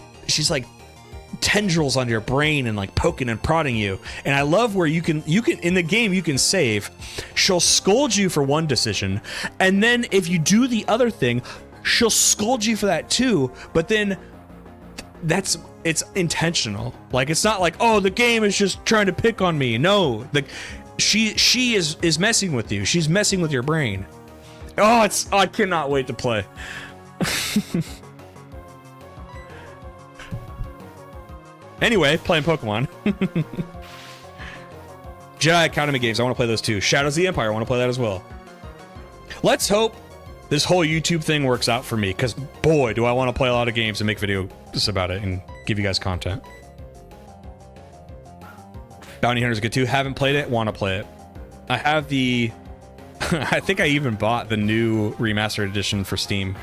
tendrils on your brain and, like, poking and prodding you. And I love where you can in the game you can save. She'll scold you for one decision, and then if you do the other thing, she'll scold you for that too. But then it's intentional. Like, it's not like, oh, the game is just trying to pick on me. No, she is messing with you. She's messing with your brain. Oh, I cannot wait to play. Anyway, playing Pokemon. Jedi Academy games, I want to play those too. Shadows of the Empire, I want to play that as well. Let's hope this whole YouTube thing works out for me, because boy, do I want to play a lot of games and make videos about it and give you guys content. Bounty Hunter's good too. Haven't played it, want to play it. I have the... I think I even bought the new remastered edition for Steam.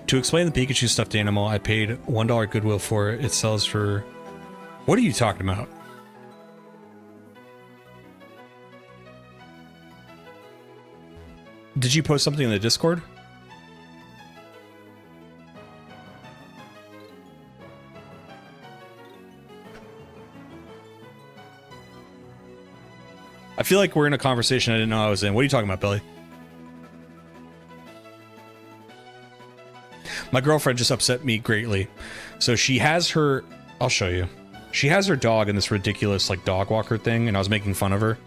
To explain the Pikachu stuffed animal, I paid $1 Goodwill for it. It sells for... What are you talking about? Did you post something in the Discord? I feel like we're in a conversation I didn't know I was in. What are you talking about, Billy? My girlfriend just upset me greatly. So she has her... I'll show you. She has her dog in this ridiculous, like, dog walker thing, and I was making fun of her.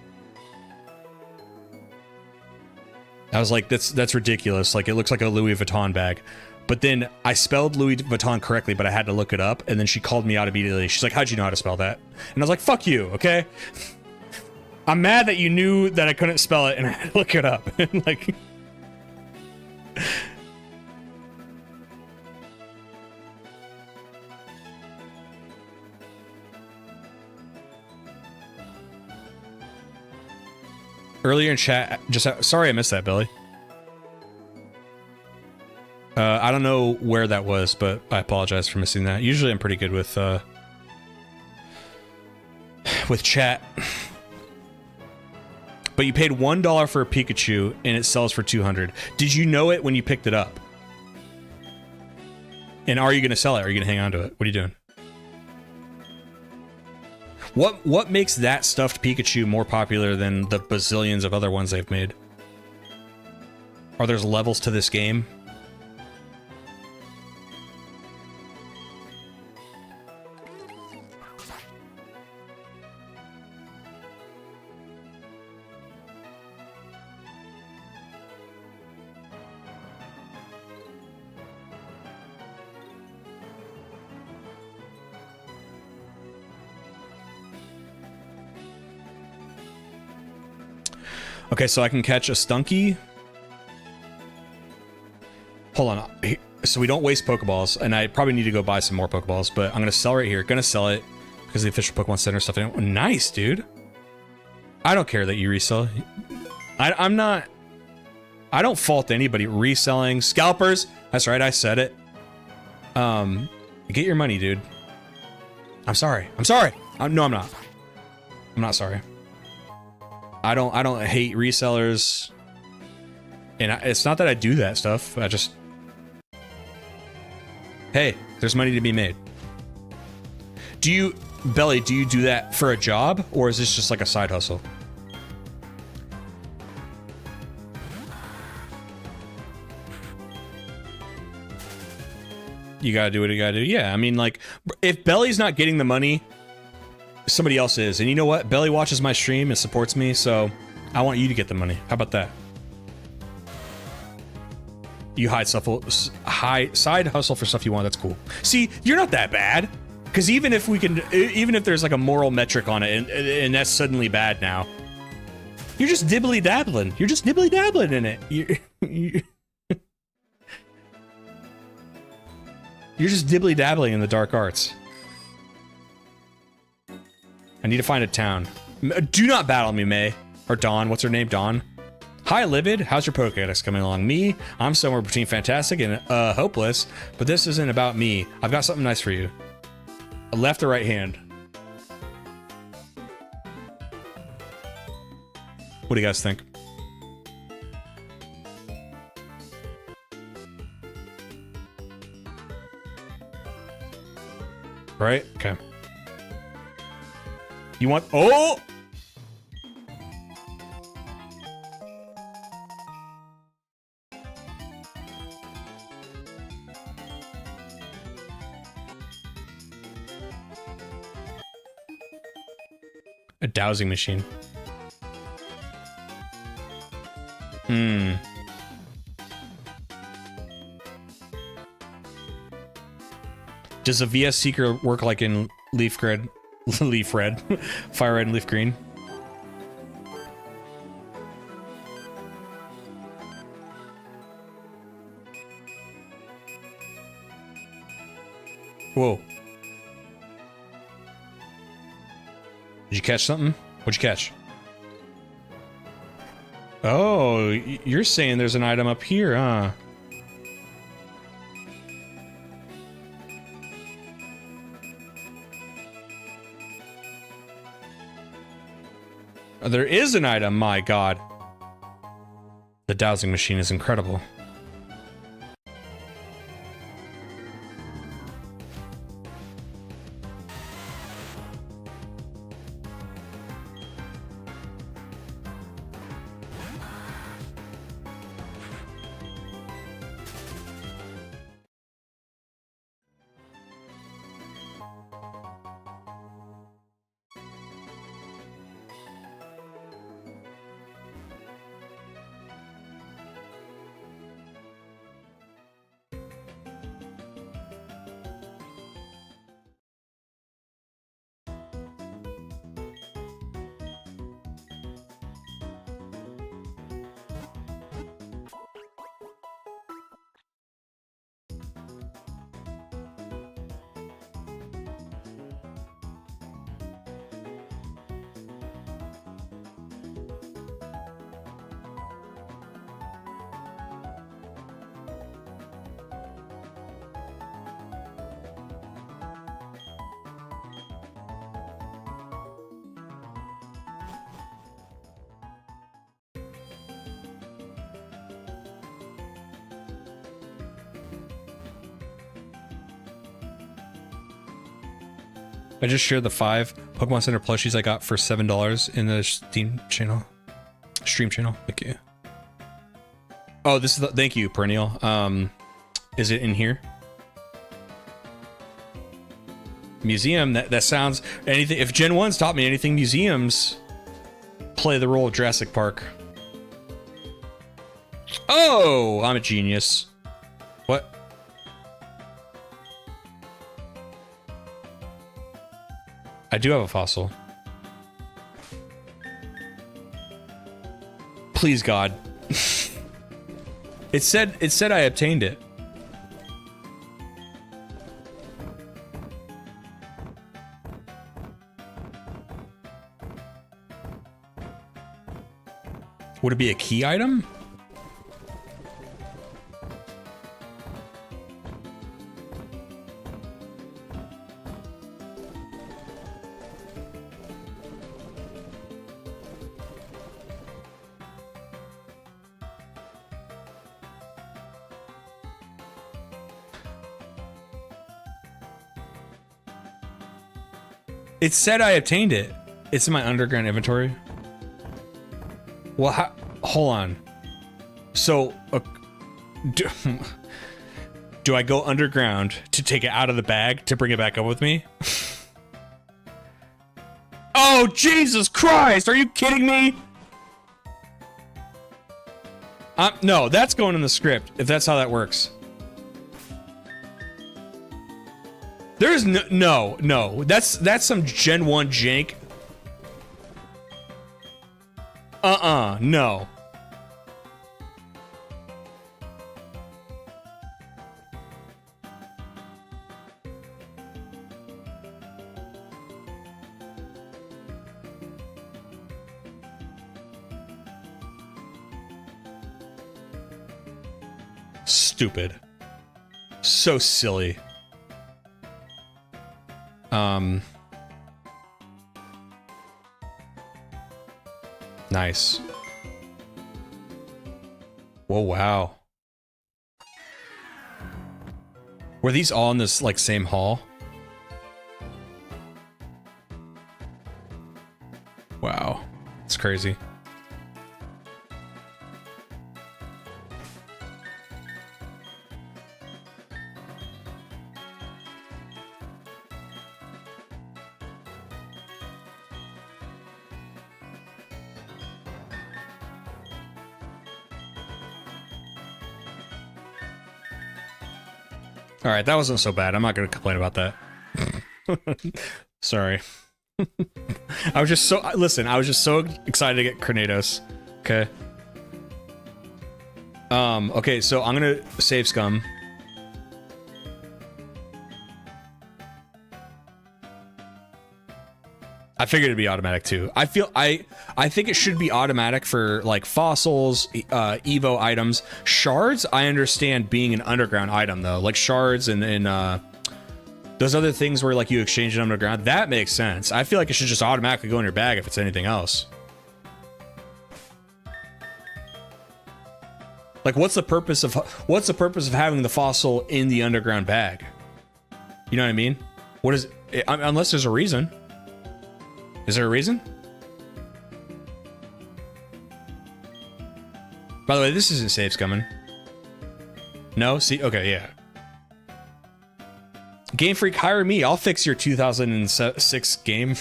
I was like, that's ridiculous. Like, it looks like a Louis Vuitton bag. But then I spelled Louis Vuitton correctly, but I had to look it up. And then she called me out immediately. She's like, how'd you know how to spell that? And I was like, fuck you, okay? I'm mad that you knew that I couldn't spell it and I had to look it up. Like... Earlier in chat, sorry I missed that, Billy. I don't know where that was, but I apologize for missing that. Usually I'm pretty good with chat. But you paid $1 for a Pikachu and it sells for 200. Did you know it when you picked it up? And are you going to sell it? Or are you going to hang on to it? What are you doing? What makes that stuffed Pikachu more popular than the bazillions of other ones they've made? Are there levels to this game? Okay, so I can catch a Stunky. Hold on. So we don't waste Pokeballs, and I probably need to go buy some more Pokeballs, but I'm going to sell right here. Going to sell it because the official Pokemon Center stuff. Nice, dude. I don't care that you resell. I'm not... I don't fault anybody reselling. Scalpers. That's right, I said it. Get your money, dude. I'm sorry. I'm sorry. No, I'm not. I'm not sorry. I don't hate resellers, and it's not that I do that stuff. I just, hey, there's money to be made. Do you, Belly? Do you do that for a job, or is this just like a side hustle? You gotta do what you gotta do. Yeah, I mean, like, if Belly's not getting the money, somebody else is. And you know what? Belly watches my stream and supports me, so I want you to get the money. How about that? You side hustle for stuff you want. That's cool. See, you're not that bad. Because even if there's like a moral metric on it, and that's suddenly bad now, you're just dibbly dabbling. You're just dibbly dabbling in it. You're just dibbly dabbling in the dark arts. I need to find a town. Do not battle me, May. Or Dawn. What's her name? Dawn. Hi, Livvvid. How's your Pokédex coming along? Me? I'm somewhere between fantastic and hopeless, but this isn't about me. I've got something nice for you. A left or right hand? What do you guys think? Right? Okay. You want... Oh! A dowsing machine. Does a VS Seeker work like in Leaf Red? Leaf Red. Fire Red and Leaf Green? Whoa. Did you catch something? What'd you catch? Oh, you're saying there's an item up here, huh? There is an item, my god. The dowsing machine is incredible. I just shared the 5 Pokemon Center plushies I got for $7 in the Steam channel. Stream channel. Thank you. Oh, this is the, thank you, Perennial. Is it in here? Museum, that sounds anything. If Gen 1's taught me anything, museums play the role of Jurassic Park. Oh, I'm a genius. What? I do have a fossil. Please, God. It said I obtained it. Would it be a key item? It said I obtained it. It's in my underground inventory. Well, hold on. So, do I go underground to take it out of the bag to bring it back up with me? Oh, Jesus Christ! Are you kidding me? No, that's going in the script, if that's how that works. There's no. That's some Gen 1 jank. No. Stupid. So silly. Nice. Whoa, wow. Were these all in this, like, same hall? Wow. It's crazy. All right, that wasn't so bad. I'm not going to complain about that. Sorry. I was just so... Listen, I was just so excited to get Cornados. Okay. Okay, so I'm going to save scum. I figured it'd be automatic too. I think it should be automatic for like fossils, Evo items. Shards, I understand being an underground item though. Like shards and those other things where like you exchange it underground, that makes sense. I feel like it should just automatically go in your bag if it's anything else. Like what's the purpose of having the fossil in the underground bag? You know what I mean? What is it, unless there's a reason. Is there a reason? By the way, this isn't safe scumming. No? See? Okay, yeah. Game Freak, hire me. I'll fix your 2006 game.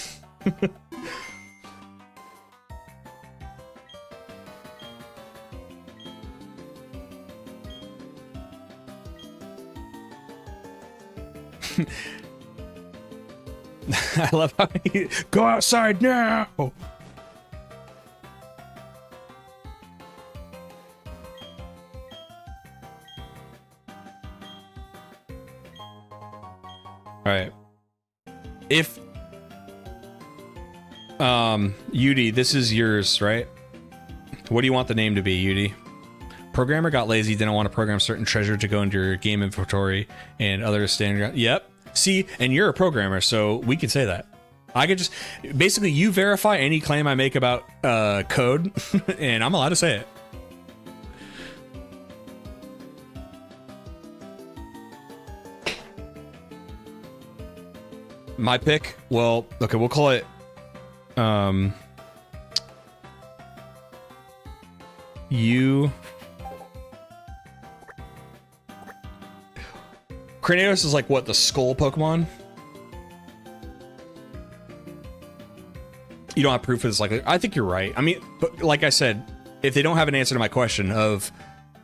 I love how you go outside now. All right. If Yudi, this is yours, right? What do you want the name to be, Yudi? Programmer got lazy, didn't want to program certain treasure to go into your game inventory and other standard. Yep. See, and you're a programmer, so we could say that. I could just basically you verify any claim I make about code, and I'm allowed to say it. My pick? Well, okay, we'll call it, you... Cranidos is like, what, the skull Pokemon? You don't have proof of this, like, I think you're right. I mean, but like I said, if they don't have an answer to my question of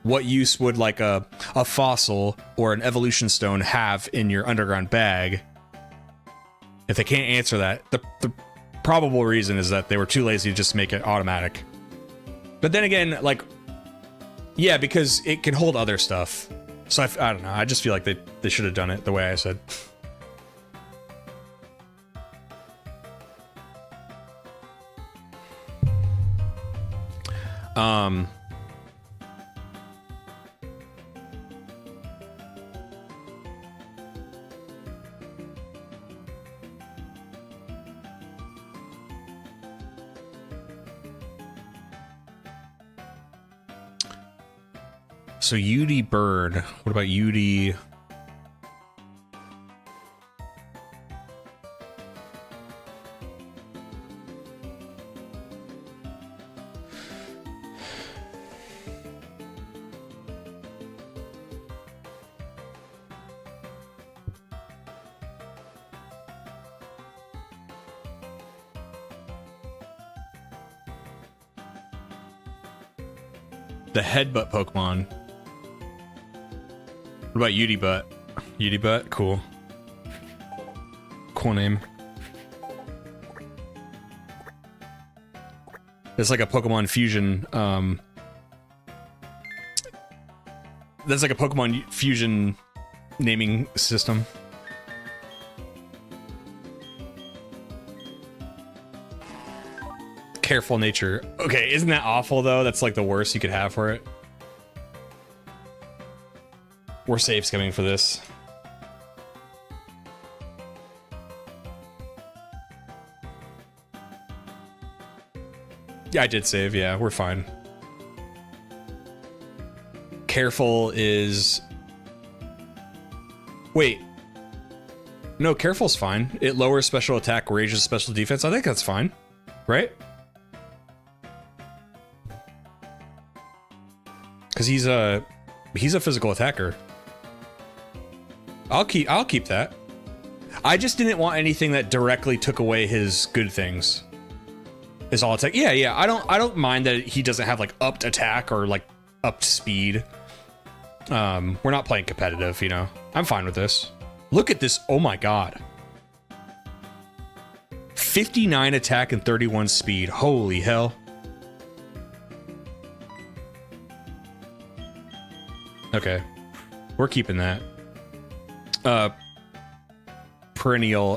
what use would, like, a fossil or an evolution stone have in your underground bag, if they can't answer that, the probable reason is that they were too lazy to just make it automatic. But then again, like, yeah, because it can hold other stuff. So I don't know. I just feel like they should have done it the way I said. So UD Bird. What about UD? The headbutt Pokemon. What about UD Butt? UD Butt? Cool. Cool name. It's like a Pokemon fusion, that's like a Pokemon fusion naming system. Careful nature. Okay, isn't that awful though? That's like the worst you could have for it. We're safe scumming for this. Yeah, I did save. Yeah, we're fine. Careful is... Wait. No, careful's fine. It lowers special attack, raises special defense. I think that's fine. Right? Because he's a physical attacker. I'll keep that. I just didn't want anything that directly took away his good things. Is all it's like. Yeah. I don't mind that he doesn't have like upped attack or like upped speed. We're not playing competitive, you know. I'm fine with this. Look at this. Oh my god. 59 attack and 31 speed. Holy hell. Okay. We're keeping that. Perennial,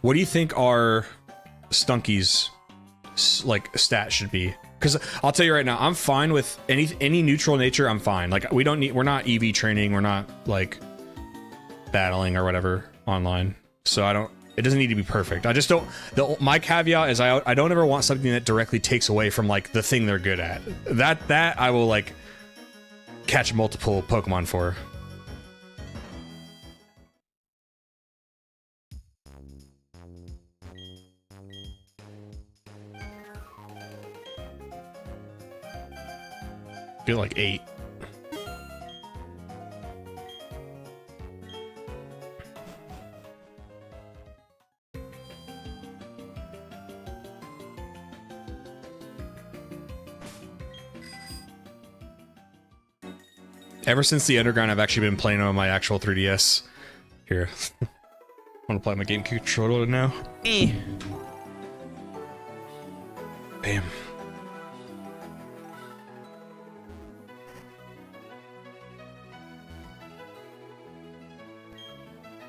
what do you think our Stunky's like stat should be? Because I'll tell you right now, I'm fine with any neutral nature. I'm fine. Like we're not EV training. We're not like battling or whatever online. So it doesn't need to be perfect. I just don't, my caveat is I don't ever want something that directly takes away from like the thing they're good at. That I will like catch multiple Pokemon for. Feel like 8. Ever since the Underground, I've actually been playing on my actual 3DS. Here. I want to play my game controller now. Bam.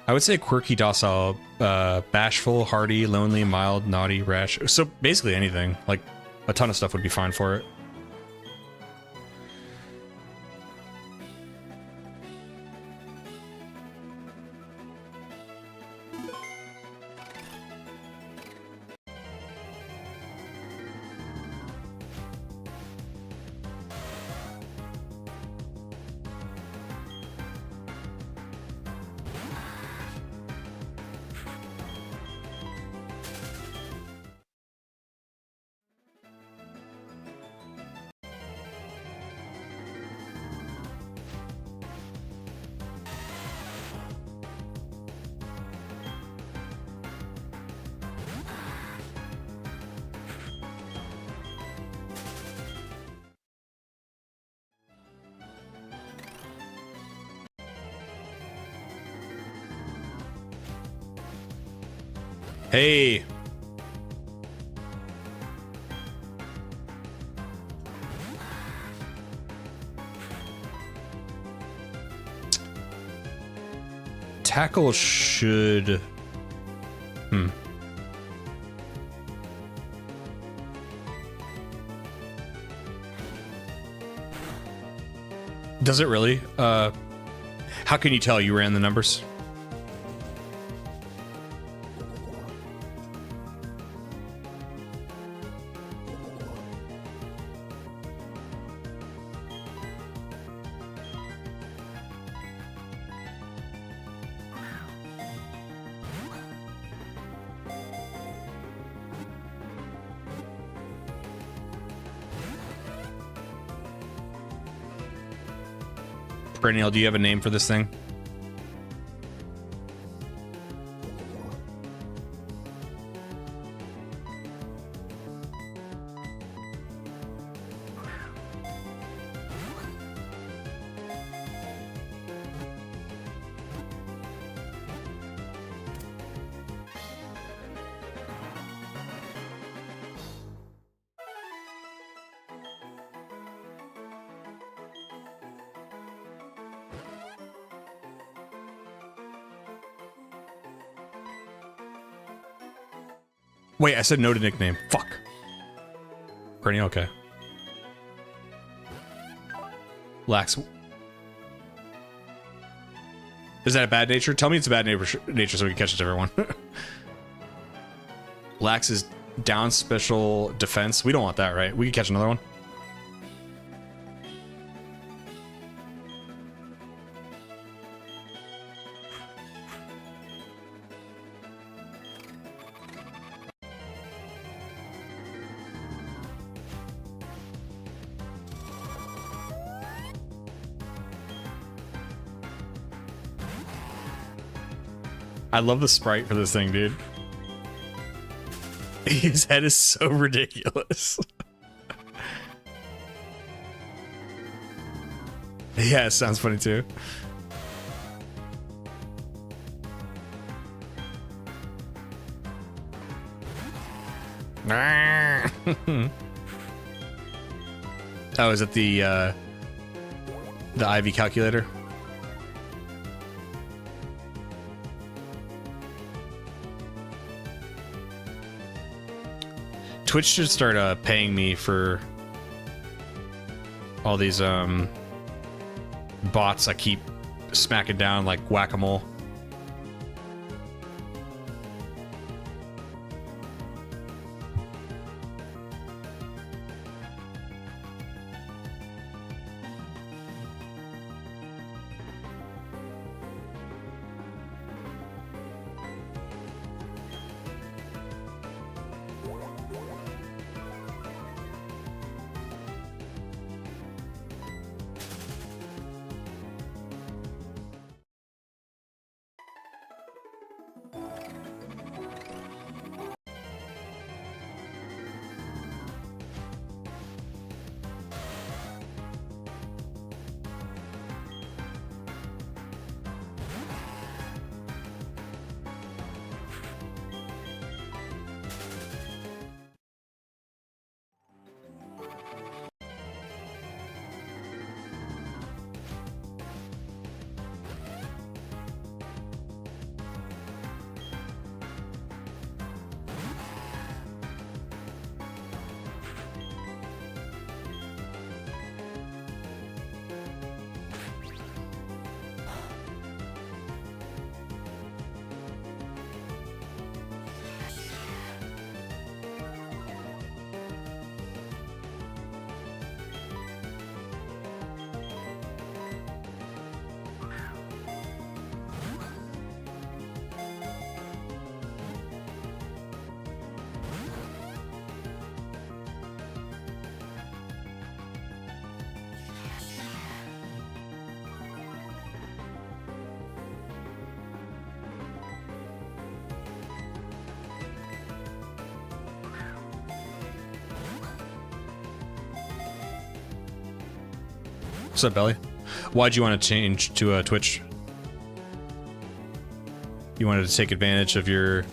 I would say quirky, docile, bashful, hardy, lonely, mild, naughty, rash. So basically anything. Like, a ton of stuff would be fine for it. Hey. Tackle should... Does it really? How can you tell you ran the numbers? Perennial, do you have a name for this thing? Wait, I said no to nickname. Fuck. Perennial, okay. Lax. Is that a bad nature? Tell me it's a bad nature so we can catch it to everyone. Lax is down special defense. We don't want that, right? We can catch another one. I love the sprite for this thing, dude. His head is so ridiculous. Yeah, it sounds funny too. Oh, is it the Ivy calculator? Twitch should start paying me for all these bots I keep smacking down like whack-a-mole. What's up, Belly? Why'd you want to change to Twitch? You wanted to take advantage of your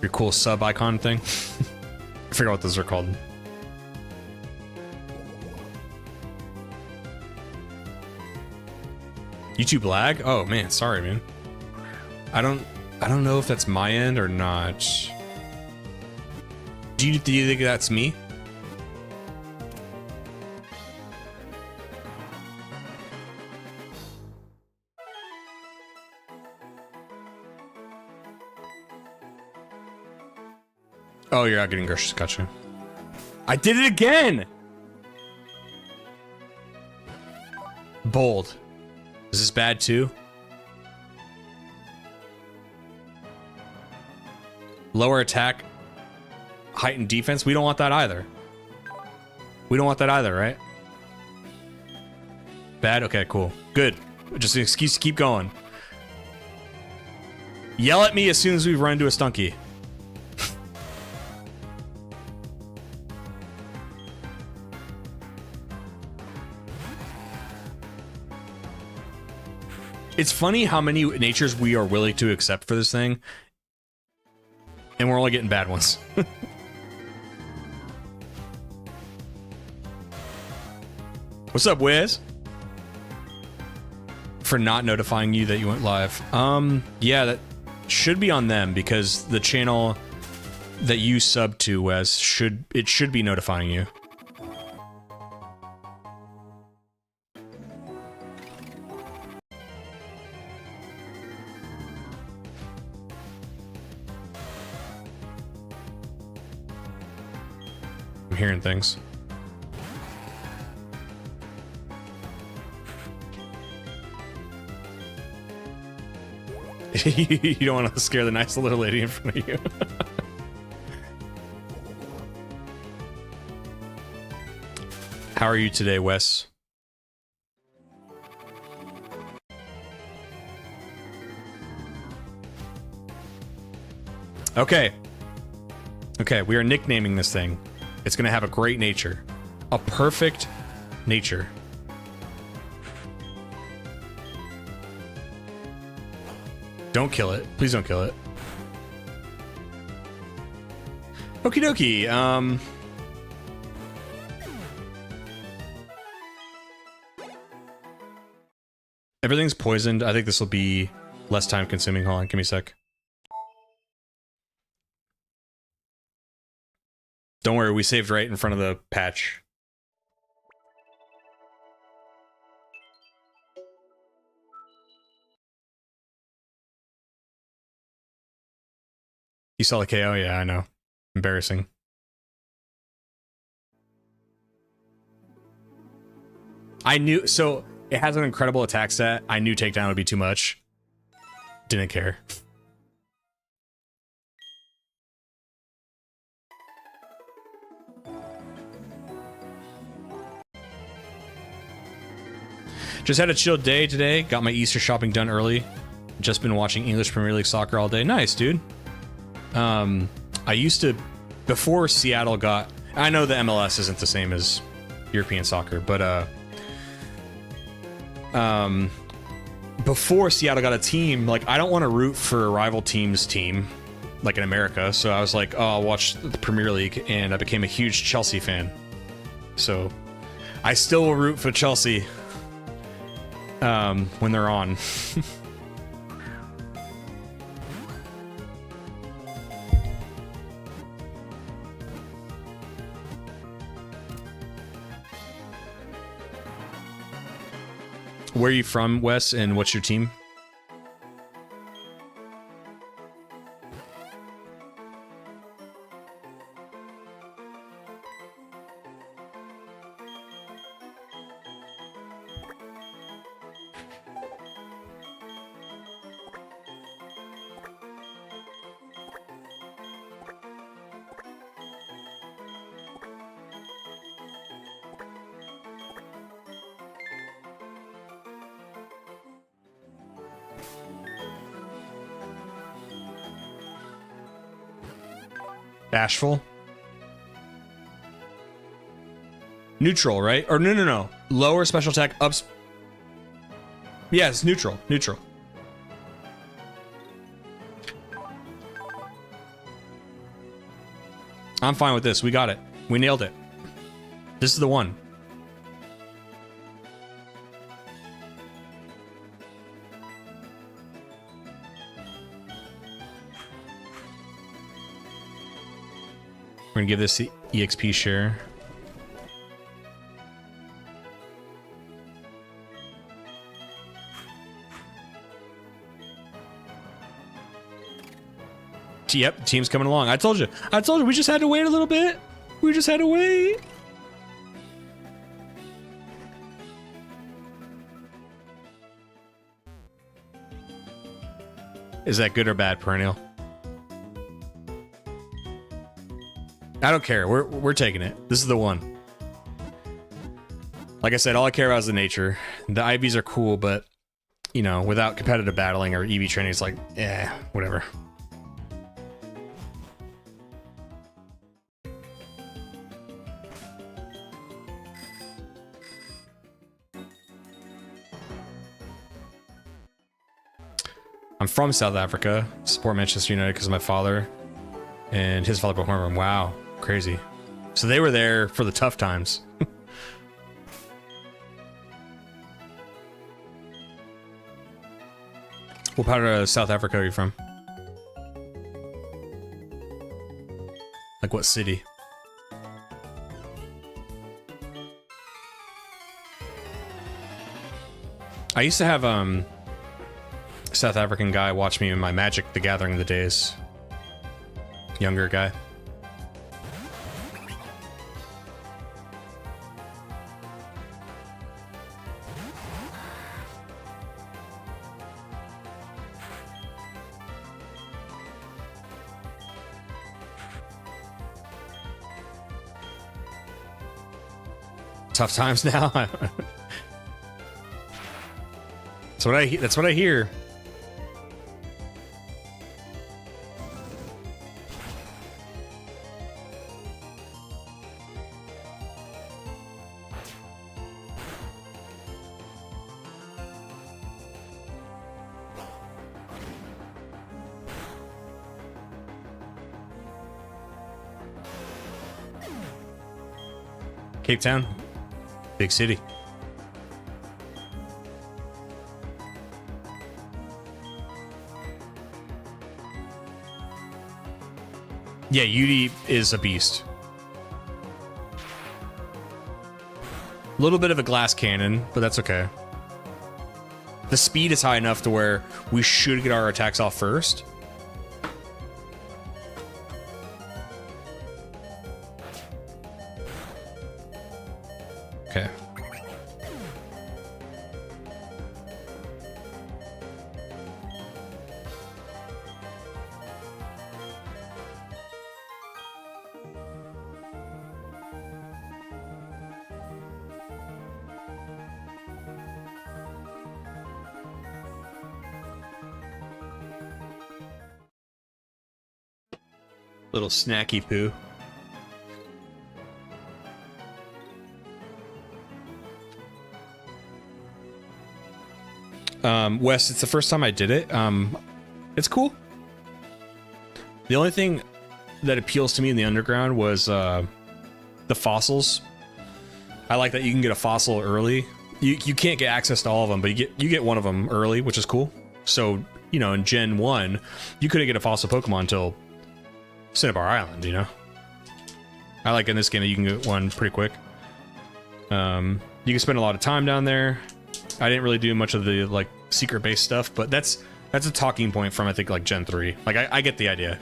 Your cool sub icon thing. I forget what those are called. YouTube lag? Oh man, sorry man. I don't know if that's my end or not. Do you think that's me? Oh, you're out getting groceries. Gotcha. I did it again! Bold. Is this bad too? Lower attack, heightened defense. We don't want that either. We don't want that either, right? Bad? Okay, cool. Good. Just an excuse to keep going. Yell at me as soon as we run into a stunky. It's funny how many natures we are willing to accept for this thing. And we're only getting bad ones. What's up, Wiz? For not notifying you that you went live. Yeah, that should be on them because the channel that you sub to, Wes, should be notifying you. I'm hearing things. You don't want to scare the nice little lady in front of you. How are you today, Wes? Okay. Okay, we are nicknaming this thing. It's gonna have a great nature. A perfect nature. Don't kill it. Please don't kill it. Okie dokie. Everything's poisoned. I think this will be less time consuming. Hold on, give me a sec. Don't worry, we saved right in front of the patch. You saw the KO? Yeah, I know. Embarrassing. I knew, so it has an incredible attack stat. I knew takedown would be too much. Didn't care. Just had a chill day today. Got my Easter shopping done early. Just been watching English Premier League soccer all day. Nice, dude. I used to, before Seattle got, I know the MLS isn't the same as European soccer, but before Seattle got a team, like, I don't want to root for a rival team's team, like in America, so I was like, oh, I'll watch the Premier League, and I became a huge Chelsea fan. So, I still will root for Chelsea when they're on. Where are you from, Wes, and what's your team? Asheville? Neutral, right? Or no. Lower special attack, ups. Yeah, it's neutral. Neutral. I'm fine with this. We got it. We nailed it. This is the one. We're gonna give this the EXP share. Yep, team's coming along. I told you. We just had to wait a little bit. We just had to wait. Is that good or bad, Perennial? I don't care. We're taking it. This is the one. Like I said, all I care about is the nature. The IVs are cool, but you know, without competitive battling or EV training, it's like, whatever. I'm from South Africa. Support Manchester United because of my father and his father before him. Wow, crazy. So they were there for the tough times. What part of South Africa are you from? Like what city? I used to have South African guy watch me in my Magic the Gathering the days. Younger guy. Tough times now. That's what I hear. Cape Town, big city. Yeah, UD is a beast. A little bit of a glass cannon, but that's okay. The speed is high enough to where we should get our attacks off first. Okay. Little snacky poo. Wes, it's the first time I did it. It's cool. The only thing that appeals to me in the underground was the fossils. I like that you can get a fossil early. You can't get access to all of them, but you get one of them early, which is cool. So, you know, in Gen 1, you couldn't get a fossil Pokemon until Cinnabar Island, you know? I like in this game that you can get one pretty quick. You can spend a lot of time down there. I didn't really do much of the, like, secret-based stuff, but that's a talking point from, I think, like, Gen 3. Like, I get the idea.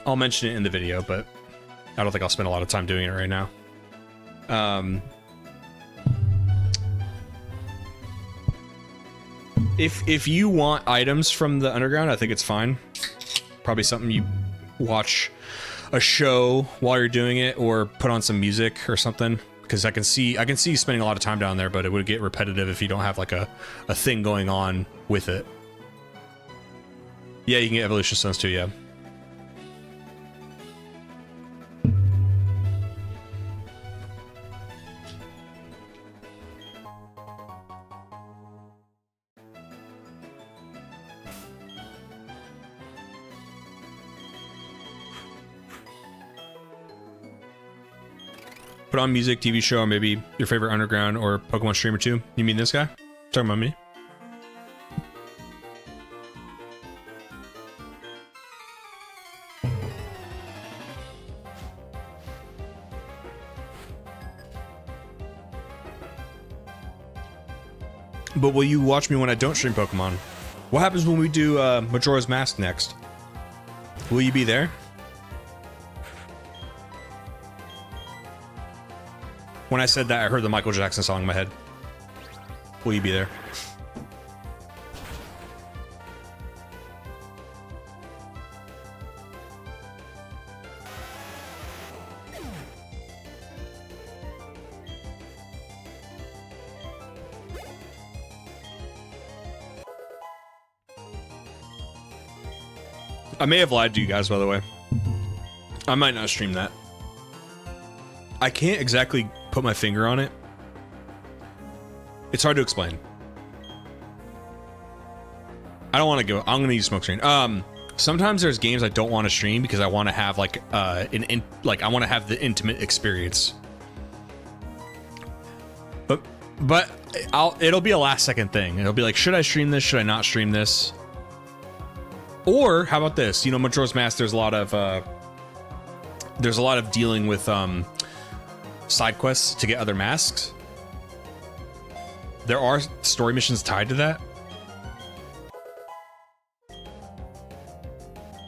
I'll mention it in the video, but I don't think I'll spend a lot of time doing it right now. If you want items from the underground, I think it's fine. Probably something you watch a show while you're doing it, or put on some music or something. Because I can see spending a lot of time down there, but it would get repetitive if you don't have like a thing going on with it. Yeah, you can get evolution stones too. Yeah. Put on music, TV show, or maybe your favorite underground or Pokemon streamer too. You mean this guy? Talking about me? But will you watch me when I don't stream Pokemon? What happens when we do Majora's Mask next? Will you be there? When I said that, I heard the Michael Jackson song in my head. Will you be there? I may have lied to you guys, by the way. I might not stream that. I can't exactly put my finger on it. It's hard to explain. I don't want to go. I'm going to use smoke screen. Sometimes there's games I don't want to stream because I want to have like I want to have the intimate experience. But it'll be a last second thing. It'll be like, should I stream this? Should I not stream this? Or how about this? You know, Majora's Mask, there's a lot of dealing with side quests to get other masks. There are story missions tied to that.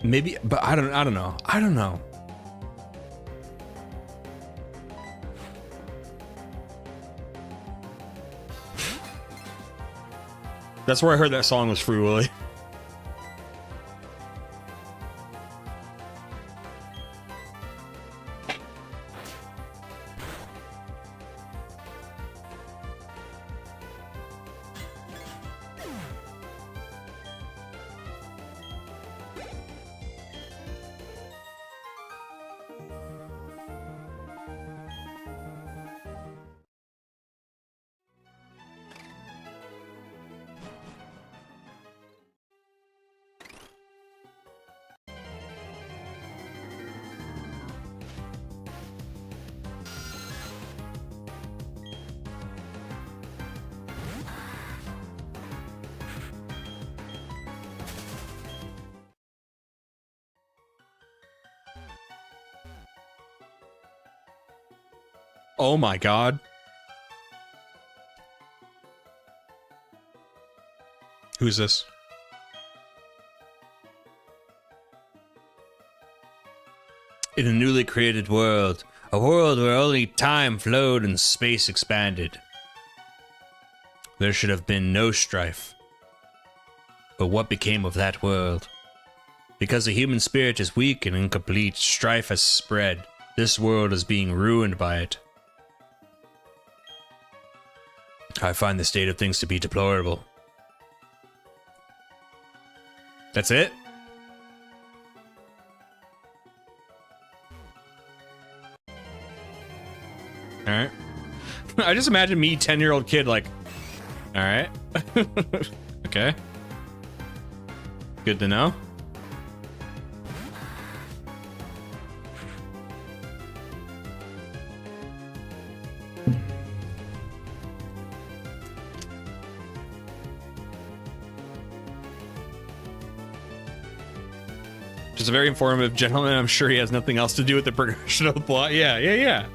Maybe, but I don't know. I don't know. That's where I heard that song was Free Willy. Oh my god. Who's this? In a newly created world, a world where only time flowed and space expanded, there should have been no strife. But what became of that world? Because the human spirit is weak and incomplete, strife has spread. This world is being ruined by it. I find the state of things to be deplorable. That's it? Alright. I just imagine me, 10-year-old kid, like, alright. Okay. Good to know. Just a very informative gentleman. I'm sure he has nothing else to do with the progression of the plot. Yeah.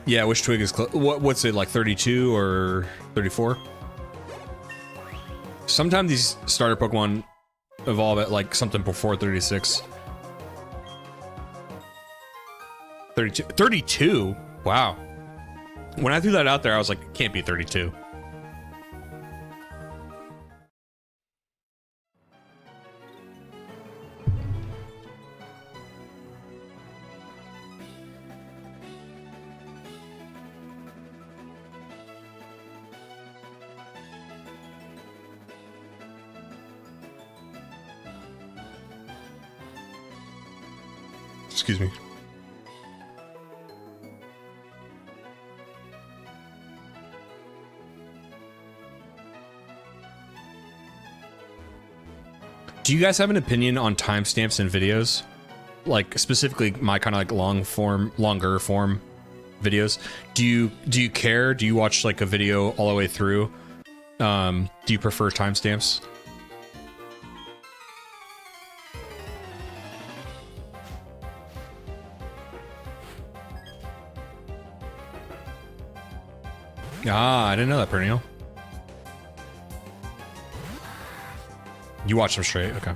Yeah, which twig is what's it, like 32 or 34? Sometimes these starter Pokemon evolve at like something before 36. 32? 32? Wow. When I threw that out there, I was like, it can't be 32. Excuse me. Do you guys have an opinion on timestamps in videos? Like specifically my kind of like longer form videos. Do you care? Do you watch like a video all the way through? Do you prefer timestamps? Ah, I didn't know that, Perennial. You watch them straight, okay.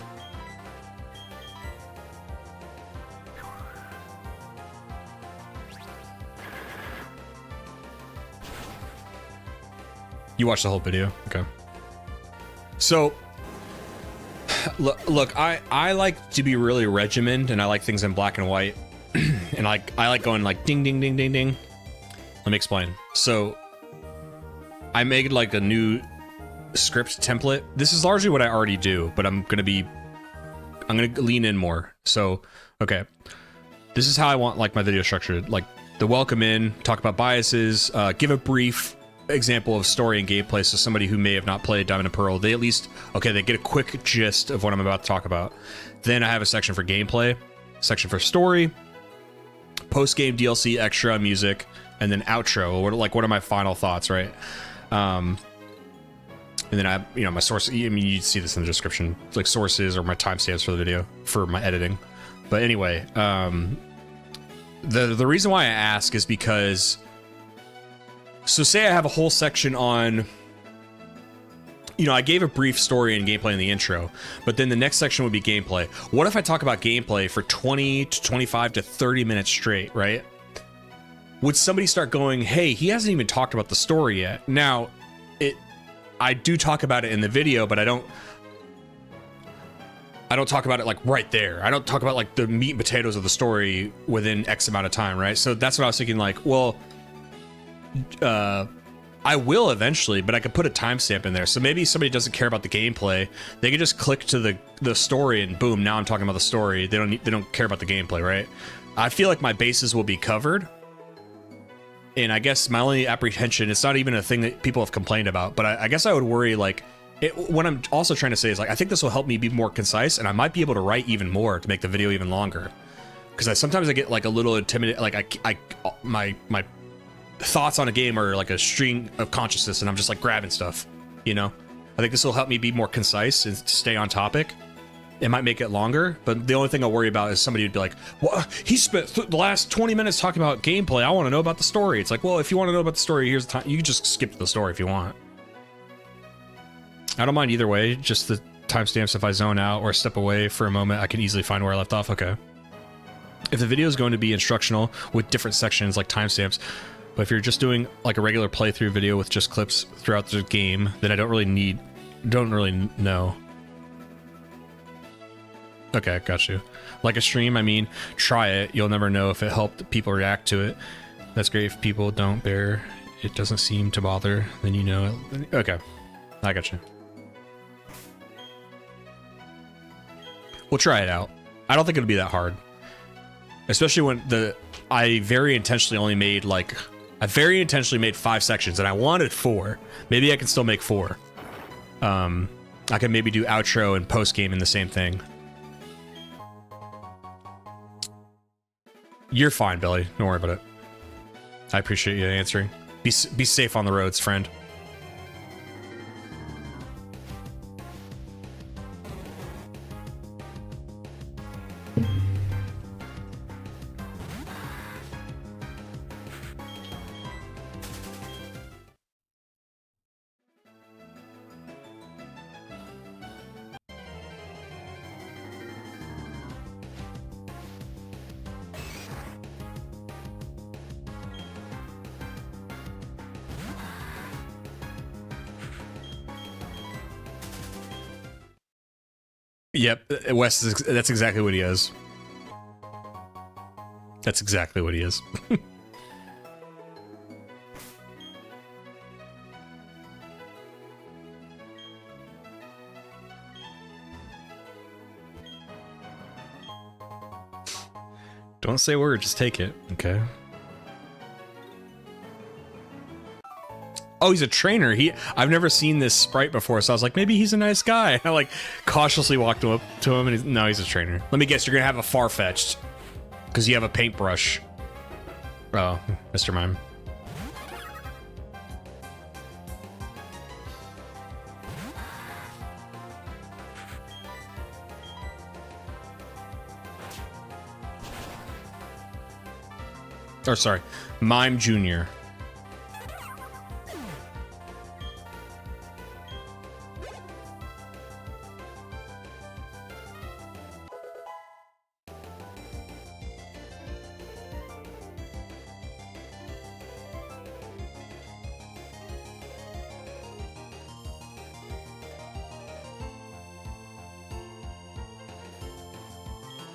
You watch the whole video, okay. So, look, I like to be really regimented, and I like things in black and white, and I like going like ding, ding, ding, ding, ding. Let me explain. So, I made like a new script template. This is largely what I already do, but I'm gonna lean in more. So, okay, this is how I want like my video structured. Like the welcome in, talk about biases, give a brief example of story and gameplay, so somebody who may have not played Diamond and Pearl, they at least, okay, they get a quick gist of what I'm about to talk about. Then I have a section for gameplay, section for story, post-game DLC, extra, music, and then outro. What are my final thoughts, right? And then I, my source, I mean, you see this in the description, like sources or my timestamps for the video for my editing. But anyway, the reason why I ask is because, so say I have a whole section on, I gave a brief story and gameplay in the intro, but then the next section would be gameplay. What if I talk about gameplay for 20 to 25 to 30 minutes straight, right? Would somebody start going, hey, he hasn't even talked about the story yet? Now, I do talk about it in the video, but I don't talk about it like right there. I don't talk about like the meat and potatoes of the story within X amount of time, right? So that's what I was thinking, like, well, I will eventually, but I could put a timestamp in there. So maybe somebody doesn't care about the gameplay. They can just click to the story and boom, now I'm talking about the story. They don't care about the gameplay, right? I feel like my bases will be covered. And I guess my only apprehension, it's not even a thing that people have complained about, but I guess I would worry, like, what I'm also trying to say is, like, I think this will help me be more concise, and I might be able to write even more to make the video even longer. Because sometimes I get, like, a little intimidated, like, my thoughts on a game are like a string of consciousness, and I'm just, like, grabbing stuff, I think this will help me be more concise and stay on topic. It might make it longer, but the only thing I'll worry about is somebody would be like, well, he spent the last 20 minutes talking about gameplay. I want to know about the story. It's like, well, if you want to know about the story, here's the time. You can just skip the story if you want. I don't mind either way. Just the timestamps, if I zone out or step away for a moment, I can easily find where I left off. Okay. If the video is going to be instructional with different sections like timestamps, but if you're just doing like a regular playthrough video with just clips throughout the game, then I don't really know. Okay, got you. Like a stream, I mean, try it. You'll never know if it helped people react to it. That's great. If people don't bear, it doesn't seem to bother, then you know it. Okay, I got you. We'll try it out. I don't think it'll be that hard. Especially when I very intentionally made 5 sections, and I wanted 4. Maybe I can still make 4. I can maybe do outro and post game in the same thing. You're fine, Billy. Don't worry about it. I appreciate you answering. Be safe on the roads, friend. Yep, Wes is, that's exactly what he is. That's exactly what he is. Don't say a word, just take it, okay? Oh, he's a trainer. I've never seen this sprite before, so I was like, maybe he's a nice guy. I like cautiously walked up to him, and no, he's a trainer. Let me guess, you're gonna have a Farfetch'd because you have a paintbrush. Oh, Mr. Mime. Or sorry, Mime Jr.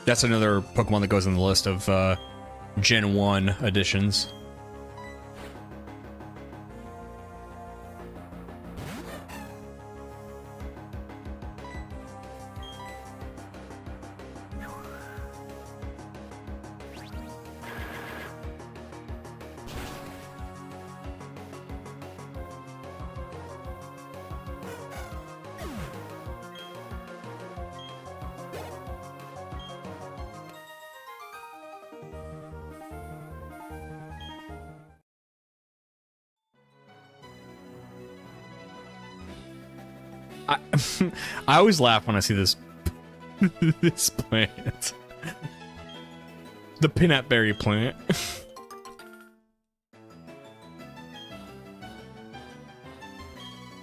That's another Pokemon that goes on the list of Gen 1 additions. I always laugh when I see this this plant. The peanut berry plant.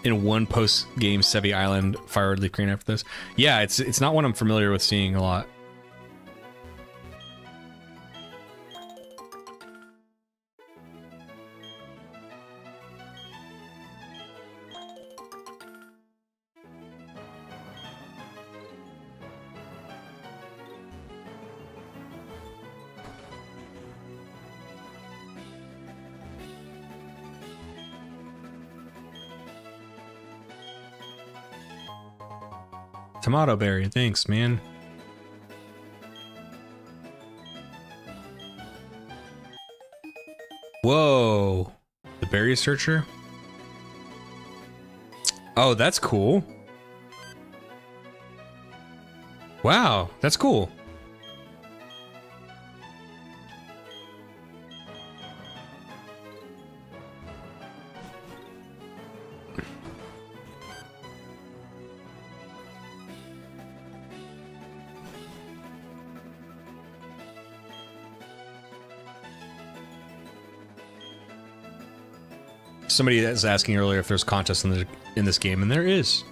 In one post-game Sevi Island Fire Leaf Green after this. Yeah, it's not one I'm familiar with seeing a lot. Tomato berry, thanks, man. Whoa. The berry searcher? Oh, that's cool. Wow, that's cool. Somebody was asking earlier if there's contests in this game, and there is.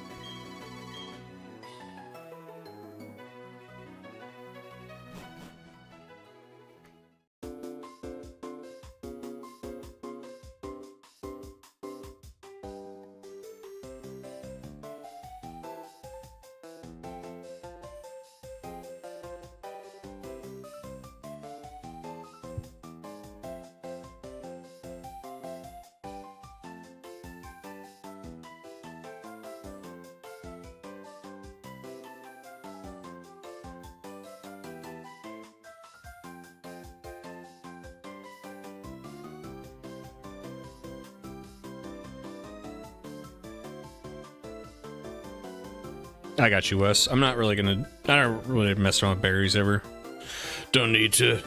I got you, Wes. I'm not really gonna... I don't really mess around with berries ever. Don't need to.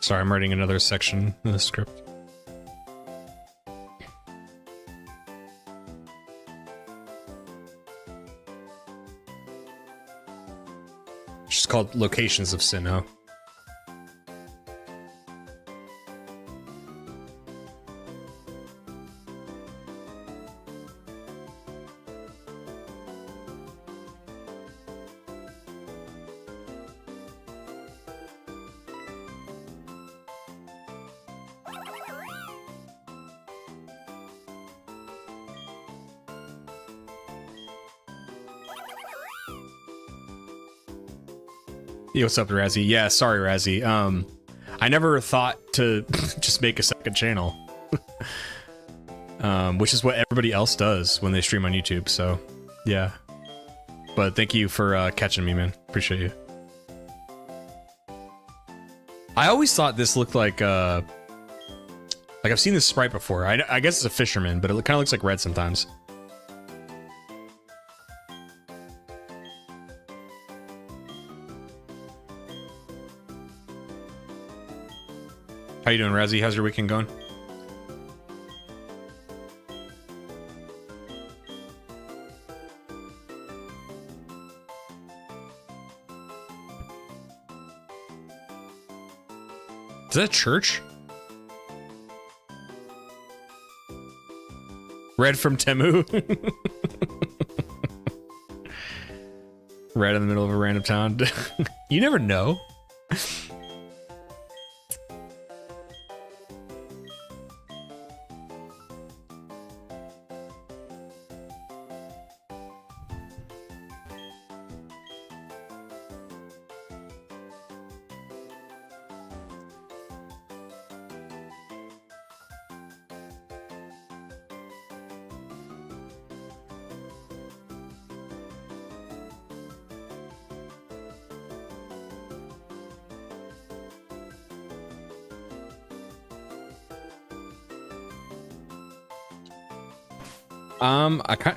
Sorry, I'm writing another section in the script. It's just called Locations of Sinnoh. Hey, what's up, Razzie? Yeah, sorry, Razzie. I never thought to just make a second channel. Which is what everybody else does when they stream on YouTube, so yeah. But thank you for catching me, man. Appreciate you. I always thought this looked like I've seen this sprite before. I guess it's a fisherman, but it kind of looks like red sometimes. How you doing, Razzie? How's your weekend going? Is that a church? Red from Temu. Red in the middle of a random town. You never know.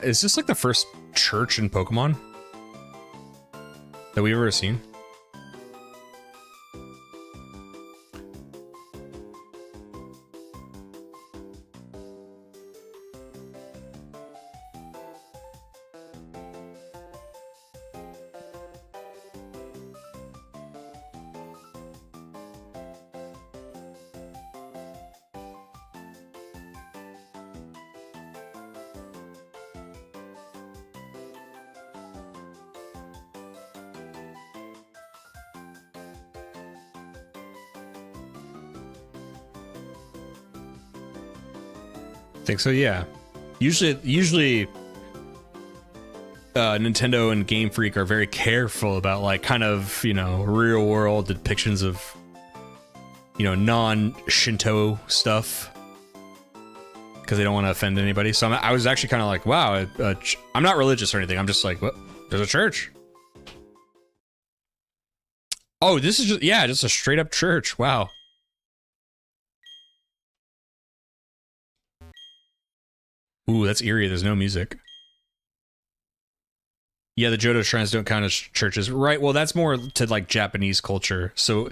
Is this like the first church in Pokemon that we've ever seen? Think so, yeah. Usually Nintendo and Game Freak are very careful about like kind of, you know, real world depictions of, you know, non-Shinto stuff because they don't want to offend anybody. So I was actually kind of like, wow, I'm not religious or anything. I'm just like, what? There's a church. Oh, this is just, yeah, just a straight up church. Wow. Ooh, that's eerie. There's no music. Yeah, the Johto shrines don't count as churches. Right, well, that's more to, like, Japanese culture. So,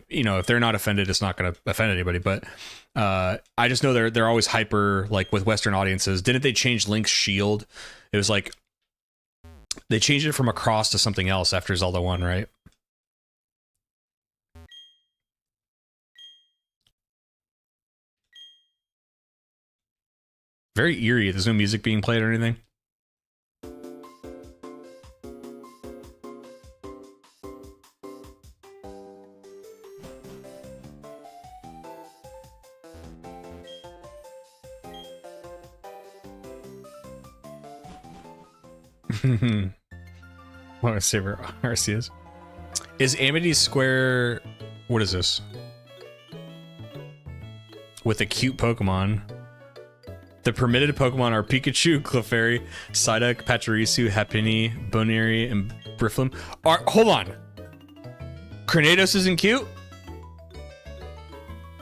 you know, if they're not offended, it's not going to offend anybody. But I just know they're always hyper, like, with Western audiences. Didn't they change Link's shield? It was like, they changed it from a cross to something else after Zelda 1, right? Very eerie. There's no music being played or anything. What I say where RC is Amity Square. What is this? With a cute Pokemon. The permitted Pokemon are Pikachu, Clefairy, Psyduck, Pachirisu, Happiny, Boneri, and Brifloom. Hold on. Cornados isn't cute?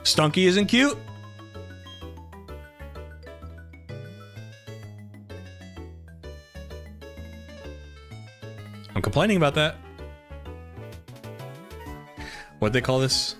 Stunky isn't cute? I'm complaining about that. What'd they call this?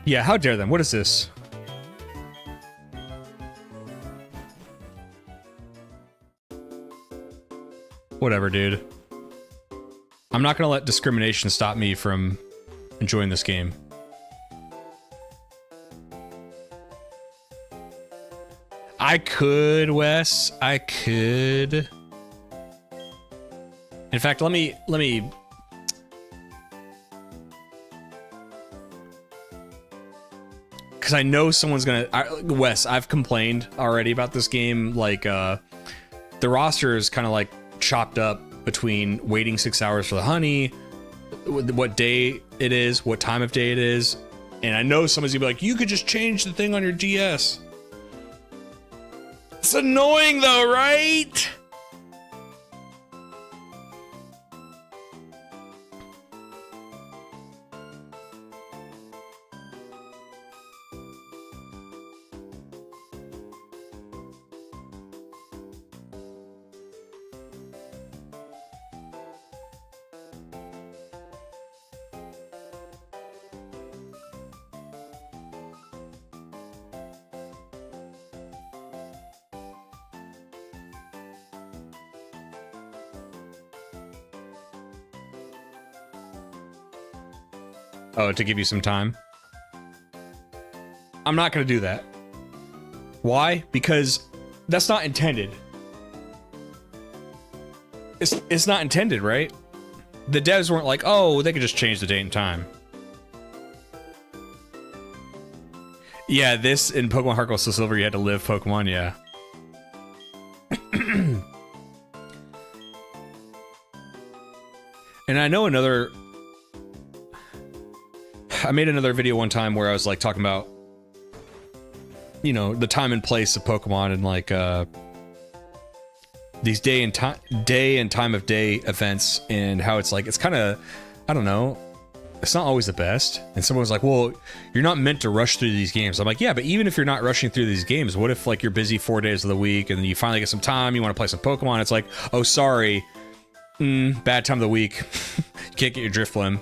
Yeah, how dare them? What is this? Whatever, dude. I'm not gonna let discrimination stop me from enjoying this game. I could, Wes. I could. In fact, let me because I know someone's gonna. Wes, I've complained already about this game. Like, the roster is kind of like chopped up between waiting 6 hours for the honey, what day it is, what time of day it is, and I know someone's gonna be like, "You could just change the thing on your DS." It's annoying though, right? Oh, to give you some time? I'm not going to do that. Why? Because that's not intended. It's not intended, right? The devs weren't like, oh, they could just change the date and time. Yeah, this in Pokemon Heart Gold Soul Silver, you had to live Pokemon, yeah. And I know another... I made another video one time where I was like talking about, you know, the time and place of Pokemon and like these day and time of day events and how it's like it's kind of, I don't know, it's not always the best. And someone was like, well, you're not meant to rush through these games. I'm like, yeah, but even if you're not rushing through these games, what if like you're busy 4 days of the week and then you finally get some time, you want to play some Pokemon, it's like, oh, sorry, bad time of the week. You can't get your Drifblim.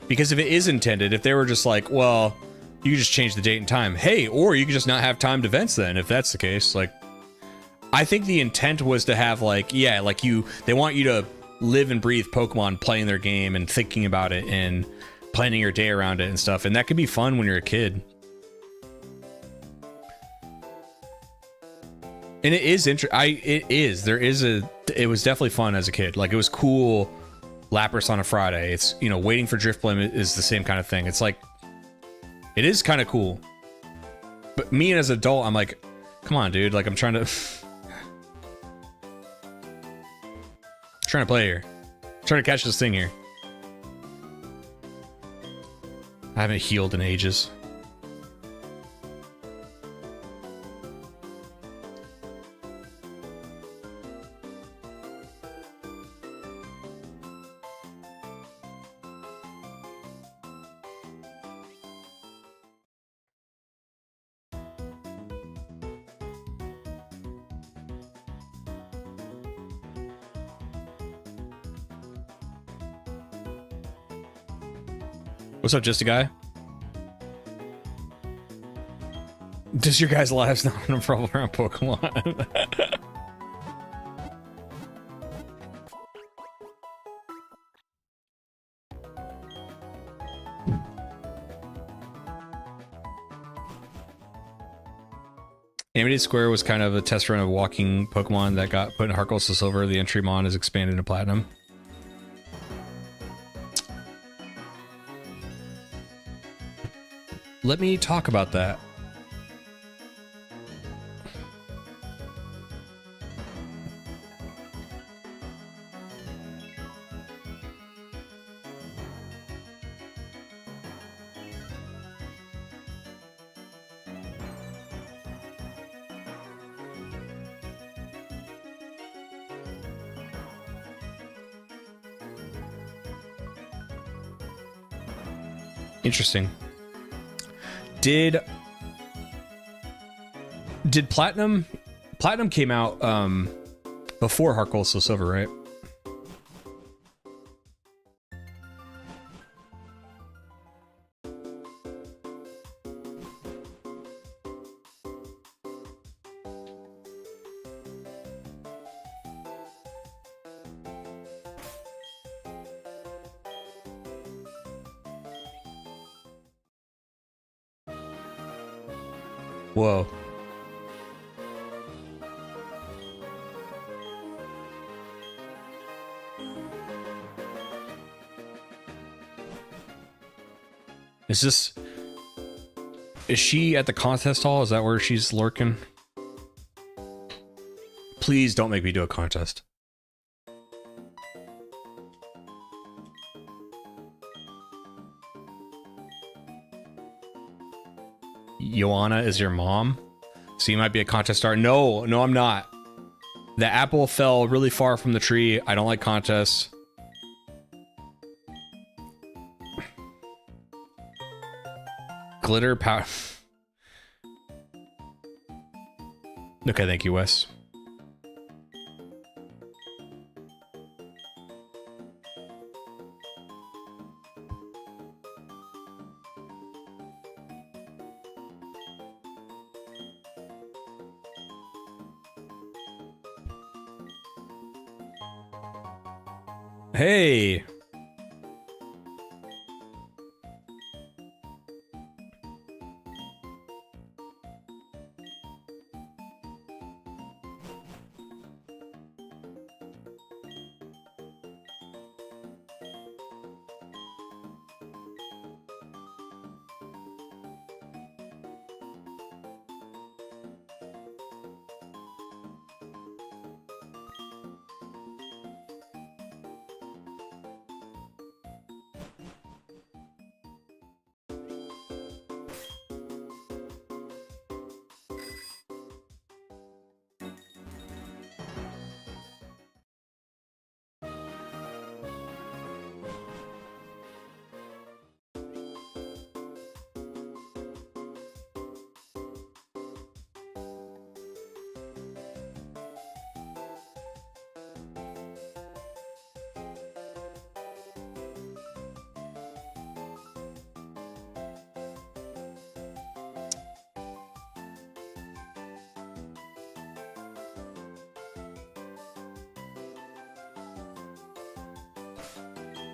Because if it is intended, if they were just like, well, you just change the date and time, hey, or you could just not have timed events then, if that's the case. Like, I think the intent was to have like, yeah, like they want you to live and breathe Pokemon, playing their game and thinking about it and planning your day around it and stuff. And that could be fun when you're a kid. And it is it was definitely fun as a kid. Like, it was cool. Lapras on a Friday. It's, you know, waiting for Drifblim is the same kind of thing. It's like, it is kind of cool. But me as an adult, I'm like, come on, dude. Like, I'm trying to play here. I'm trying to catch this thing here. I haven't healed in ages. What's up, just a guy? Does your guys' lives not have a problem around Pokemon? Amity Square was kind of a test run of walking Pokemon that got put in Heart Gold Soul Silver. The entry mon is expanded to Platinum. Let me talk about that. Interesting. Did Platinum Platinum came out before Heart Gold Soul Silver, right? Whoa. Is she at the contest hall? Is that where she's lurking? Please don't make me do a contest. Joanna is your mom? So you might be a contest star. No, I'm not. The apple fell really far from the tree. I don't like contests. Glitter power. Okay, thank you, Wes. Hey.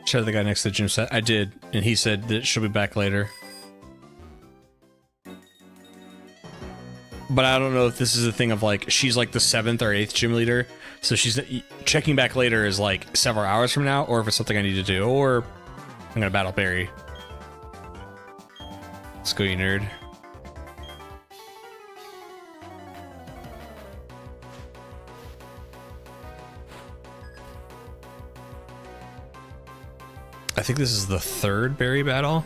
Show the guy next to the gym set. I did, and he said that she'll be back later. But I don't know if this is a thing of like, she's like the 7th or 8th gym leader, so she's checking back later is like several hours from now, or if it's something I need to do, or I'm gonna battle Barry. Let's go, you nerd. I think this is the 3rd Barry battle.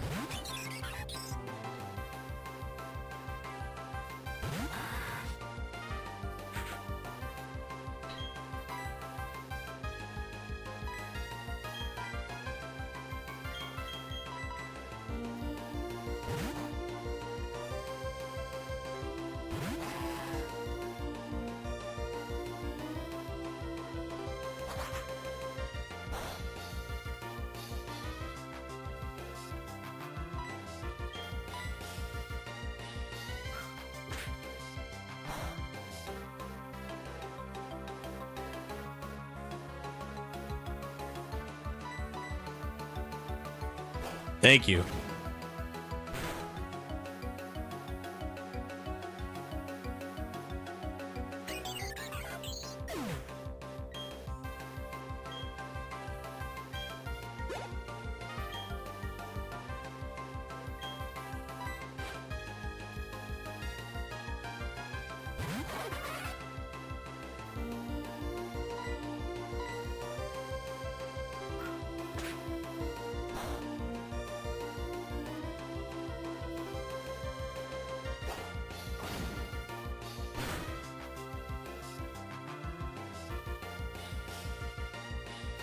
Thank you.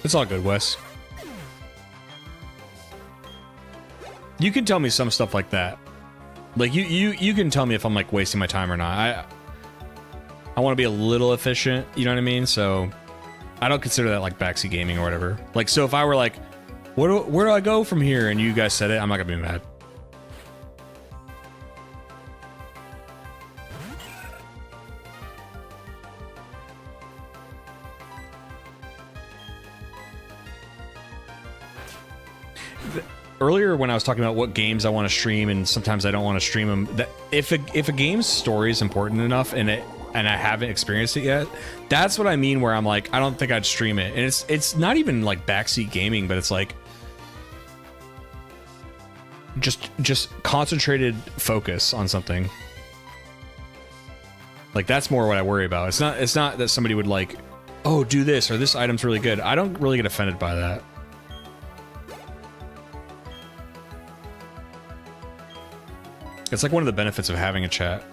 It's all good, Wes. You can tell me some stuff like that. Like you can tell me if I'm like wasting my time or not. I want to be a little efficient, you know what I mean? So I don't consider that like backseat gaming or whatever. Like, so if I were like, where do I go from here? And you guys said it, I'm not gonna be mad. Earlier when I was talking about what games I want to stream and sometimes I don't want to stream them, that if a game's story is important enough and I haven't experienced it yet, that's what I mean where I'm like, I don't think I'd stream it. And it's not even like backseat gaming, but it's like just concentrated focus on something. Like that's more what I worry about. It's not that somebody would like, oh, do this or this item's really good. I don't really get offended by that. It's like one of the benefits of having a chat.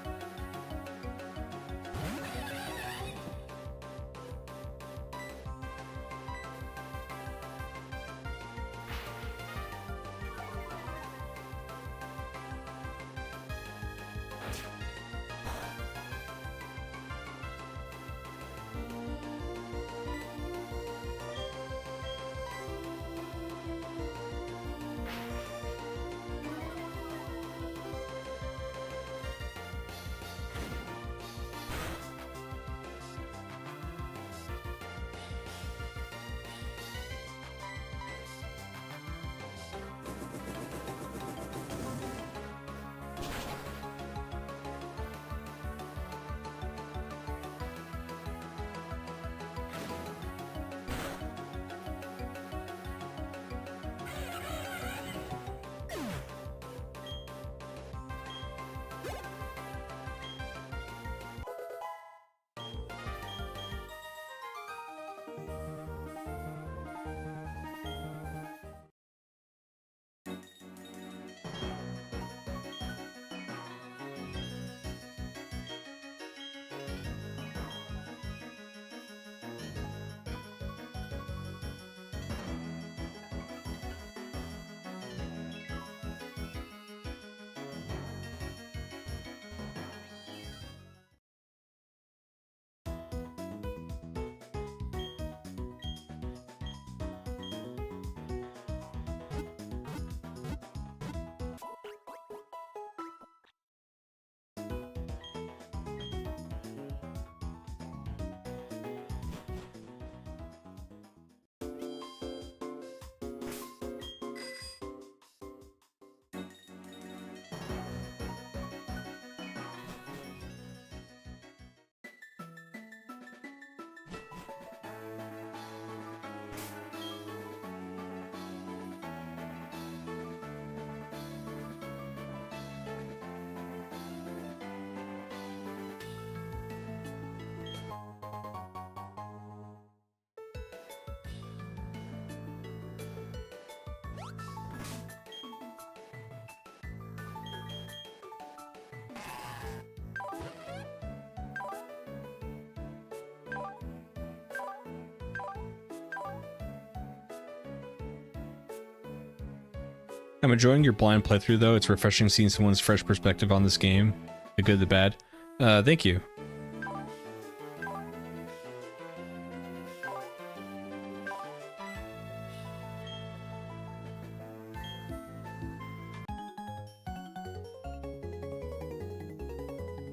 I'm enjoying your blind playthrough, though. It's refreshing seeing someone's fresh perspective on this game. The good, the bad. Thank you.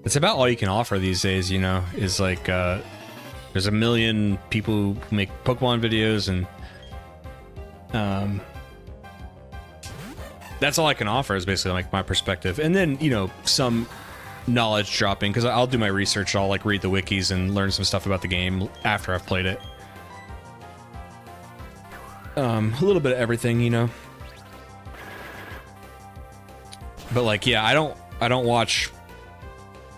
It's about all you can offer these days, you know, is like, there's a million people who make Pokemon videos and, that's all I can offer is basically like my perspective. And then, you know, some knowledge dropping, because I'll do my research. I'll like read the wikis and learn some stuff about the game after I've played it. A little bit of everything, you know. But like, yeah, I don't watch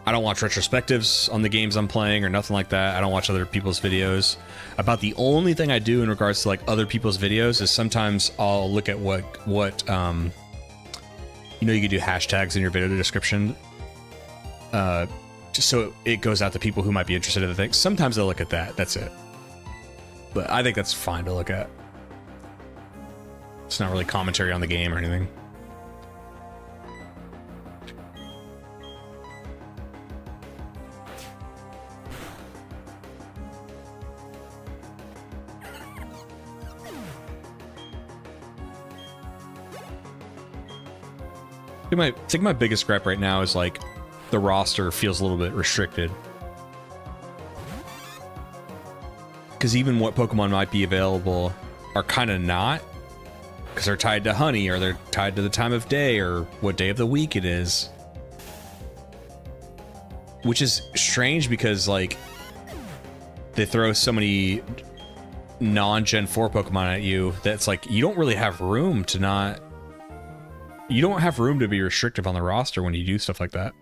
retrospectives on the games I'm playing or nothing like that. I don't watch other people's videos. About the only thing I do in regards to like other people's videos is sometimes I'll look at what you know, you can do hashtags in your video description, just so it goes out to people who might be interested in the thing. Sometimes they'll look at that. That's it. But I think that's fine to look at. It's not really commentary on the game or anything. I think my biggest gripe right now is like the roster feels a little bit restricted. Because even what Pokemon might be available are kind of not. Because they're tied to honey, or they're tied to the time of day, or what day of the week it is. Which is strange because, like, they throw so many non-Gen 4 Pokemon at you that's like, you don't really have room to not... You don't have room to be restrictive on the roster when you do stuff like that.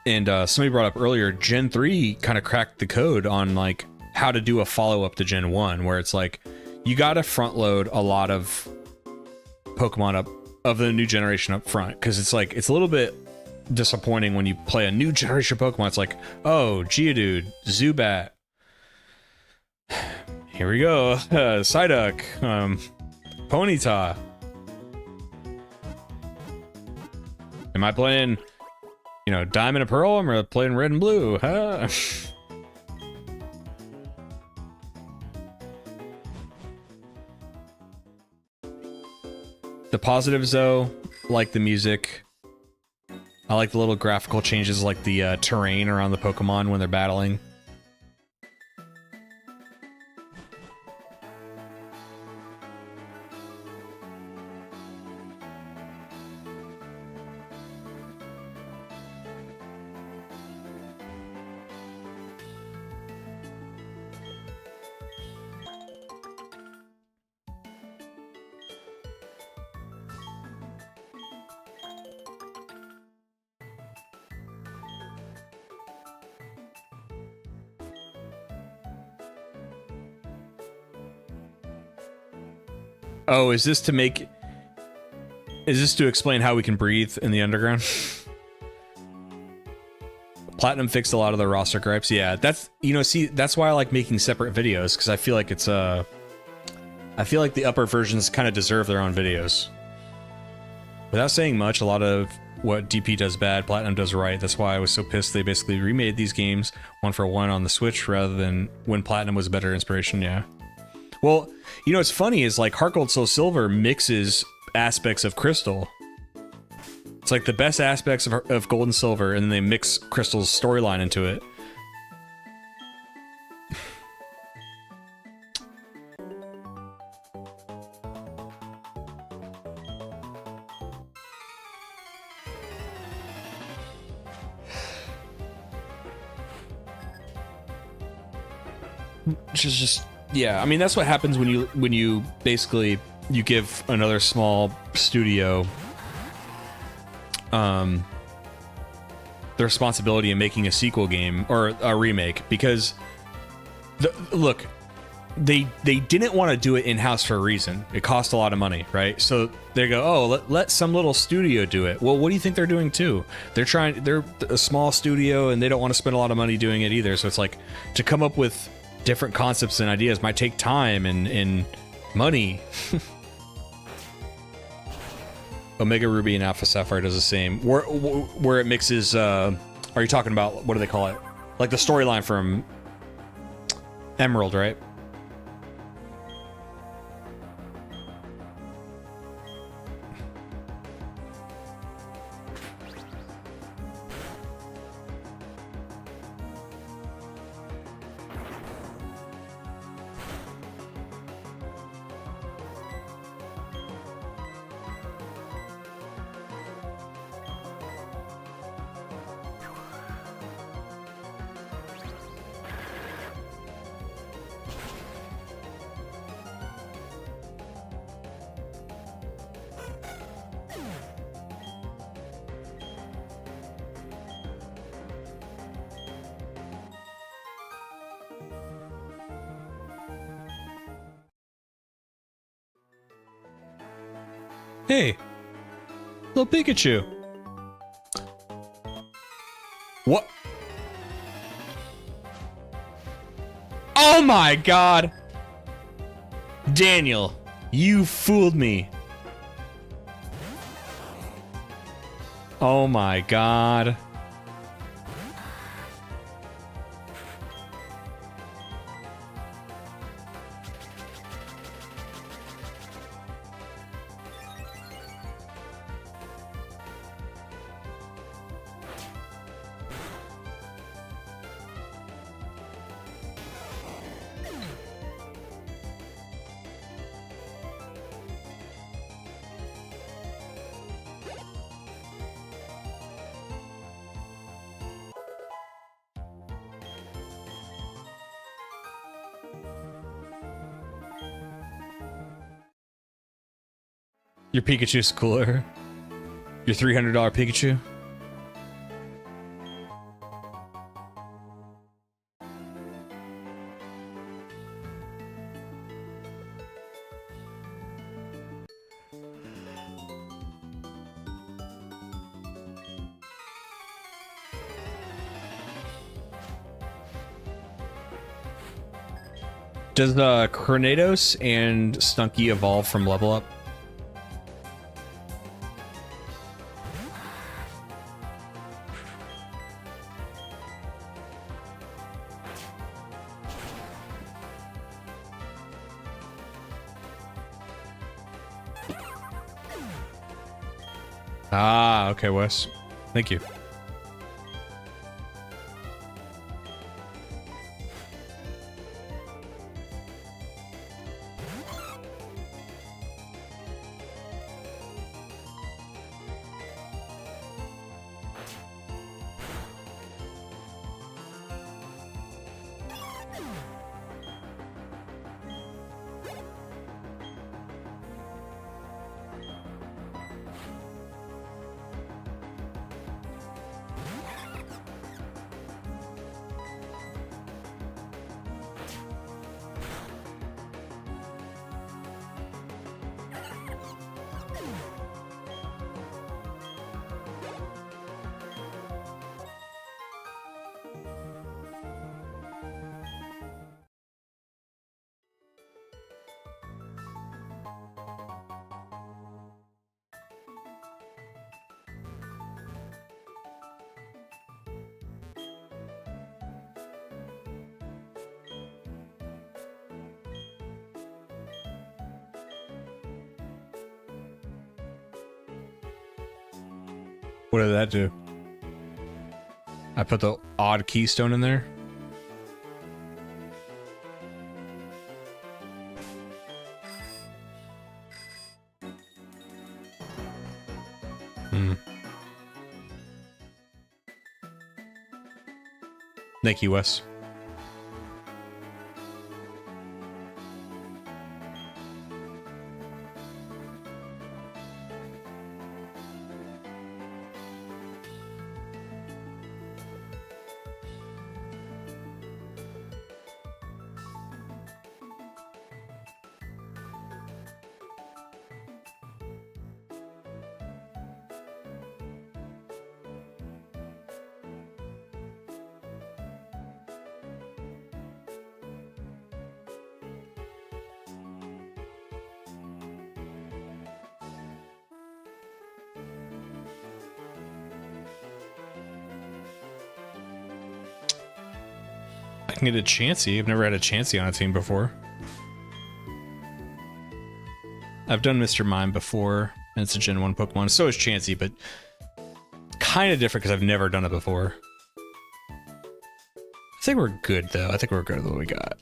And somebody brought up earlier, Gen 3 kind of cracked the code on like how to do a follow-up to Gen 1, where it's like you got to front load a lot of Pokemon up of the new generation up front, because it's like it's a little bit disappointing when you play a new generation Pokemon. It's like, oh, Geodude, Zubat, here we go, Psyduck, Ponyta. Am I playing, you know, Diamond and Pearl? Or am I playing Red and Blue? Huh? The positives, though, like the music. I like the little graphical changes, like the terrain around the Pokemon when they're battling. Oh, is this to make... Is this to explain how we can breathe in the underground? Platinum fixed a lot of the roster gripes. Yeah, that's... You know, see, that's why I like making separate videos, because I feel like it's, I feel like the upper versions kind of deserve their own videos. Without saying much, a lot of what DP does bad, Platinum does right. That's why I was so pissed they basically remade these games one for one on the Switch, rather than when Platinum was a better inspiration, yeah. Well, you know, what's funny is like Heart Gold Soul Silver mixes aspects of Crystal. It's like the best aspects of Gold and Silver, and then they mix Crystal's storyline into it. Which is just... Yeah, I mean, that's what happens when you basically you give another small studio the responsibility of making a sequel game or a remake, because look, they didn't want to do it in-house for a reason. It cost a lot of money, right? So they go, oh, let some little studio do it. Well, what do you think they're doing too? They're a small studio and they don't want to spend a lot of money doing it either. So it's like, to come up with different concepts and ideas might take time and money. Omega Ruby and Alpha Sapphire does the same. Where it mixes, are you talking about, what do they call it? Like the storyline from Emerald, right? Hey, little Pikachu. What? Oh my god! Daniel, you fooled me. Oh my god. Your Pikachu's cooler. Your $300 Pikachu. Does Chronados and Stunky evolve from level up? Ah, okay, Wes. Thank you. What did that do? I put the odd keystone in there. Thank you, Wes. I can get a Chansey. I've never had a Chansey on a team before. I've done Mr. Mime before, and it's a Gen 1 Pokemon. So is Chansey, but kind of different because I've never done it before. I think we're good, though. I think we're good with what we got.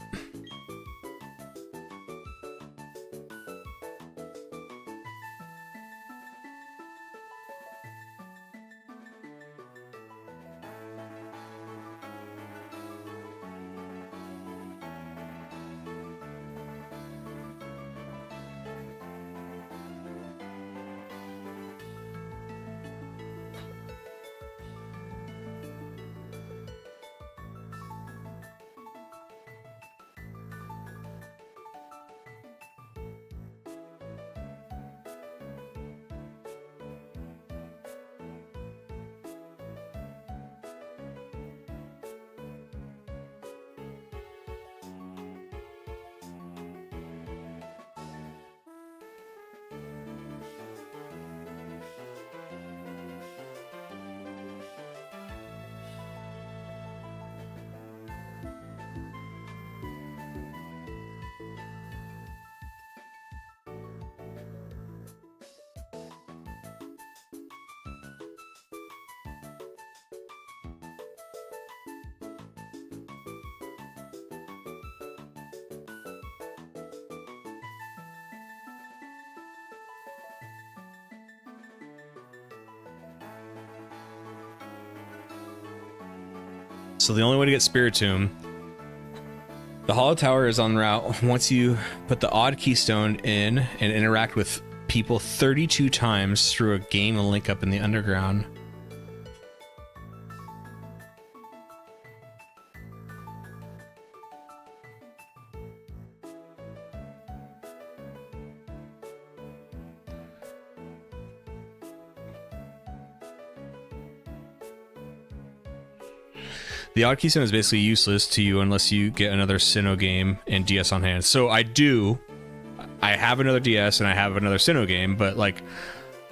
So the only way to get Spiritomb, the Hollow Tower is en route. Once you put the odd keystone in and interact with people 32 times through a game link up in the underground. The odd keystone is basically useless to you unless you get another Sinnoh game and DS on hand. So I have another DS and I have another Sinnoh game, but like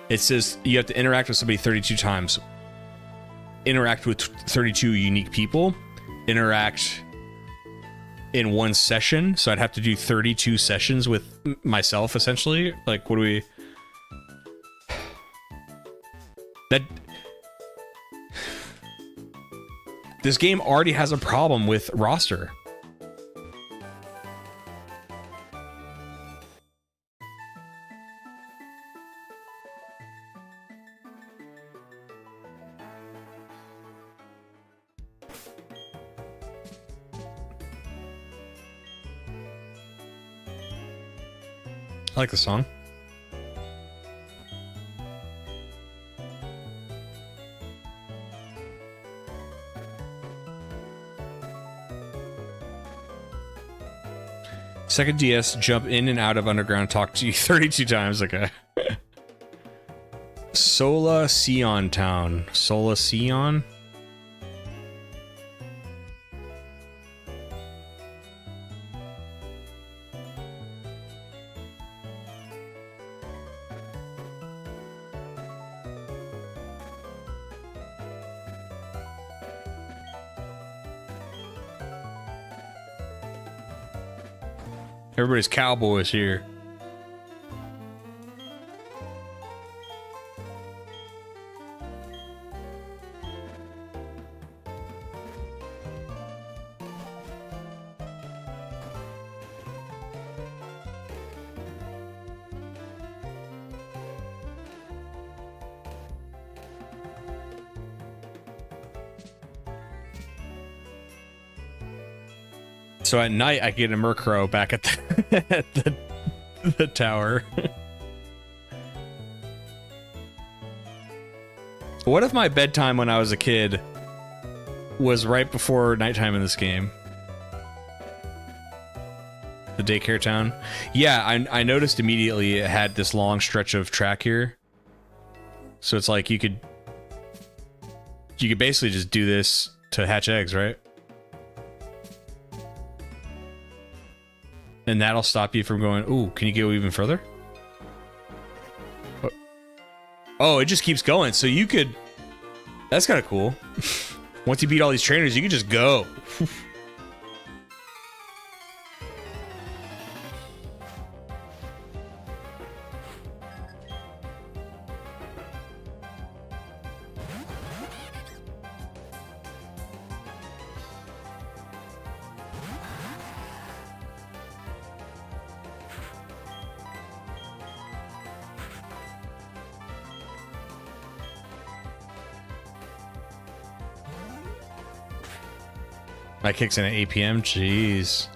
it says you have to interact with somebody 32 times. Interact with 32 unique people. Interact in one session. So I'd have to do 32 sessions with myself essentially. Like what do we... That... This game already has a problem with roster. I like the song. Second DS, jump in and out of underground, talk to you 32 times. Okay. Sola Sion Town. Sola Sion? Everybody's cowboys here. So at night, I get a Murkrow back at the tower. What if my bedtime when I was a kid was right before nighttime in this game? The daycare town? Yeah, I noticed immediately it had this long stretch of track here. So it's like you could basically just do this to hatch eggs, right? And that'll stop you from going, ooh, can you go even further? Oh, it just keeps going. So you could... That's kind of cool. Once you beat all these trainers, you can just go. My kicks in at 8 p.m. Jeez.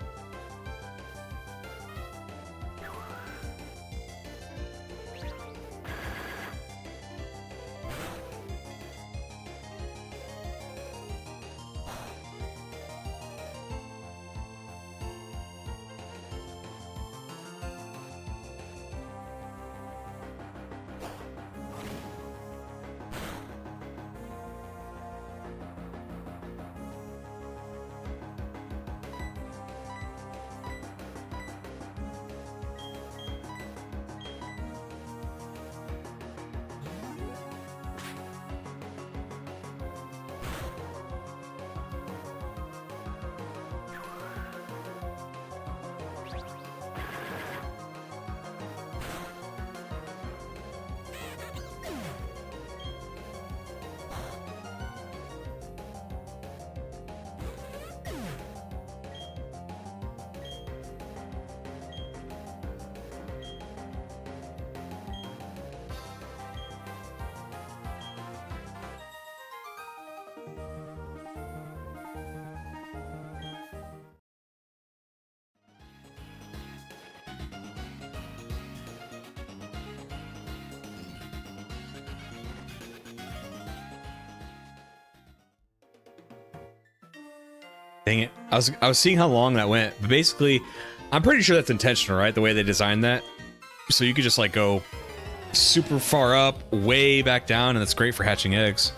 Dang it. I was seeing how long that went, but basically, I'm pretty sure that's intentional, right? The way they designed that. So you could just like go super far up, way back down, and it's great for hatching eggs.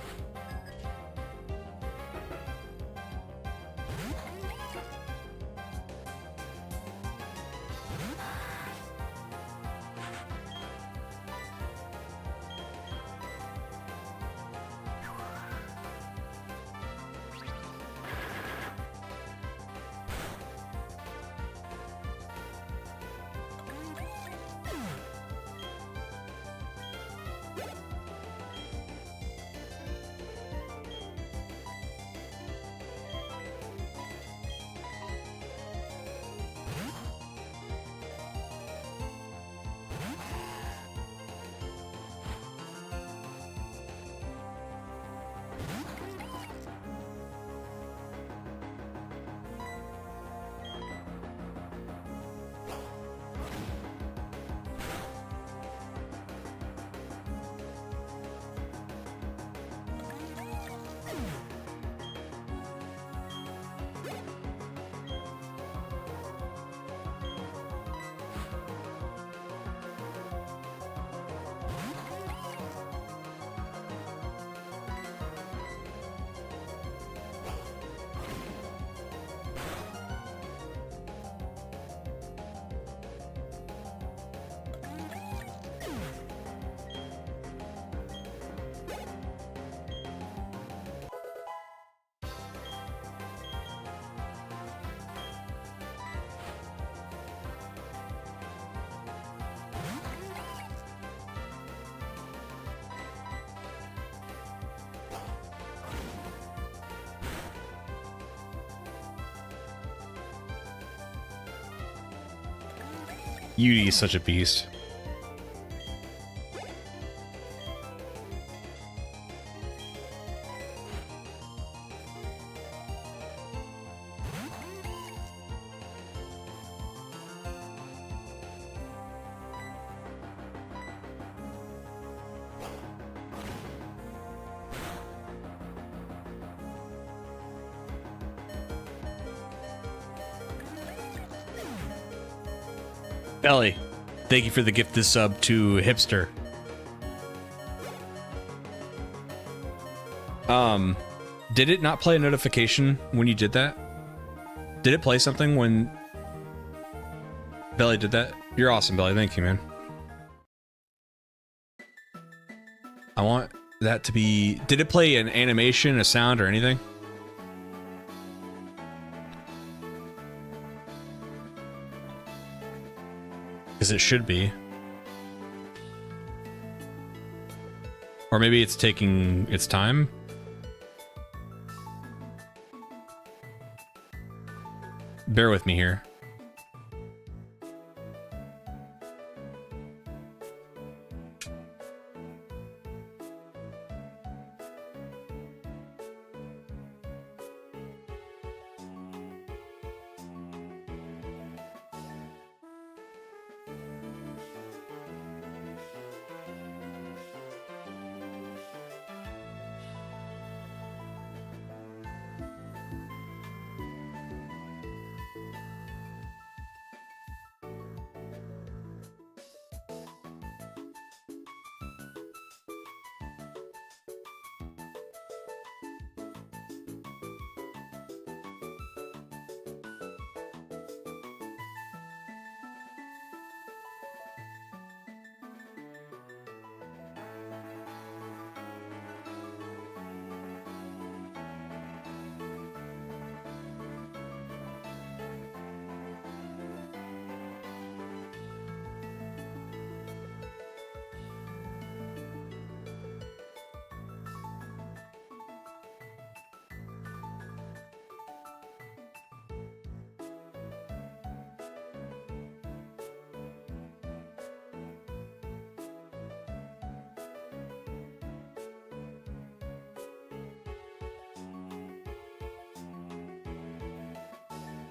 Yudi is such a beast. Belly, thank you for the gift this sub to Hipster. Did it not play a notification when you did that? Did it play something when Belly did that? You're awesome, Belly. Thank you, man. I want that to be... Did it play an animation, a sound, or anything? Because it should be. Or maybe it's taking its time? Bear with me here.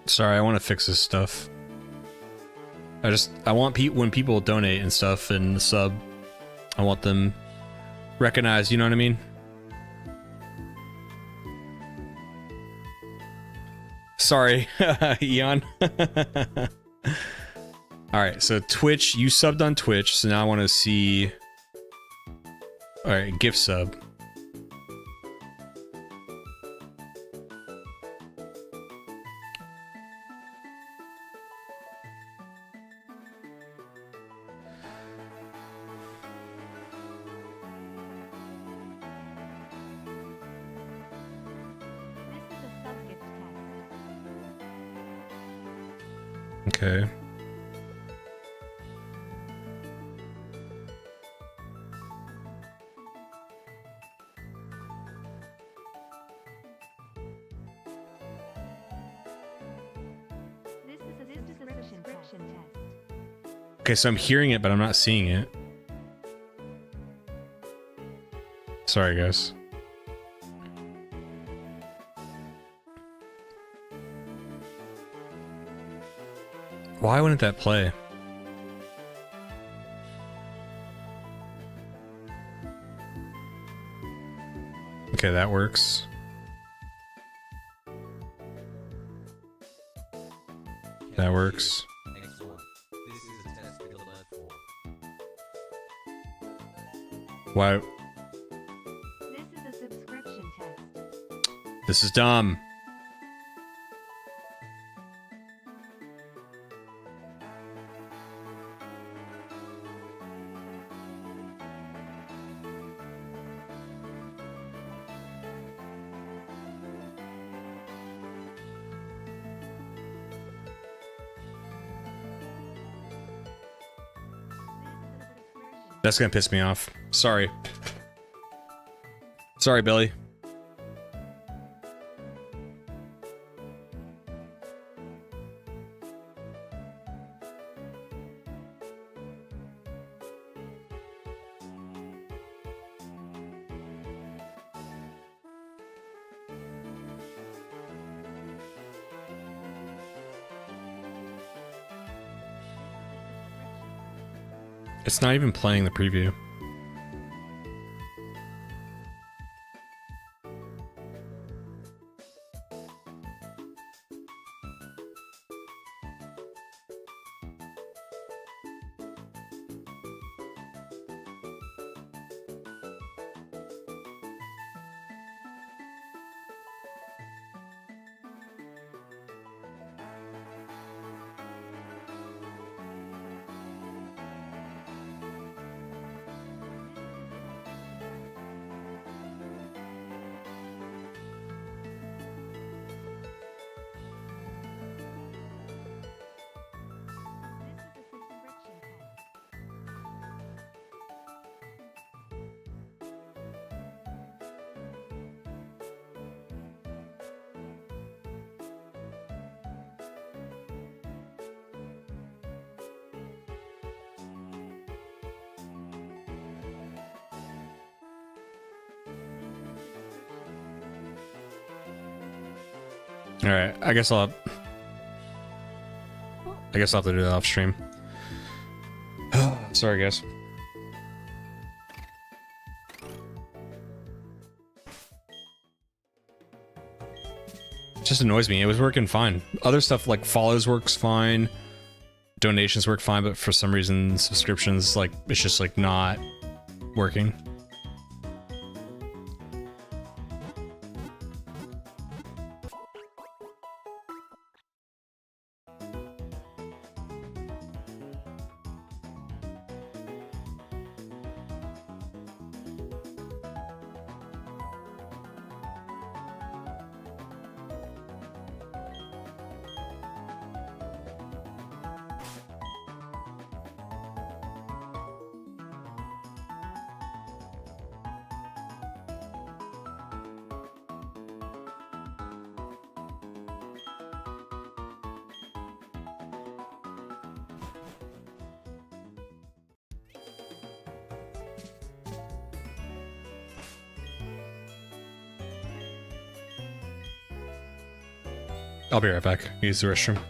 Sorry, I want to fix this stuff. I want when people donate and stuff and sub, I want them recognized, you know what I mean? Sorry, Eon. Alright, so Twitch, you subbed on Twitch, so now I want to see... Alright, gift sub. Okay. Okay, so I'm hearing it, but I'm not seeing it. Sorry, guys. Why wouldn't that play? Okay, that works. That works. Why? This is a subscription test. This is dumb. That's gonna piss me off. Sorry. Sorry, Billy. It's not even playing the preview. All right, I guess I'll have to do that off stream. Sorry, guys. It just annoys me. It was working fine. Other stuff like follows works fine, donations work fine, but for some reason subscriptions, like, it's just like not working. I'll be right back. Use the restroom.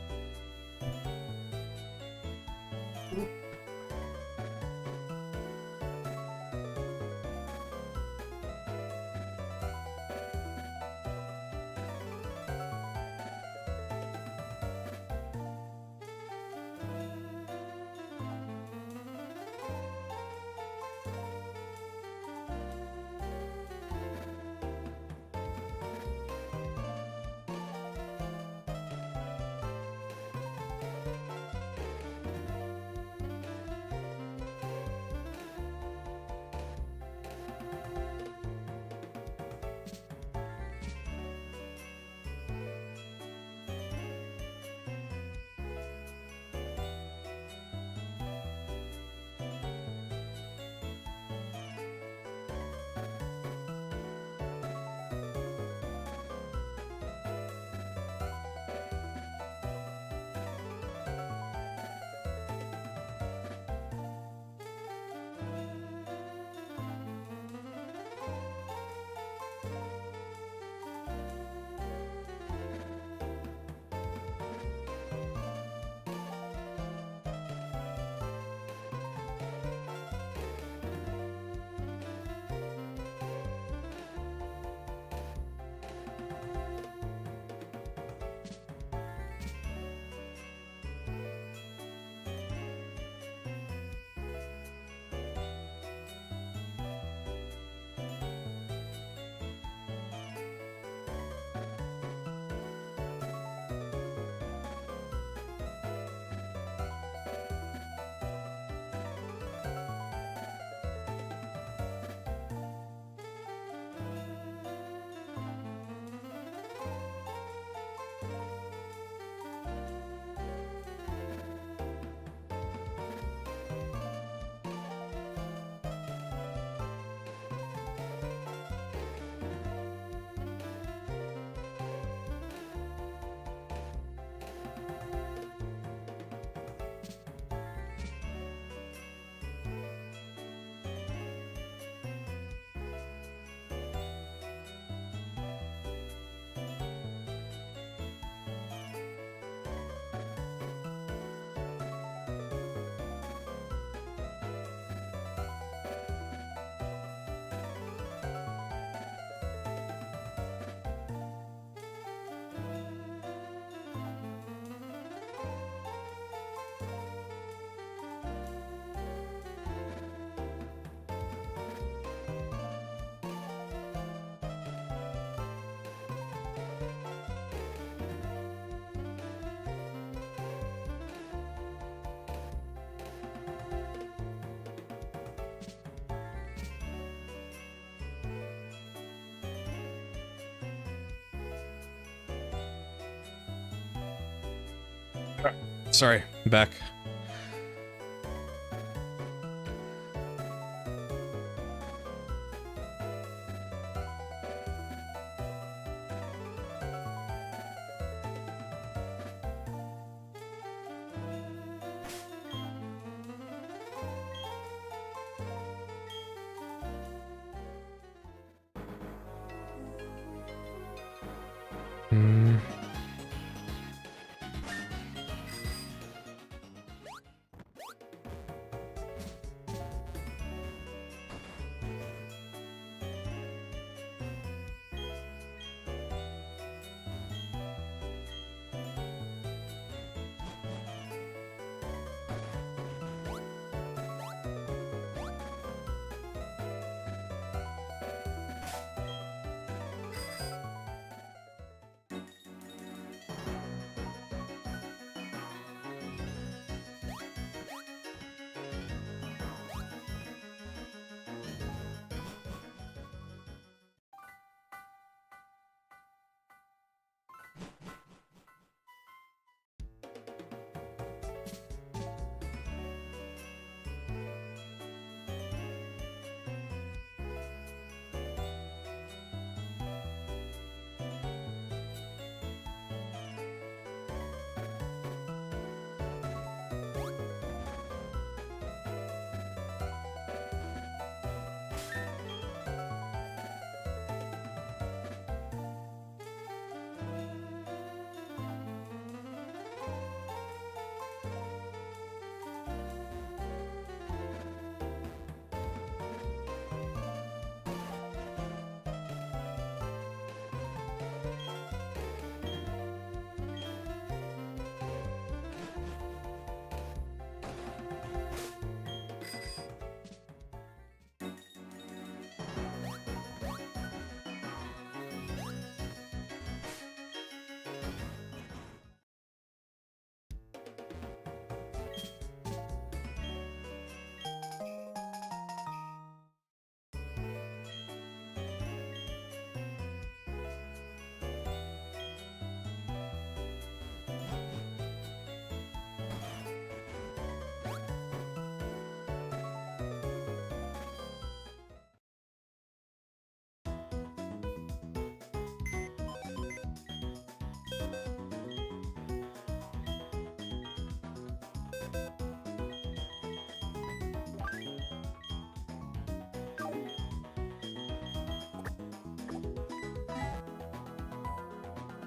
Sorry, I'm back.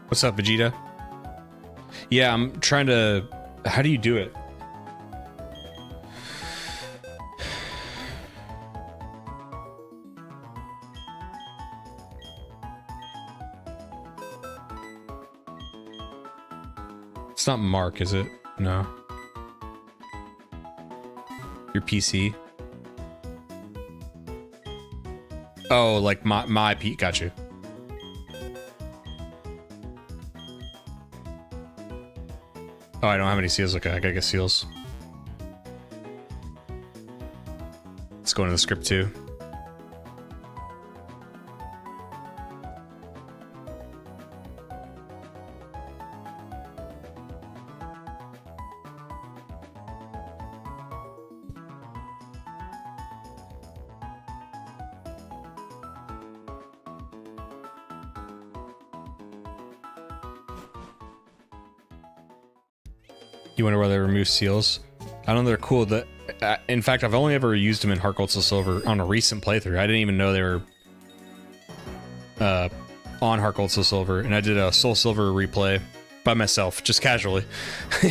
What's up, Vegeta? Yeah, I'm trying to... How do you do it? It's not Mark, is it? No. Your PC? Oh, like my P. Got you. Oh, I don't have any seals. Okay, I gotta get seals. Let's go into the script too. You wonder why they remove seals? I don't know, they're cool. In fact, I've only ever used them in Heart Gold Soul Silver on a recent playthrough. I didn't even know they were on Heart Gold Soul Silver, and I did a Soul Silver replay by myself, just casually.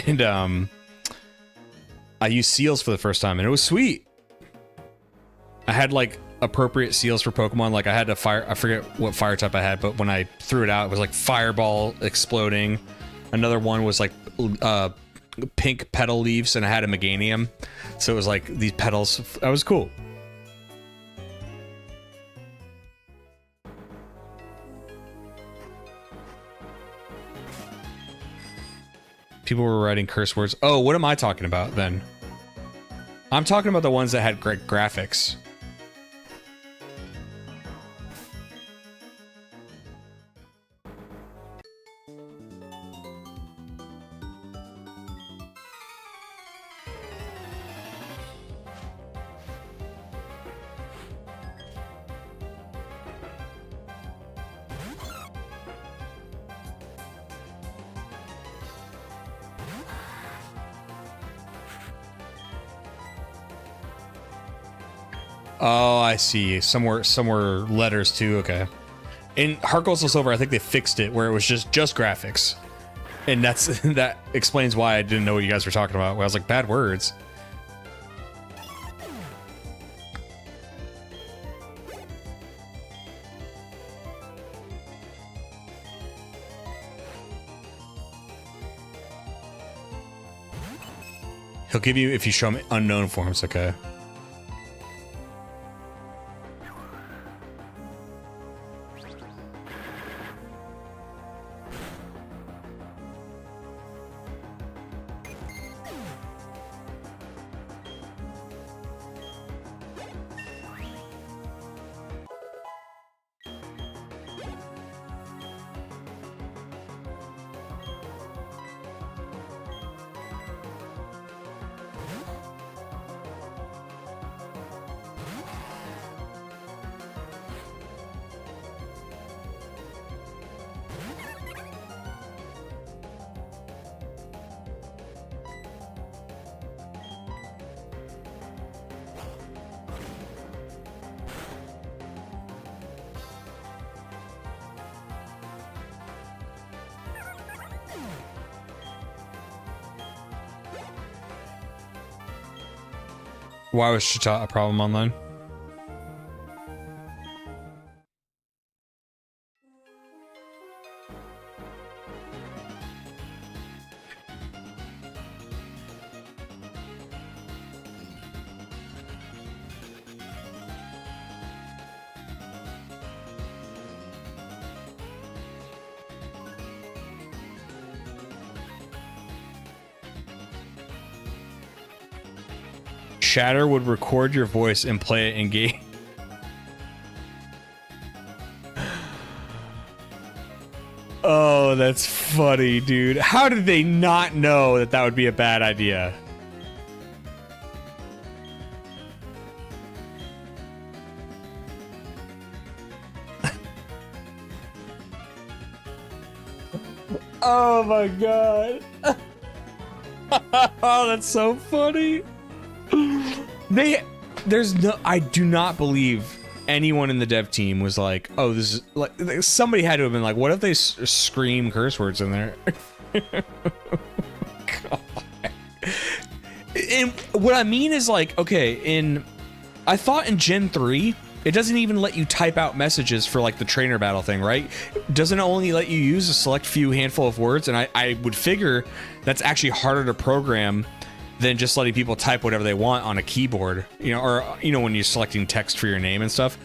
And I used seals for the first time, and it was sweet. I had like appropriate seals for Pokemon. Like I had a fire, I forget what fire type I had, but when I threw it out, it was like fireball exploding. Another one was like pink petal leaves, and I had a Meganium, so it was like these petals. That was cool. People were writing curse words. Oh, what am I talking about then? I'm talking about the ones that had great graphics. Oh, I see. Somewhere letters too. Okay. In Heart Gold Soul Silver, I think they fixed it where it was just graphics, and that's that explains why I didn't know what you guys were talking about. Where I was like, bad words. He'll give you if you show him unknown forms. Okay. Why was Chita a problem online? Shatter would record your voice and play it in game. Oh, that's funny, dude. How did they not know that that would be a bad idea? Oh my god. Oh, that's so funny. I do not believe anyone in the dev team was like, oh, this is like, somebody had to have been like, what if they scream curse words in there? God. And what I mean is like, okay, I thought in Gen 3, it doesn't even let you type out messages for like the trainer battle thing, right? Doesn't it only let you use a select few handful of words? And I would figure that's actually harder to program than just letting people type whatever they want on a keyboard, you know, or, you know, when you're selecting text for your name and stuff.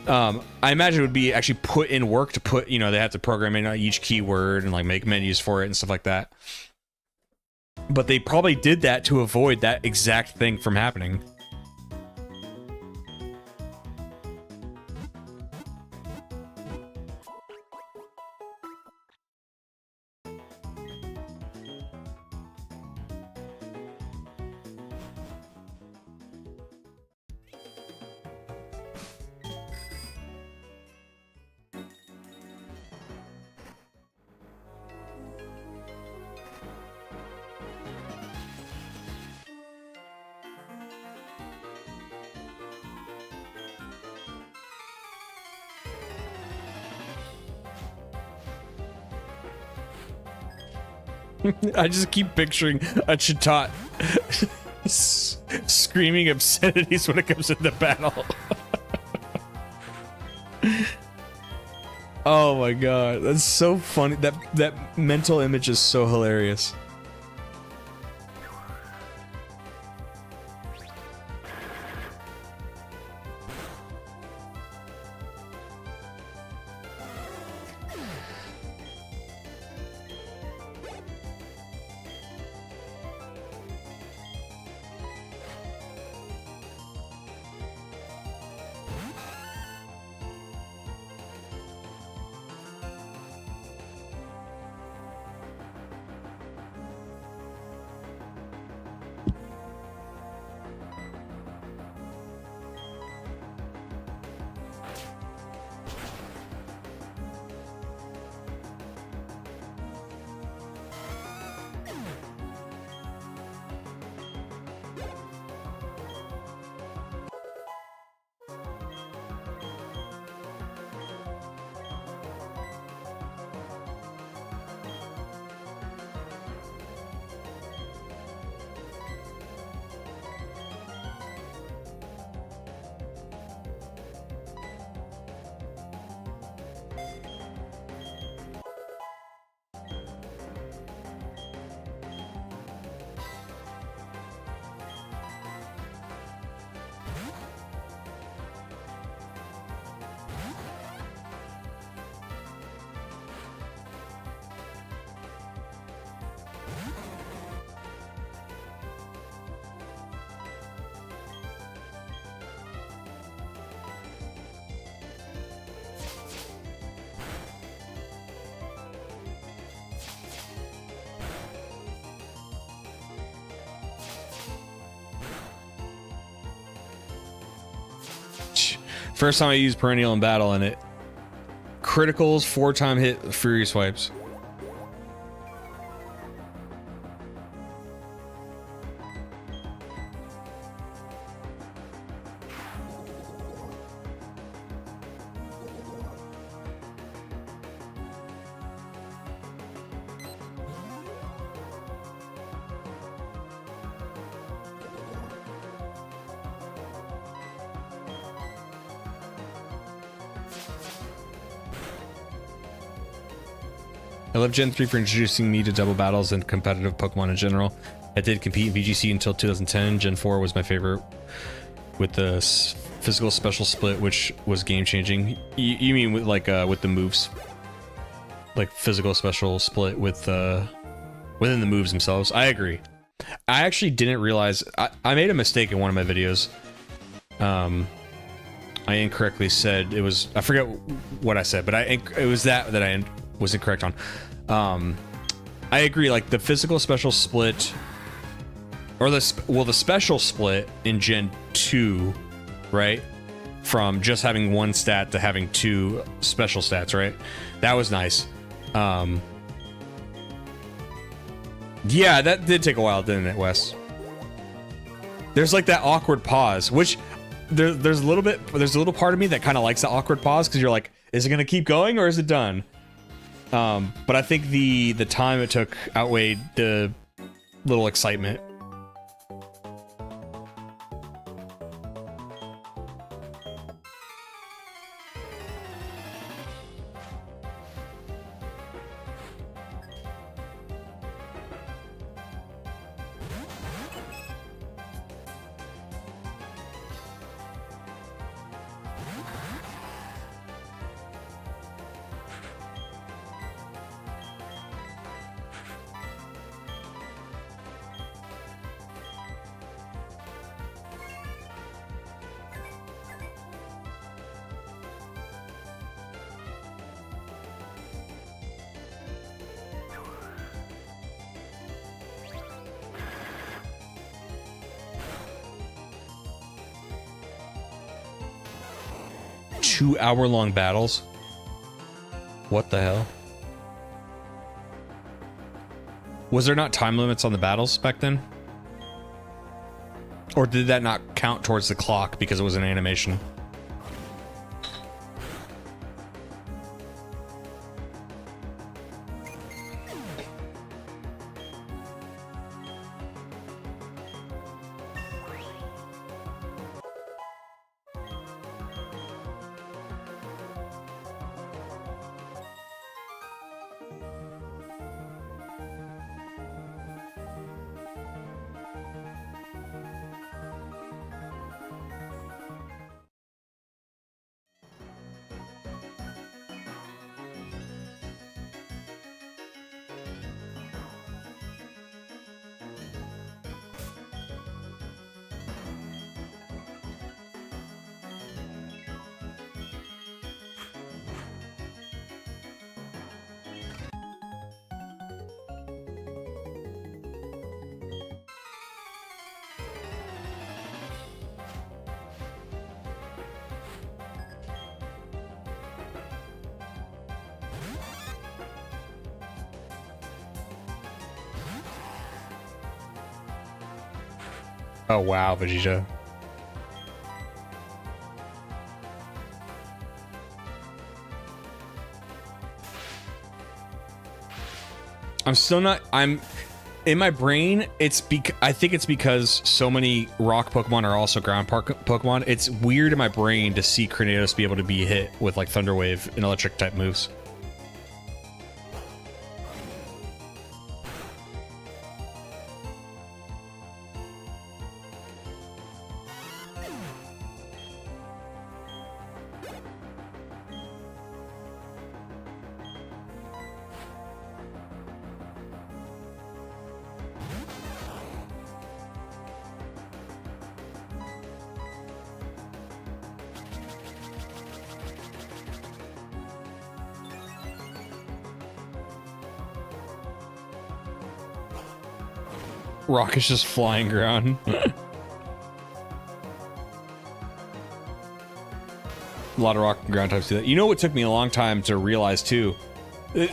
I imagine it would be actually put in work to put, you know, they have to program in each keyword and like make menus for it and stuff like that. But they probably did that to avoid that exact thing from happening. I just keep picturing a Chatot screaming obscenities when it comes into battle. Oh my god, that's so funny. That mental image is so hilarious. First time I used perennial in battle, and it criticals, 4-time hit, fury swipes. I love Gen 3 for introducing me to double battles and competitive Pokemon in general. I did compete in VGC until 2010. Gen 4 was my favorite with the physical special split, which was game changing. You mean with like with the moves, like physical special split with within the moves themselves? I agree. I actually didn't realize I made a mistake in one of my videos. I incorrectly said it was, I forget what I said, but it was that I was incorrect on. I agree, like the physical special split, or the special split in Gen 2, right? From just having one stat to having 2 special stats, right? That was nice. Yeah, that did take a while, didn't it, Wes? There's like that awkward pause, which there's a little part of me that kind of likes the awkward pause, because you're like, is it gonna keep going or is it done? But I think the time it took outweighed the little excitement. Two-hour-long battles? What the hell? Was there not time limits on the battles back then? Or did that not count towards the clock because it was an animation? Oh wow, Vegeta. I'm in my brain, I think it's because so many rock Pokemon are also ground Pokemon. It's weird in my brain to see Corneos be able to be hit with like Thunder Wave and electric type moves. Rock is just flying around. A lot of rock and ground types do that. You know what took me a long time to realize too?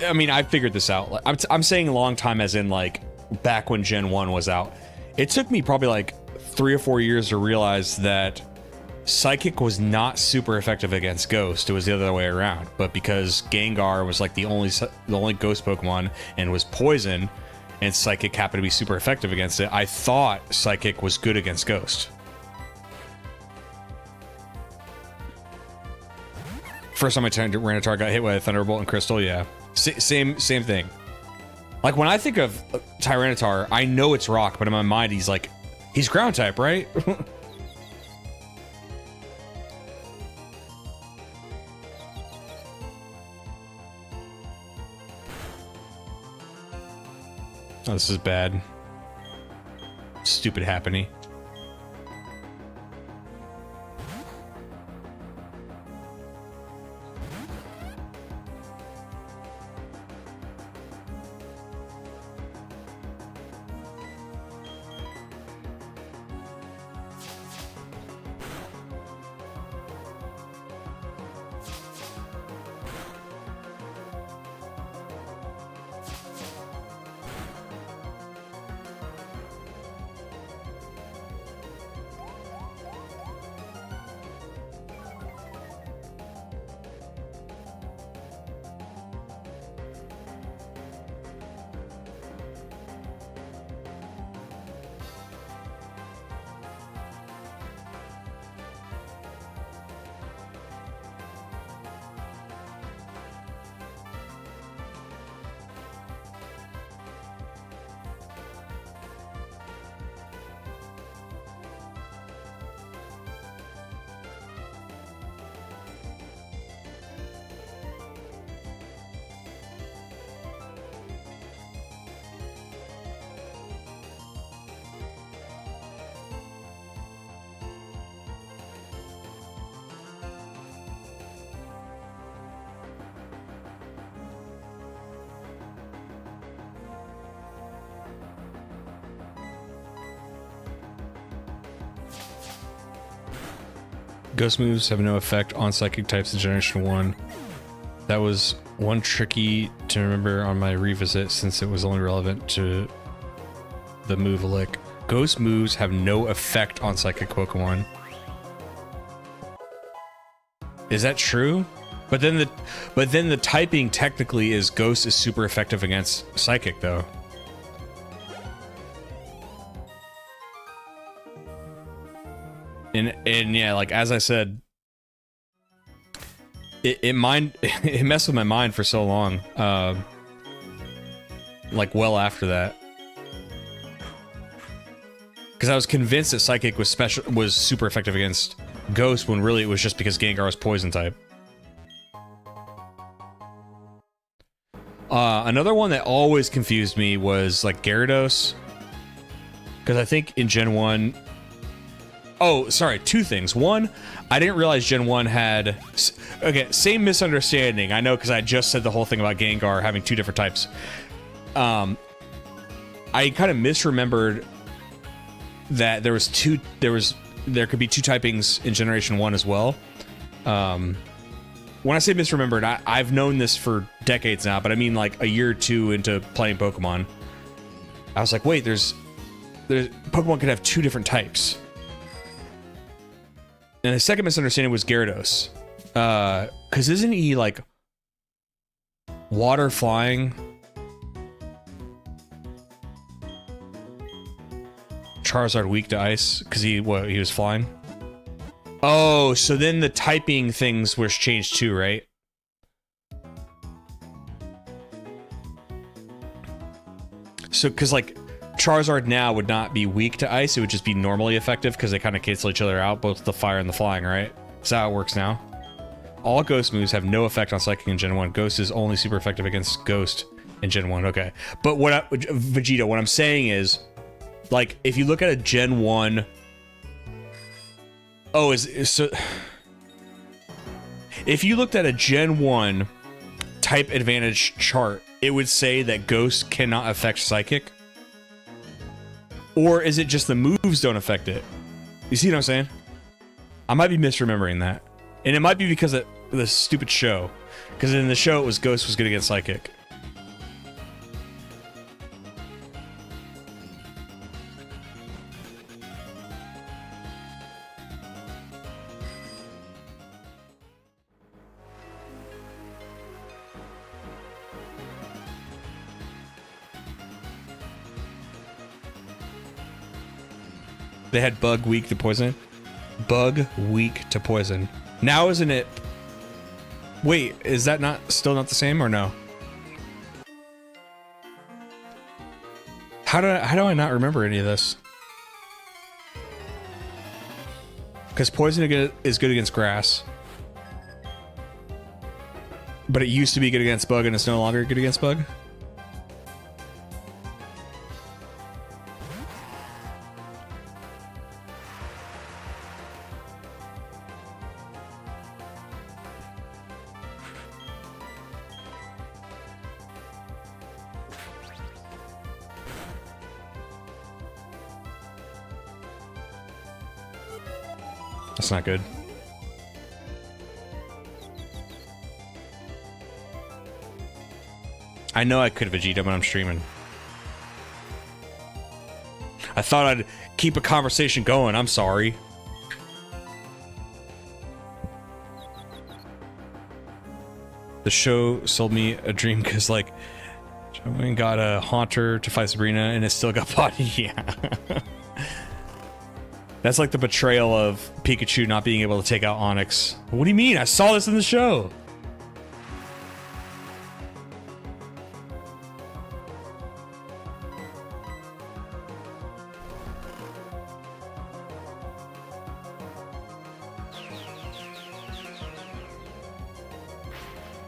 I mean, I figured this out. Like, I'm saying a long time as in like back when Gen 1 was out. It took me probably like 3 or 4 years to realize that Psychic was not super effective against Ghost. It was the other way around. But because Gengar was like the only Ghost Pokemon and was poison, and Psychic happened to be super effective against it, I thought Psychic was good against Ghost. First time my Tyranitar got hit by a Thunderbolt and Crystal, yeah. Same thing. Like when I think of Tyranitar, I know it's rock, but in my mind he's ground type, right? Oh, this is bad. Stupid Happiny. Ghost moves have no effect on Psychic types in Generation 1. That was one tricky to remember on my revisit since it was only relevant to the move Lick. Ghost moves have no effect on Psychic Pokemon. Is that true? But then the typing technically is Ghost is super effective against Psychic though. And yeah, like as I said, it messed with my mind for so long. Like well after that, because I was convinced that Psychic was super effective against Ghost when really it was just because Gengar was Poison type. Another one that always confused me was like Gyarados, because I think in Gen 1. Oh, sorry, two things. One, I didn't realize Gen 1 had... Okay, same misunderstanding. I know because I just said the whole thing about Gengar having two different types. I kind of misremembered that there could be two typings in Generation 1 as well. When I say misremembered, I've known this for decades now, but I mean like a year or two into playing Pokemon. I was like, wait, there's Pokemon could have two different types. And the second misunderstanding was Gyarados. Because isn't he, like, water flying? Charizard weak to ice? Because he was flying? Oh, so then the typing things were changed too, right? So, because, like, Charizard now would not be weak to ice, it would just be normally effective because they kind of cancel each other out, both the fire and the flying, right? Is that how it works now? All Ghost moves have no effect on Psychic in Gen 1. Ghost is only super effective against Ghost in Gen 1, okay. But Vegeta, what I'm saying is, like, if you look at a Gen 1... Oh, so... If you looked at a Gen 1 type advantage chart, it would say that Ghost cannot affect Psychic? Or is it just the moves don't affect it? You see what I'm saying? I might be misremembering that. And it might be because of the stupid show. Because in the show, it was Ghost was good against Psychic. They had Bug weak to poison. Bug weak to poison. Now isn't it? Wait, is that still not the same or no? How do I not remember any of this? Because poison is good against grass, but it used to be good against bug, and it's no longer good against bug. That's not good. I know I could have Vegeta, but I'm streaming. I thought I'd keep a conversation going. I'm sorry. The show sold me a dream because, like, I got a Haunter to fight Sabrina and it still got body. Yeah. That's like the betrayal of Pikachu not being able to take out Onyx. What do you mean? I saw this in the show.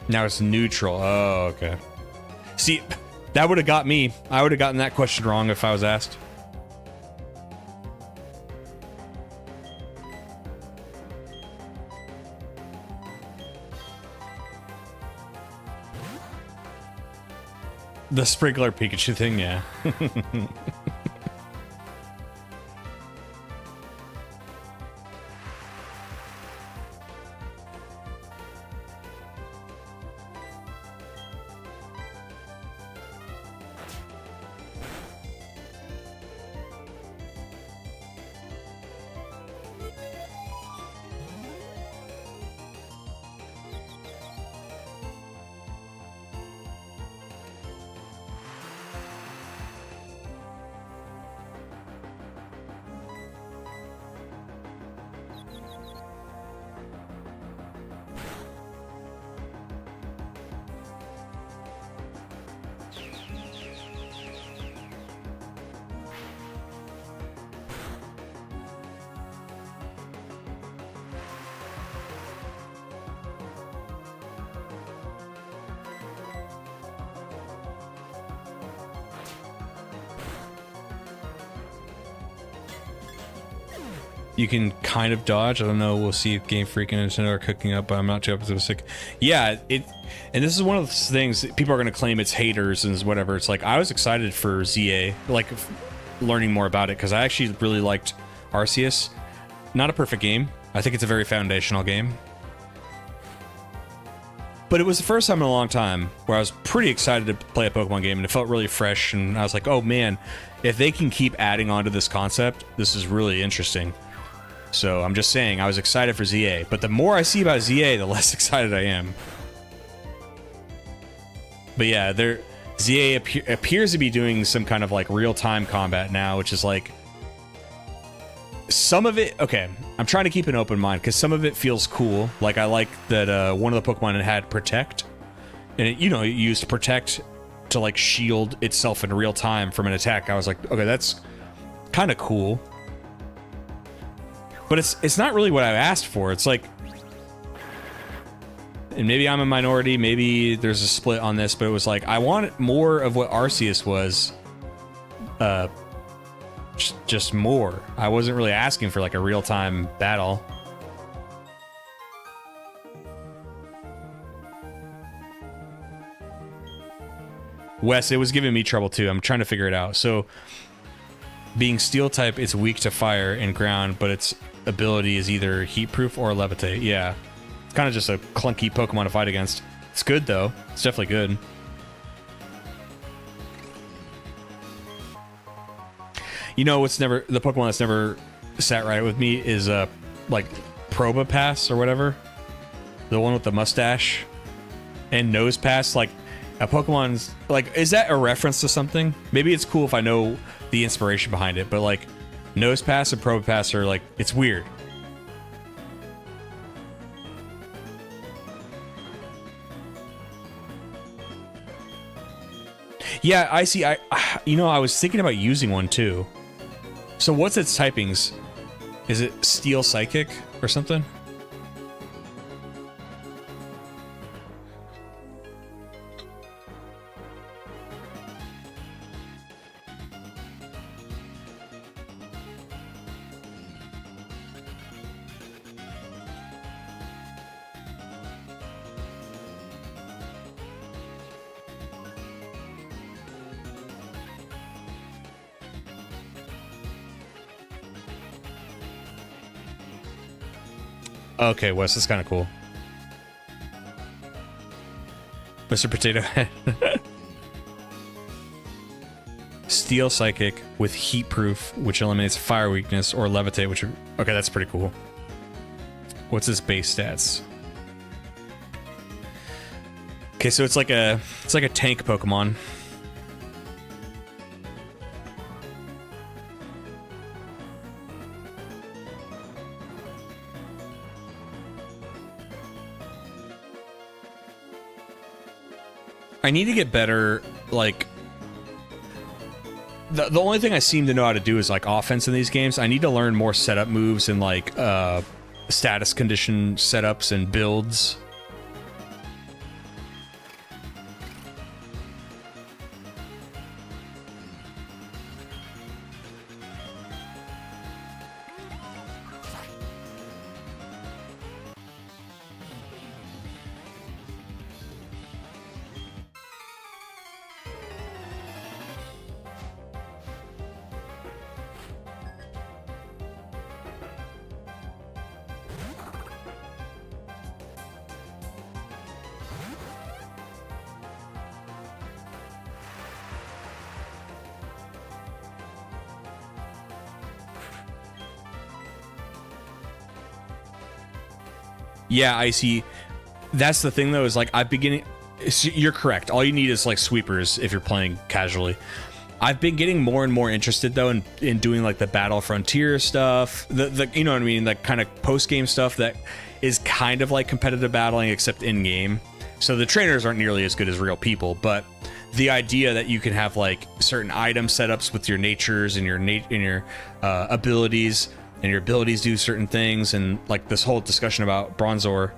Now it's neutral. Oh, okay. See, that would have got me. I would have gotten that question wrong if I was asked. The sprinkler Pikachu thing, yeah. You can kind of dodge. I don't know. We'll see if Game Freak and Nintendo are cooking up, but I'm not too optimistic. Yeah, and this is one of those things that people are going to claim it's haters and whatever. It's like, I was excited for ZA, like learning more about it, because I actually really liked Arceus. Not a perfect game. I think it's a very foundational game. But it was the first time in a long time where I was pretty excited to play a Pokemon game, and it felt really fresh, and I was like, oh man, if they can keep adding on to this concept, this is really interesting. So I'm just saying, I was excited for ZA, but the more I see about ZA, the less excited I am. But yeah, ZA appears to be doing some kind of like real-time combat now, which is like, some of it, okay, I'm trying to keep an open mind, because some of it feels cool. Like, I like that one of the Pokemon had Protect, and it, you know, it used Protect to like shield itself in real time from an attack. I was like, okay, that's kind of cool. But it's not really what I asked for. It's like, and maybe I'm a minority, maybe there's a split on this, but it was like, I want more of what Arceus was, just more. I wasn't really asking for like a real-time battle. Wes, it was giving me trouble too. I'm trying to figure it out. So, being steel type, it's weak to fire and ground, but its ability is either heat proof or levitate. Yeah. It's kind of just a clunky Pokemon to fight against. It's good though. It's definitely good. You know what's never the Pokemon that's never sat right with me is like Probopass or whatever. The one with the mustache and nose pass. Like a Pokemon's like, is that a reference to something? Maybe it's cool if I know the inspiration behind it, but like nose pass and Probopass are like, it's weird. Yeah, I see. You know, I was thinking about using one too. So what's its typings? Is it Steel Psychic or something? Okay, Wes, that's kind of cool. Mr. Potato Head. Steel Psychic with Heat Proof, which eliminates fire weakness, or Levitate, which... Okay, that's pretty cool. What's his base stats? Okay, so it's like a tank Pokemon. I need to get better, like... The only thing I seem to know how to do is, like, offense in these games. I need to learn more setup moves and, like, status condition setups and builds. Yeah, I see. That's the thing, though, is like I've been getting... You're correct. All you need is like sweepers if you're playing casually. I've been getting more and more interested, though, in doing like the Battle Frontier stuff. The you know what I mean? Like kind of post-game stuff that is kind of like competitive battling, except in-game. So the trainers aren't nearly as good as real people, but the idea that you can have like certain item setups with your natures and your abilities, and your abilities do certain things, and like this whole discussion about Bronzor.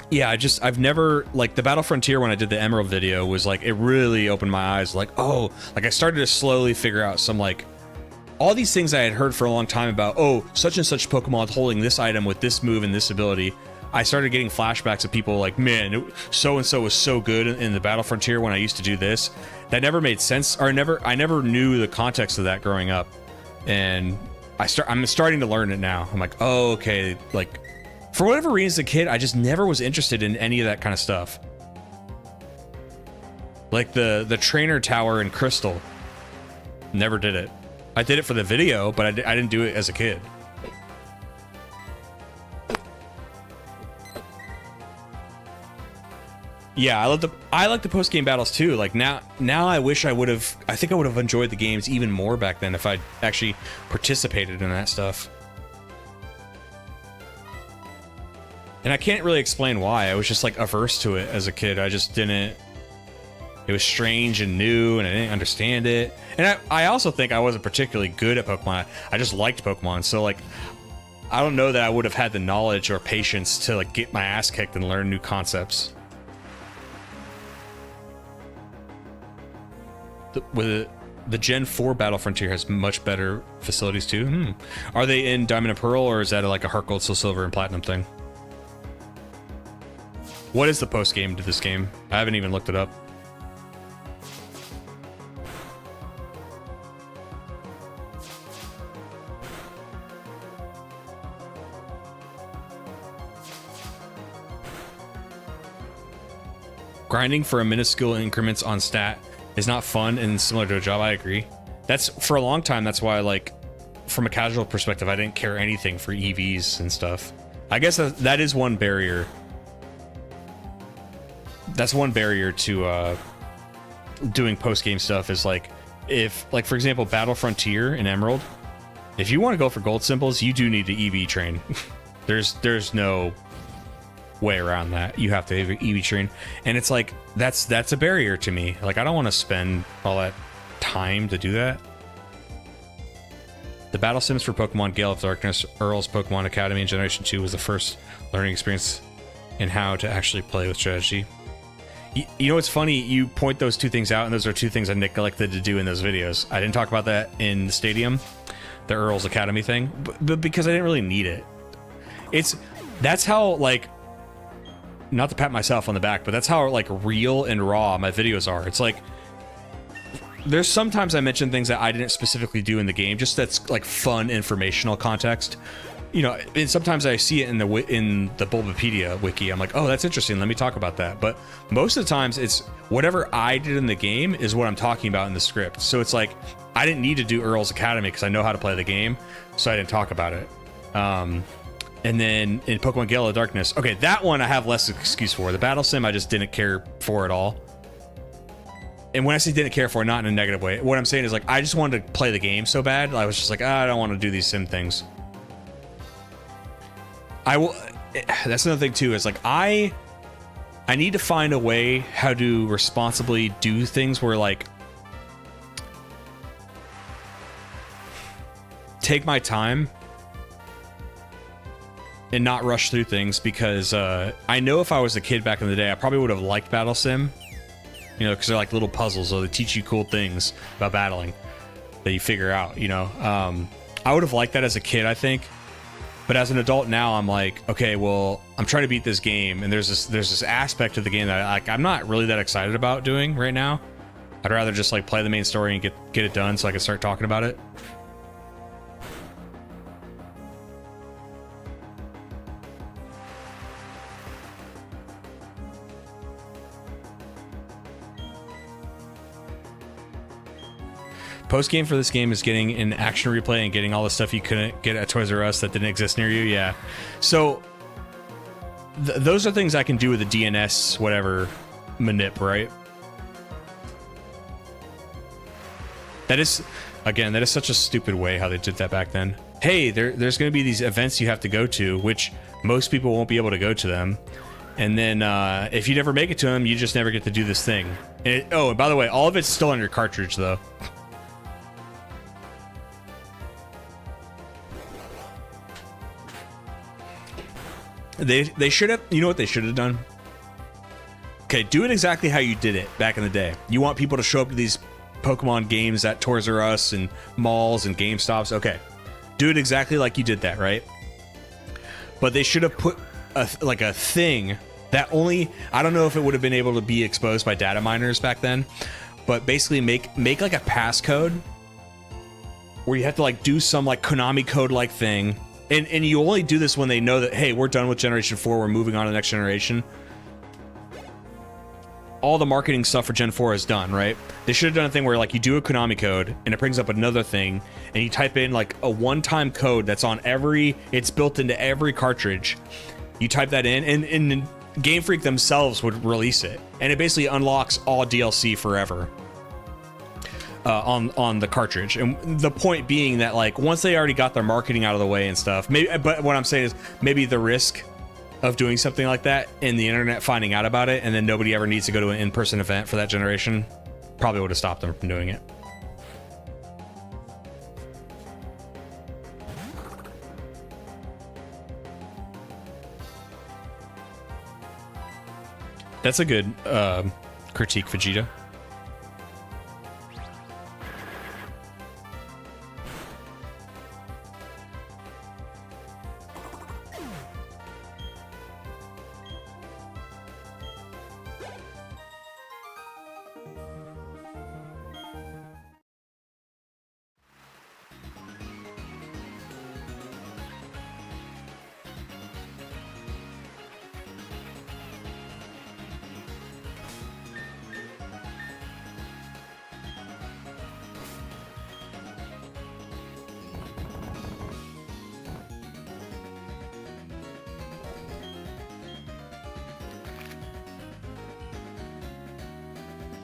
Yeah, I've never, like the Battle Frontier when I did the Emerald video was like, it really opened my eyes. Like, oh, like I started to slowly figure out some like, all these things I had heard for a long time about, oh, such and such Pokemon holding this item with this move and this ability. I started getting flashbacks of people like, man, so-and-so was so good in the Battle Frontier when I used to do this. That never made sense, or I never knew the context of that growing up. And I'm starting to learn it now. I'm like, oh, okay. Like, for whatever reason, as a kid, I just never was interested in any of that kind of stuff. Like the trainer tower in Crystal. Never did it. I did it for the video, but I didn't do it as a kid. Yeah, I like the post-game battles too. Like now I wish I think I would have enjoyed the games even more back then if I'd actually participated in that stuff. And I can't really explain why. I was just like averse to it as a kid. I just didn't. It was strange and new, and I didn't understand it. And I also think I wasn't particularly good at Pokemon. I just liked Pokemon, so like I don't know that I would have had the knowledge or patience to like get my ass kicked and learn new concepts. The Gen 4 Battle Frontier has much better facilities too. Are they in Diamond and Pearl, or is that like a Heart Gold, Soul Silver, and Platinum thing? What is the post game to this game? I haven't even looked it up. grinding for a minuscule increments on stat is not fun and similar to a job. I agree. That's for a long time. That's why, like, from a casual perspective, I didn't care anything for EVs and stuff. I guess that is one barrier. That's one barrier to doing post-game stuff is like, if, like, for example, Battle Frontier and Emerald, if you want to go for gold symbols, you do need to EV train. There's no way around that. You have to EV train, and it's like that's a barrier to me. Like, I don't want to spend all that time to do that. The battle sims for Pokemon Gale of Darkness, Earl's Pokemon Academy in Generation 2 was the first learning experience in how to actually play with strategy. You know what's funny? You point those two things out, and those are two things I neglected to do in those videos. I didn't talk about that in the stadium, the Earl's Academy thing, but because I didn't really need it. That's how, like, not to pat myself on the back, but that's how, like, real and raw my videos are. It's like, there's sometimes I mention things that I didn't specifically do in the game, just that's like fun informational context, you know. And sometimes I see it in the Bulbapedia wiki. I'm like, oh, that's interesting, let me talk about that. But most of the times it's whatever I did in the game is what I'm talking about in the script. So it's like, I didn't need to do Earl's Academy because I know how to play the game, so I didn't talk about it. And then in Pokemon Gale of Darkness, okay, that one I have less excuse for. The battle sim I just didn't care for at all. And when I say didn't care for, not in a negative way, what I'm saying is, like, I just wanted to play the game so bad. I was just like, I don't want to do these sim things. That's another thing too, is like, I need to find a way how to responsibly do things where, like, take my time and not rush through things, because I know if I was a kid back in the day, I probably would have liked Battle Sim. You know, because they're like little puzzles, so they teach you cool things about battling that you figure out, you know. I would have liked that as a kid, I think. But as an adult now, I'm like, okay, well, I'm trying to beat this game, and there's this aspect of the game that I'm not really that excited about doing right now. I'd rather just, like, play the main story and get it done so I can start talking about it. Post game for this game is getting an action replay and getting all the stuff you couldn't get at Toys R Us that didn't exist near you. Yeah, so those are things I can do with the DNS whatever manip, right? That is, again, that is such a stupid way how they did that back then. Hey, there's going to be these events you have to go to, which most people won't be able to go to them. And then if you never make it to them, you just never get to do this thing. And oh, and by the way, all of it's still on your cartridge, though. They should have, you know what they should have done? Okay, do it exactly how you did it back in the day. You want people to show up to these Pokemon games at Toys R Us and malls and GameStops. Okay, do it exactly like you did that, right? But they should have put a thing that only, I don't know if it would have been able to be exposed by data miners back then, but basically make like a passcode where you have to, like, do some, like, Konami code like thing. And you only do this when they know that, hey, we're done with Generation 4, we're moving on to the next generation. All the marketing stuff for Gen 4 is done, right? They should have done a thing where, like, you do a Konami code, and it brings up another thing, and you type in, like, a one-time code that's on it's built into every cartridge. You type that in, and Game Freak themselves would release it. And it basically unlocks all DLC forever. On the cartridge, and the point being that, like, once they already got their marketing out of the way and stuff, maybe, but what I'm saying is maybe the risk of doing something like that and the internet finding out about it, and then nobody ever needs to go to an in-person event for that generation, probably would have stopped them from doing it. That's a good critique, Vegeta.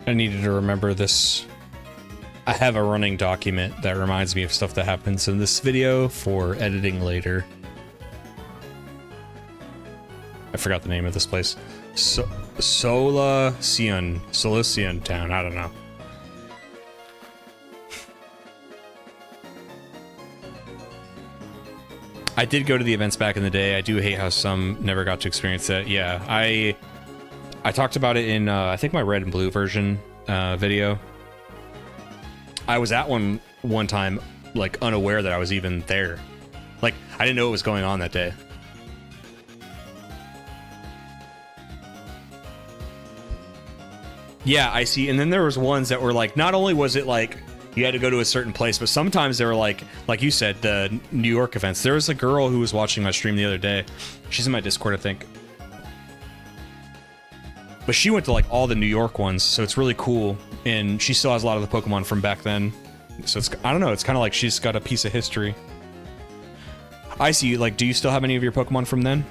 I needed to remember this. I have a running document that reminds me of stuff that happens in this video for editing later. I forgot the name of this place. Solacion Town. I don't know. I did go to the events back in the day. I do hate how some never got to experience that. Yeah, I talked about it in I think my red and blue version video. I was at one time, like unaware that I was even there. Like I didn't know what was going on that day. Yeah, I see. And then there was ones that were like, not only was it like you had to go to a certain place, but sometimes they were like you said, the New York events. There was a girl who was watching my stream the other day. She's in my Discord, I think. But she went to like all the New York ones, so it's really cool. And she still has a lot of the Pokemon from back then. So it's, I don't know, it's kind of like she's got a piece of history. I see, like, do you still have any of your Pokemon from then?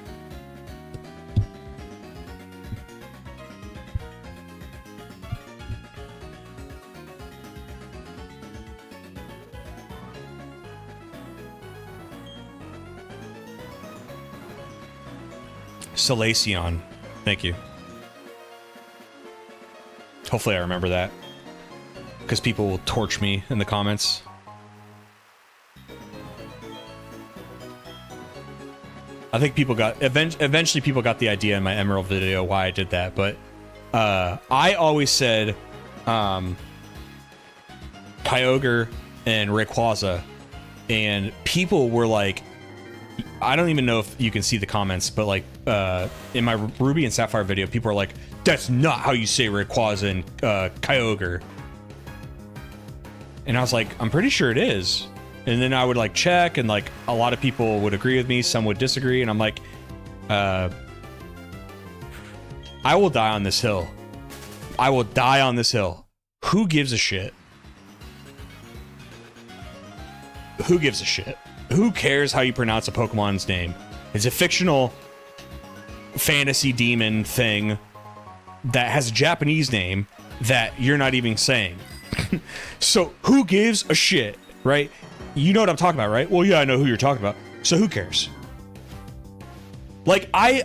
Solacion. Thank you. Hopefully I remember that. Because people will torch me in the comments. I think people got... Eventually people got the idea in my Emerald video why I did that, but... I always said... Kyogre and Rayquaza. And people were like... I don't even know if you can see the comments, but like in my Ruby and Sapphire video, people are like, "That's not how you say Rayquaza and Kyogre." And I was like, "I'm pretty sure it is." And then I would like check, and like a lot of people would agree with me, some would disagree, and I'm like, "I will die on this hill. I will die on this hill. Who gives a shit? Who gives a shit? Who cares how you pronounce a Pokemon's name? It's a fictional fantasy demon thing that has a Japanese name that you're not even saying. So who gives a shit, right? You know what I'm talking about, right? Well, yeah, I know who you're talking about. So who cares? Like all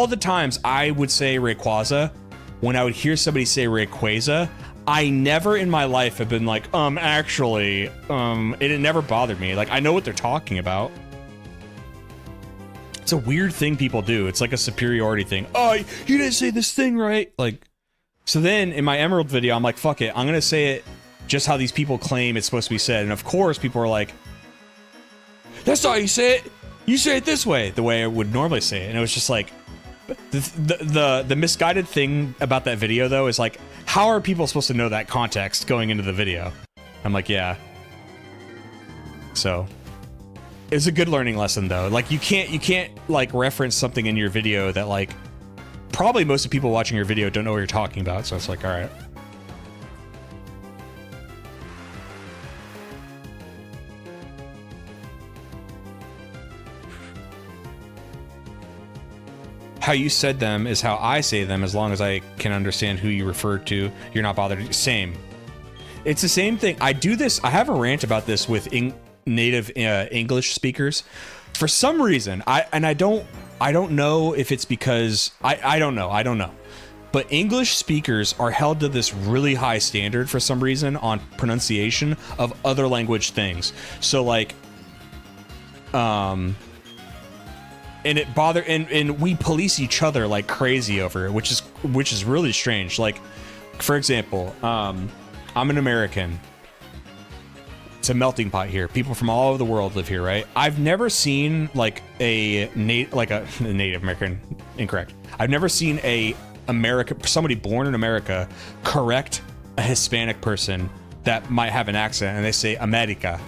the times I would say Rayquaza, when I would hear somebody say Rayquaza, I never in my life have been like, actually, it never bothered me. Like, I know what they're talking about. It's a weird thing people do. It's like a superiority thing. Oh, you didn't say this thing right. Like, so then in my Emerald video, I'm like, fuck it. I'm going to say it just how these people claim it's supposed to be said. And of course, people are like, that's not how you say it. You say it this way, the way I would normally say it. And it was just like, the misguided thing about that video though is like, how are people supposed to know that context going into the video? I'm like, yeah. So it's a good learning lesson though. Like you can't like reference something in your video that like probably most of the people watching your video don't know what you're talking about. So it's like, all right. How you said them is how I say them, as long as I can understand who you referred to. You're not bothered. Same. It's the same thing. I do this. I have a rant about this with native English speakers. For some reason, I don't know if it's because I don't know. But English speakers are held to this really high standard for some reason on pronunciation of other language things. So like, and it bother and we police each other like crazy over it, which is really strange. Like, for example, I'm an American. It's a melting pot here. People from all over the world live here, right? I've never seen like a Native American. Incorrect. I've never seen somebody born in America correct a Hispanic person that might have an accent and they say America.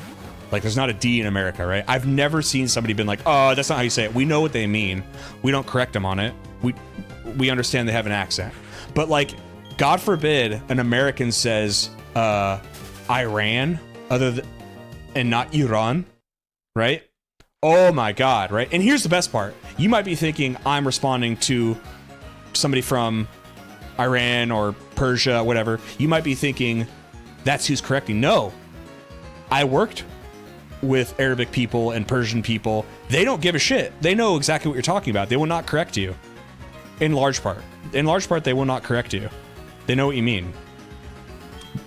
Like, there's not a D in America, right? I've never seen somebody been like, oh, that's not how you say it. We know what they mean. We don't correct them on it. We understand they have an accent. But, like, God forbid an American says Iran and not Iran, right? Oh, my God, right? And here's the best part. You might be thinking I'm responding to somebody from Iran or Persia, whatever, you might be thinking that's who's correcting. No, I worked with Arabic people and Persian people. They don't give a shit. They know exactly what you're talking about. They will not correct you. In large part, they will not correct you. They know what you mean.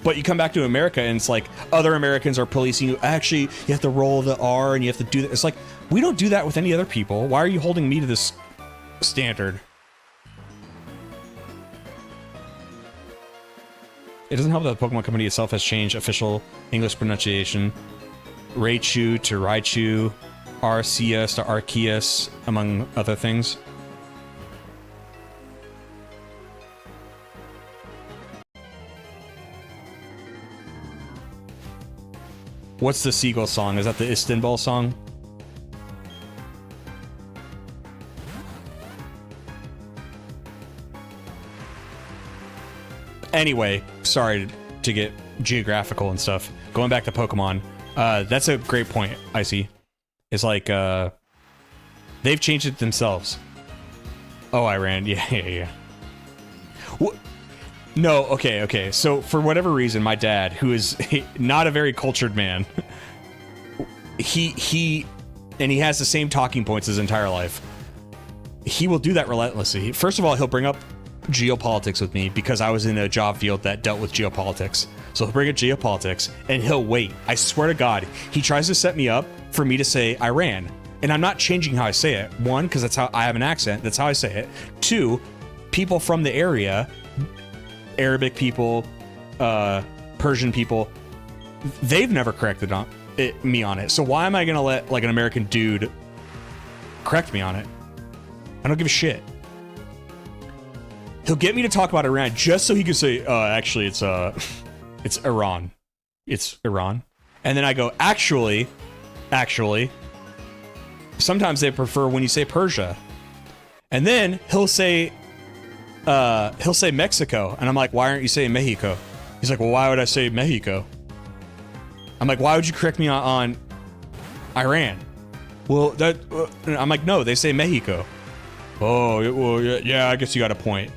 But you come back to America and it's like other Americans are policing you. Actually, you have to roll the R and you have to do that. It's like, we don't do that with any other people. Why are you holding me to this standard? It doesn't help that the Pokemon Company itself has changed official English pronunciation. Raichu to Raichu, Arceus to Arceus, among other things. What's the Seagull song? Is that the Istanbul song? Anyway, sorry to get geographical and stuff. Going back to Pokemon, that's a great point, Icy. It's like, they've changed it themselves. Oh, Iran. Yeah. What? No, okay. So, for whatever reason, my dad, who is not a very cultured man, he has the same talking points his entire life. He will do that relentlessly. First of all, he'll bring up geopolitics with me because I was in a job field that dealt with geopolitics. So he'll bring up geopolitics and he'll wait. I swear to God, he tries to set me up for me to say Iran. And I'm not changing how I say it. One, because that's how I have an accent. That's how I say it. Two, people from the area, Arabic people, Persian people, they've never corrected me on it. So why am I going to let like an American dude correct me on it? I don't give a shit. He'll get me to talk about Iran just so he can say, actually, it's Iran. It's Iran. And then I go, actually, sometimes they prefer when you say Persia. And then he'll say Mexico. And I'm like, why aren't you saying Mexico? He's like, well, why would I say Mexico? I'm like, why would you correct me on Iran? Well, I'm like, no, they say Mexico. Oh, well, yeah, I guess you got a point.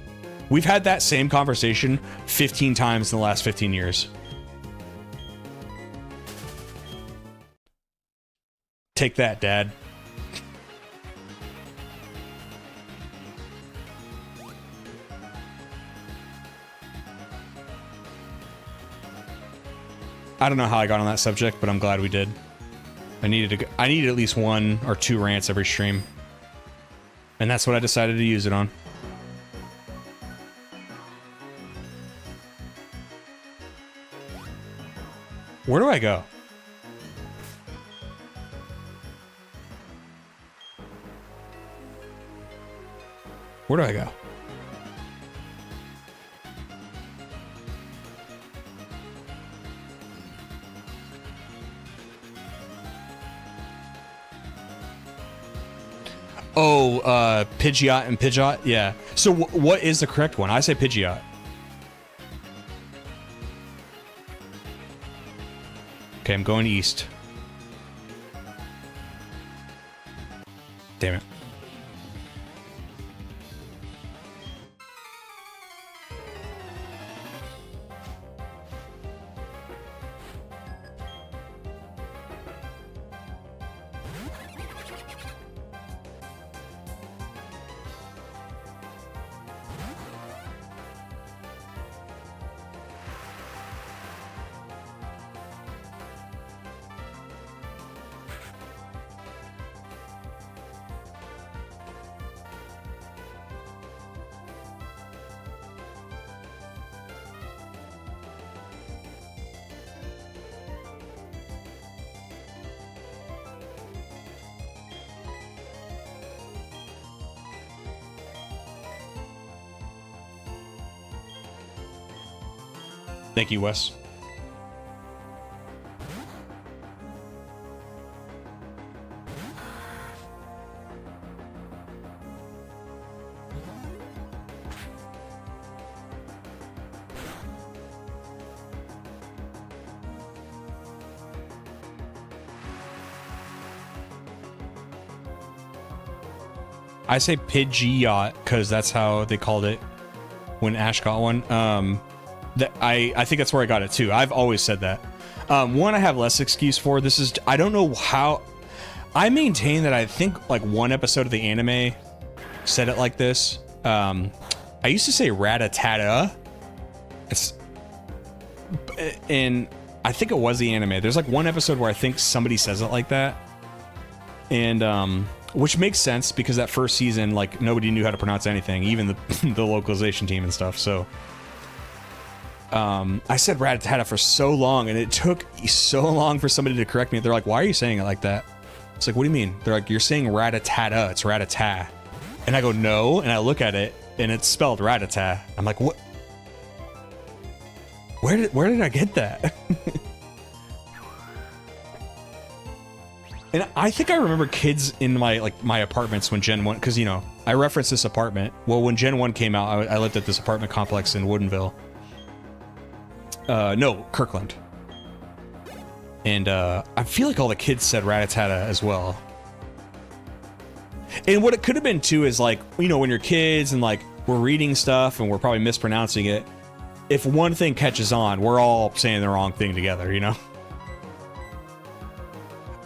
We've had that same conversation 15 times in the last 15 years. Take that, Dad. I don't know how I got on that subject, but I'm glad we did. I needed at least 1 or 2 rants every stream. And that's what I decided to use it on. Where do I go? Where do I go? Oh, Pidgeot and Pidgeot? Yeah. So what is the correct one? I say Pidgeot. Okay, I'm going east. Damn it. Thank you, Wes. I say Pidgeot because that's how they called it when Ash got one. That I think that's where I got it too. I've always said that. One I have less excuse for. This is, I don't know how. I maintain that I think like one episode of the anime said it like this. I used to say rat-a-tat-ta. It's, and I think it was the anime. There's like one episode where I think somebody says it like that. And, which makes sense because that first season, like nobody knew how to pronounce anything, even the localization team and stuff. So, I said rat-a-tat-ta for so long, and it took so long for somebody to correct me. They're like, why are you saying it like that? It's like, what do you mean? They're like, you're saying rat-a-tat-ta, it's rat-a-tat. And I go, no, and I look at it, and it's spelled rat-a-tat. I'm like, what? Where did I get that? And I think I remember kids in my apartments when Gen 1, because, you know, I referenced this apartment. Well, when Gen 1 came out, I lived at this apartment complex in Woodinville. No, Kirkland. And I feel like all the kids said rat-a-tat-ta as well. And what it could have been too is like, you know, when you're kids and like we're reading stuff and we're probably mispronouncing it, if one thing catches on, we're all saying the wrong thing together, you know?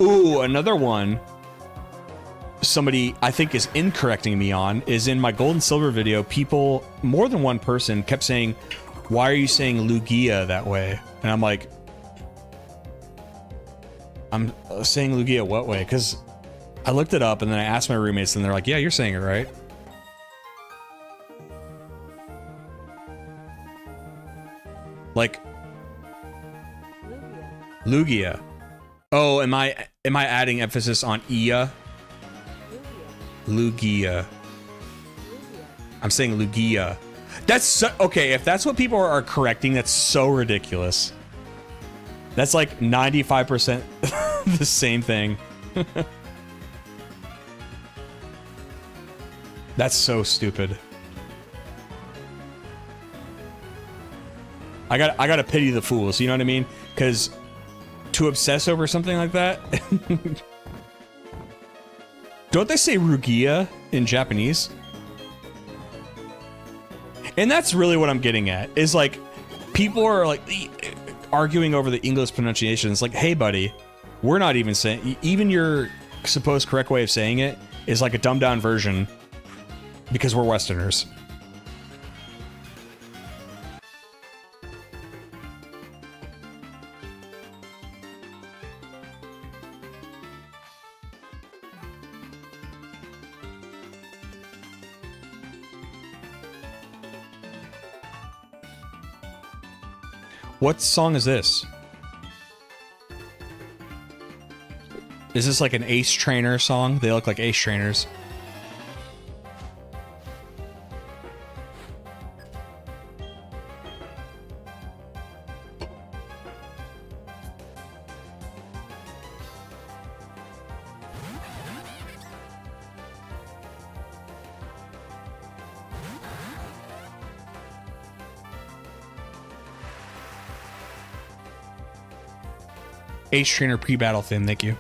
Ooh, another one somebody I think is incorrecting me on is in my gold and silver video, people, more than one person kept saying, why are you saying Lugia that way? And I'm like, I'm saying Lugia what way? Because I looked it up and then I asked my roommates and they're like, yeah, you're saying it right. Like Lugia. Oh, am I adding emphasis on Ia? Lugia. I'm saying Lugia. That's so, okay, if that's what people are correcting, that's so ridiculous. That's like 95% the same thing. That's so stupid. I gotta pity the fools, you know what I mean? Because to obsess over something like that... Don't they say Rugia in Japanese? And that's really what I'm getting at, is like, people are like arguing over the English pronunciation. It's like, hey buddy, we're not even saying, even your supposed correct way of saying it is like a dumbed down version because we're Westerners. What song is this? Is this like an Ace Trainer song? They look like Ace Trainers. Ace Trainer pre-battle theme, thank you.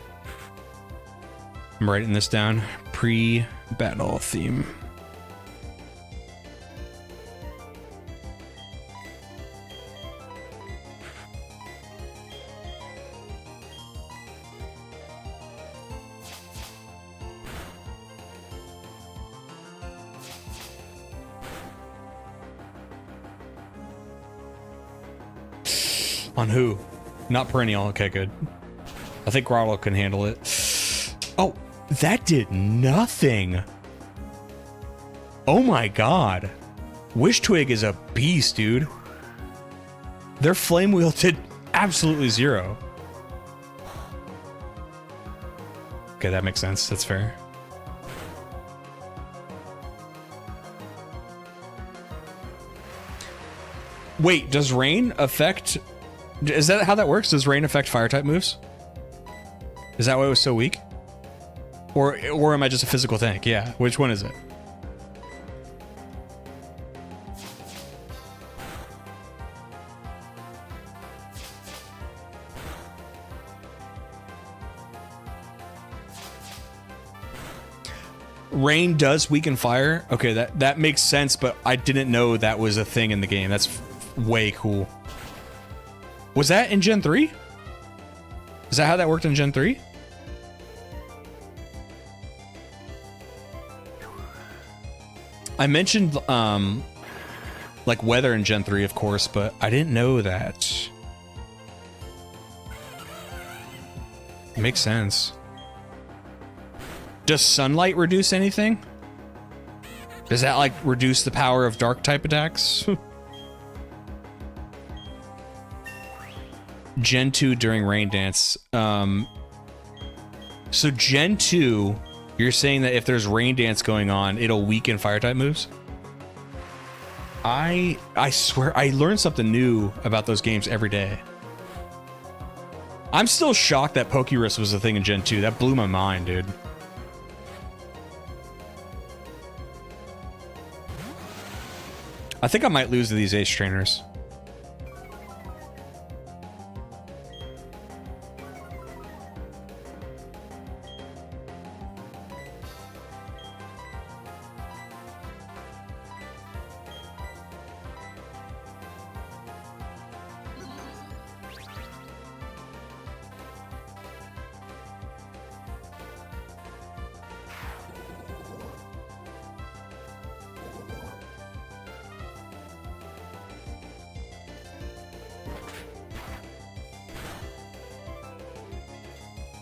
I'm writing this down. Pre-battle theme. On who? Not perennial. Okay, good. I think Grotto can handle it. Oh, that did nothing. Oh my god. Wish Twig is a beast, dude. Their flame wheel did absolutely zero. Okay, that makes sense. That's fair. Wait, does rain affect... Is that how that works? Does rain affect fire type moves? Is that why it was so weak? Or am I just a physical tank? Yeah, which one is it? Rain does weaken fire? Okay, that makes sense, but I didn't know that was a thing in the game. That's way cool. Was that in Gen 3? Is that how that worked in Gen 3? I mentioned, like weather in Gen 3, of course, but I didn't know that. Makes sense. Does sunlight reduce anything? Does that, like, reduce the power of dark type attacks? Gen 2 during Rain Dance. So Gen 2, you're saying that if there's Rain Dance going on, it'll weaken fire type moves? I swear, I learn something new about those games every day. I'm still shocked that Pokérus was a thing in Gen 2. That blew my mind, dude. I think I might lose to these Ace Trainers.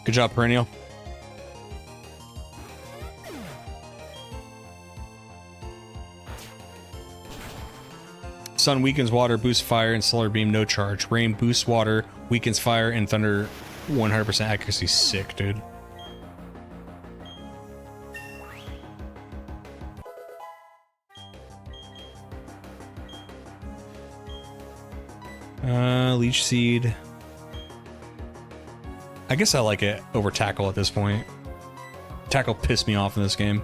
Good job, Perennial. Sun weakens water, boosts fire, and Solar Beam no charge. Rain boosts water, weakens fire, and Thunder 100% accuracy. Sick, dude. Leech Seed. I guess I like it over Tackle at this point. Tackle pissed me off in this game.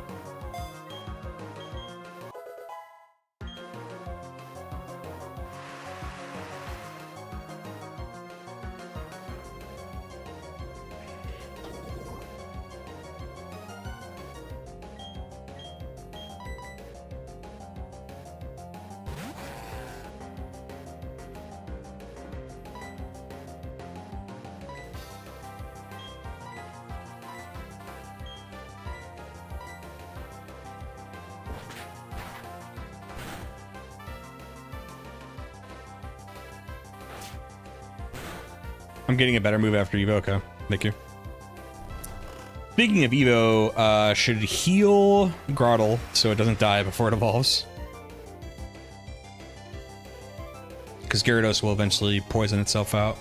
I'm getting a better move after Evo. Okay, thank you. Speaking of Evo, should heal Grotle so it doesn't die before it evolves. Because Gyarados will eventually poison itself out.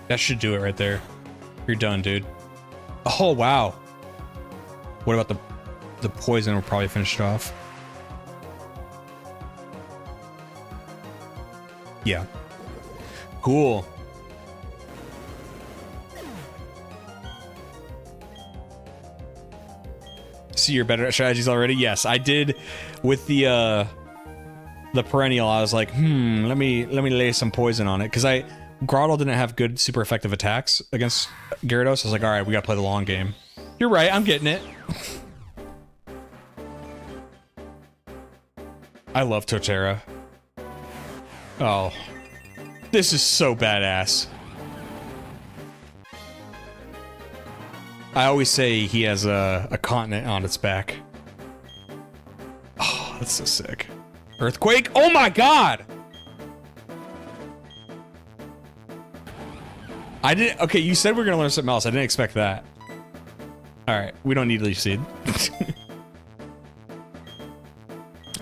That should do it right there. You're done, dude. Oh, wow. What about the poison will probably finish it off? Yeah. Cool. See your better strategies already? Yes, I did with the Perennial. I was like, let me lay some poison on it, because Grotle didn't have good super effective attacks against Gyarados. I was like, all right, we gotta play the long game. You're right, I'm getting it. I love Torterra. Oh, this is so badass. I always say he has a continent on its back. Oh, that's so sick. Earthquake? Oh my god! I didn't. Okay, you said we were gonna learn something else. I didn't expect that. All right, we don't need Leaf Seed.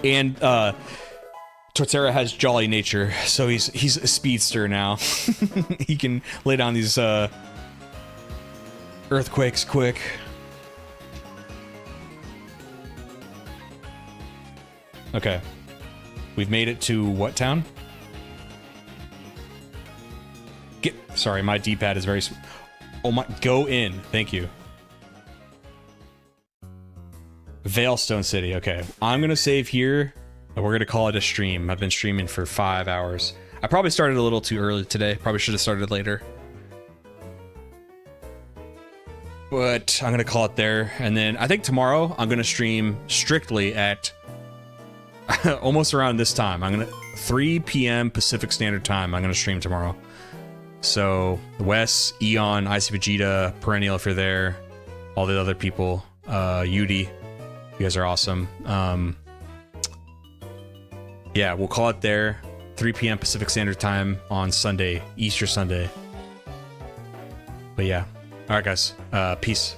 And Torterra has Jolly Nature, so he's a speedster now. He can lay down these earthquakes quick. Okay. We've made it to what town? Sorry, my D-pad is very... Oh my... Go in. Thank you. Veilstone City. Okay. I'm going to save here. And we're going to call it a stream. I've been streaming for 5 hours. I probably started a little too early today. Probably should have started later. But I'm going to call it there. And then I think tomorrow I'm going to stream strictly at almost around this time. I'm going to 3 p.m. Pacific Standard Time. I'm going to stream tomorrow. So Wes, Eon, Icy Vegeta, Perennial if you're there, all the other people, Yudi, you guys are awesome. Yeah, we'll call it there. 3 p.m. Pacific Standard Time on Sunday, Easter Sunday. But yeah. All right, guys. Peace.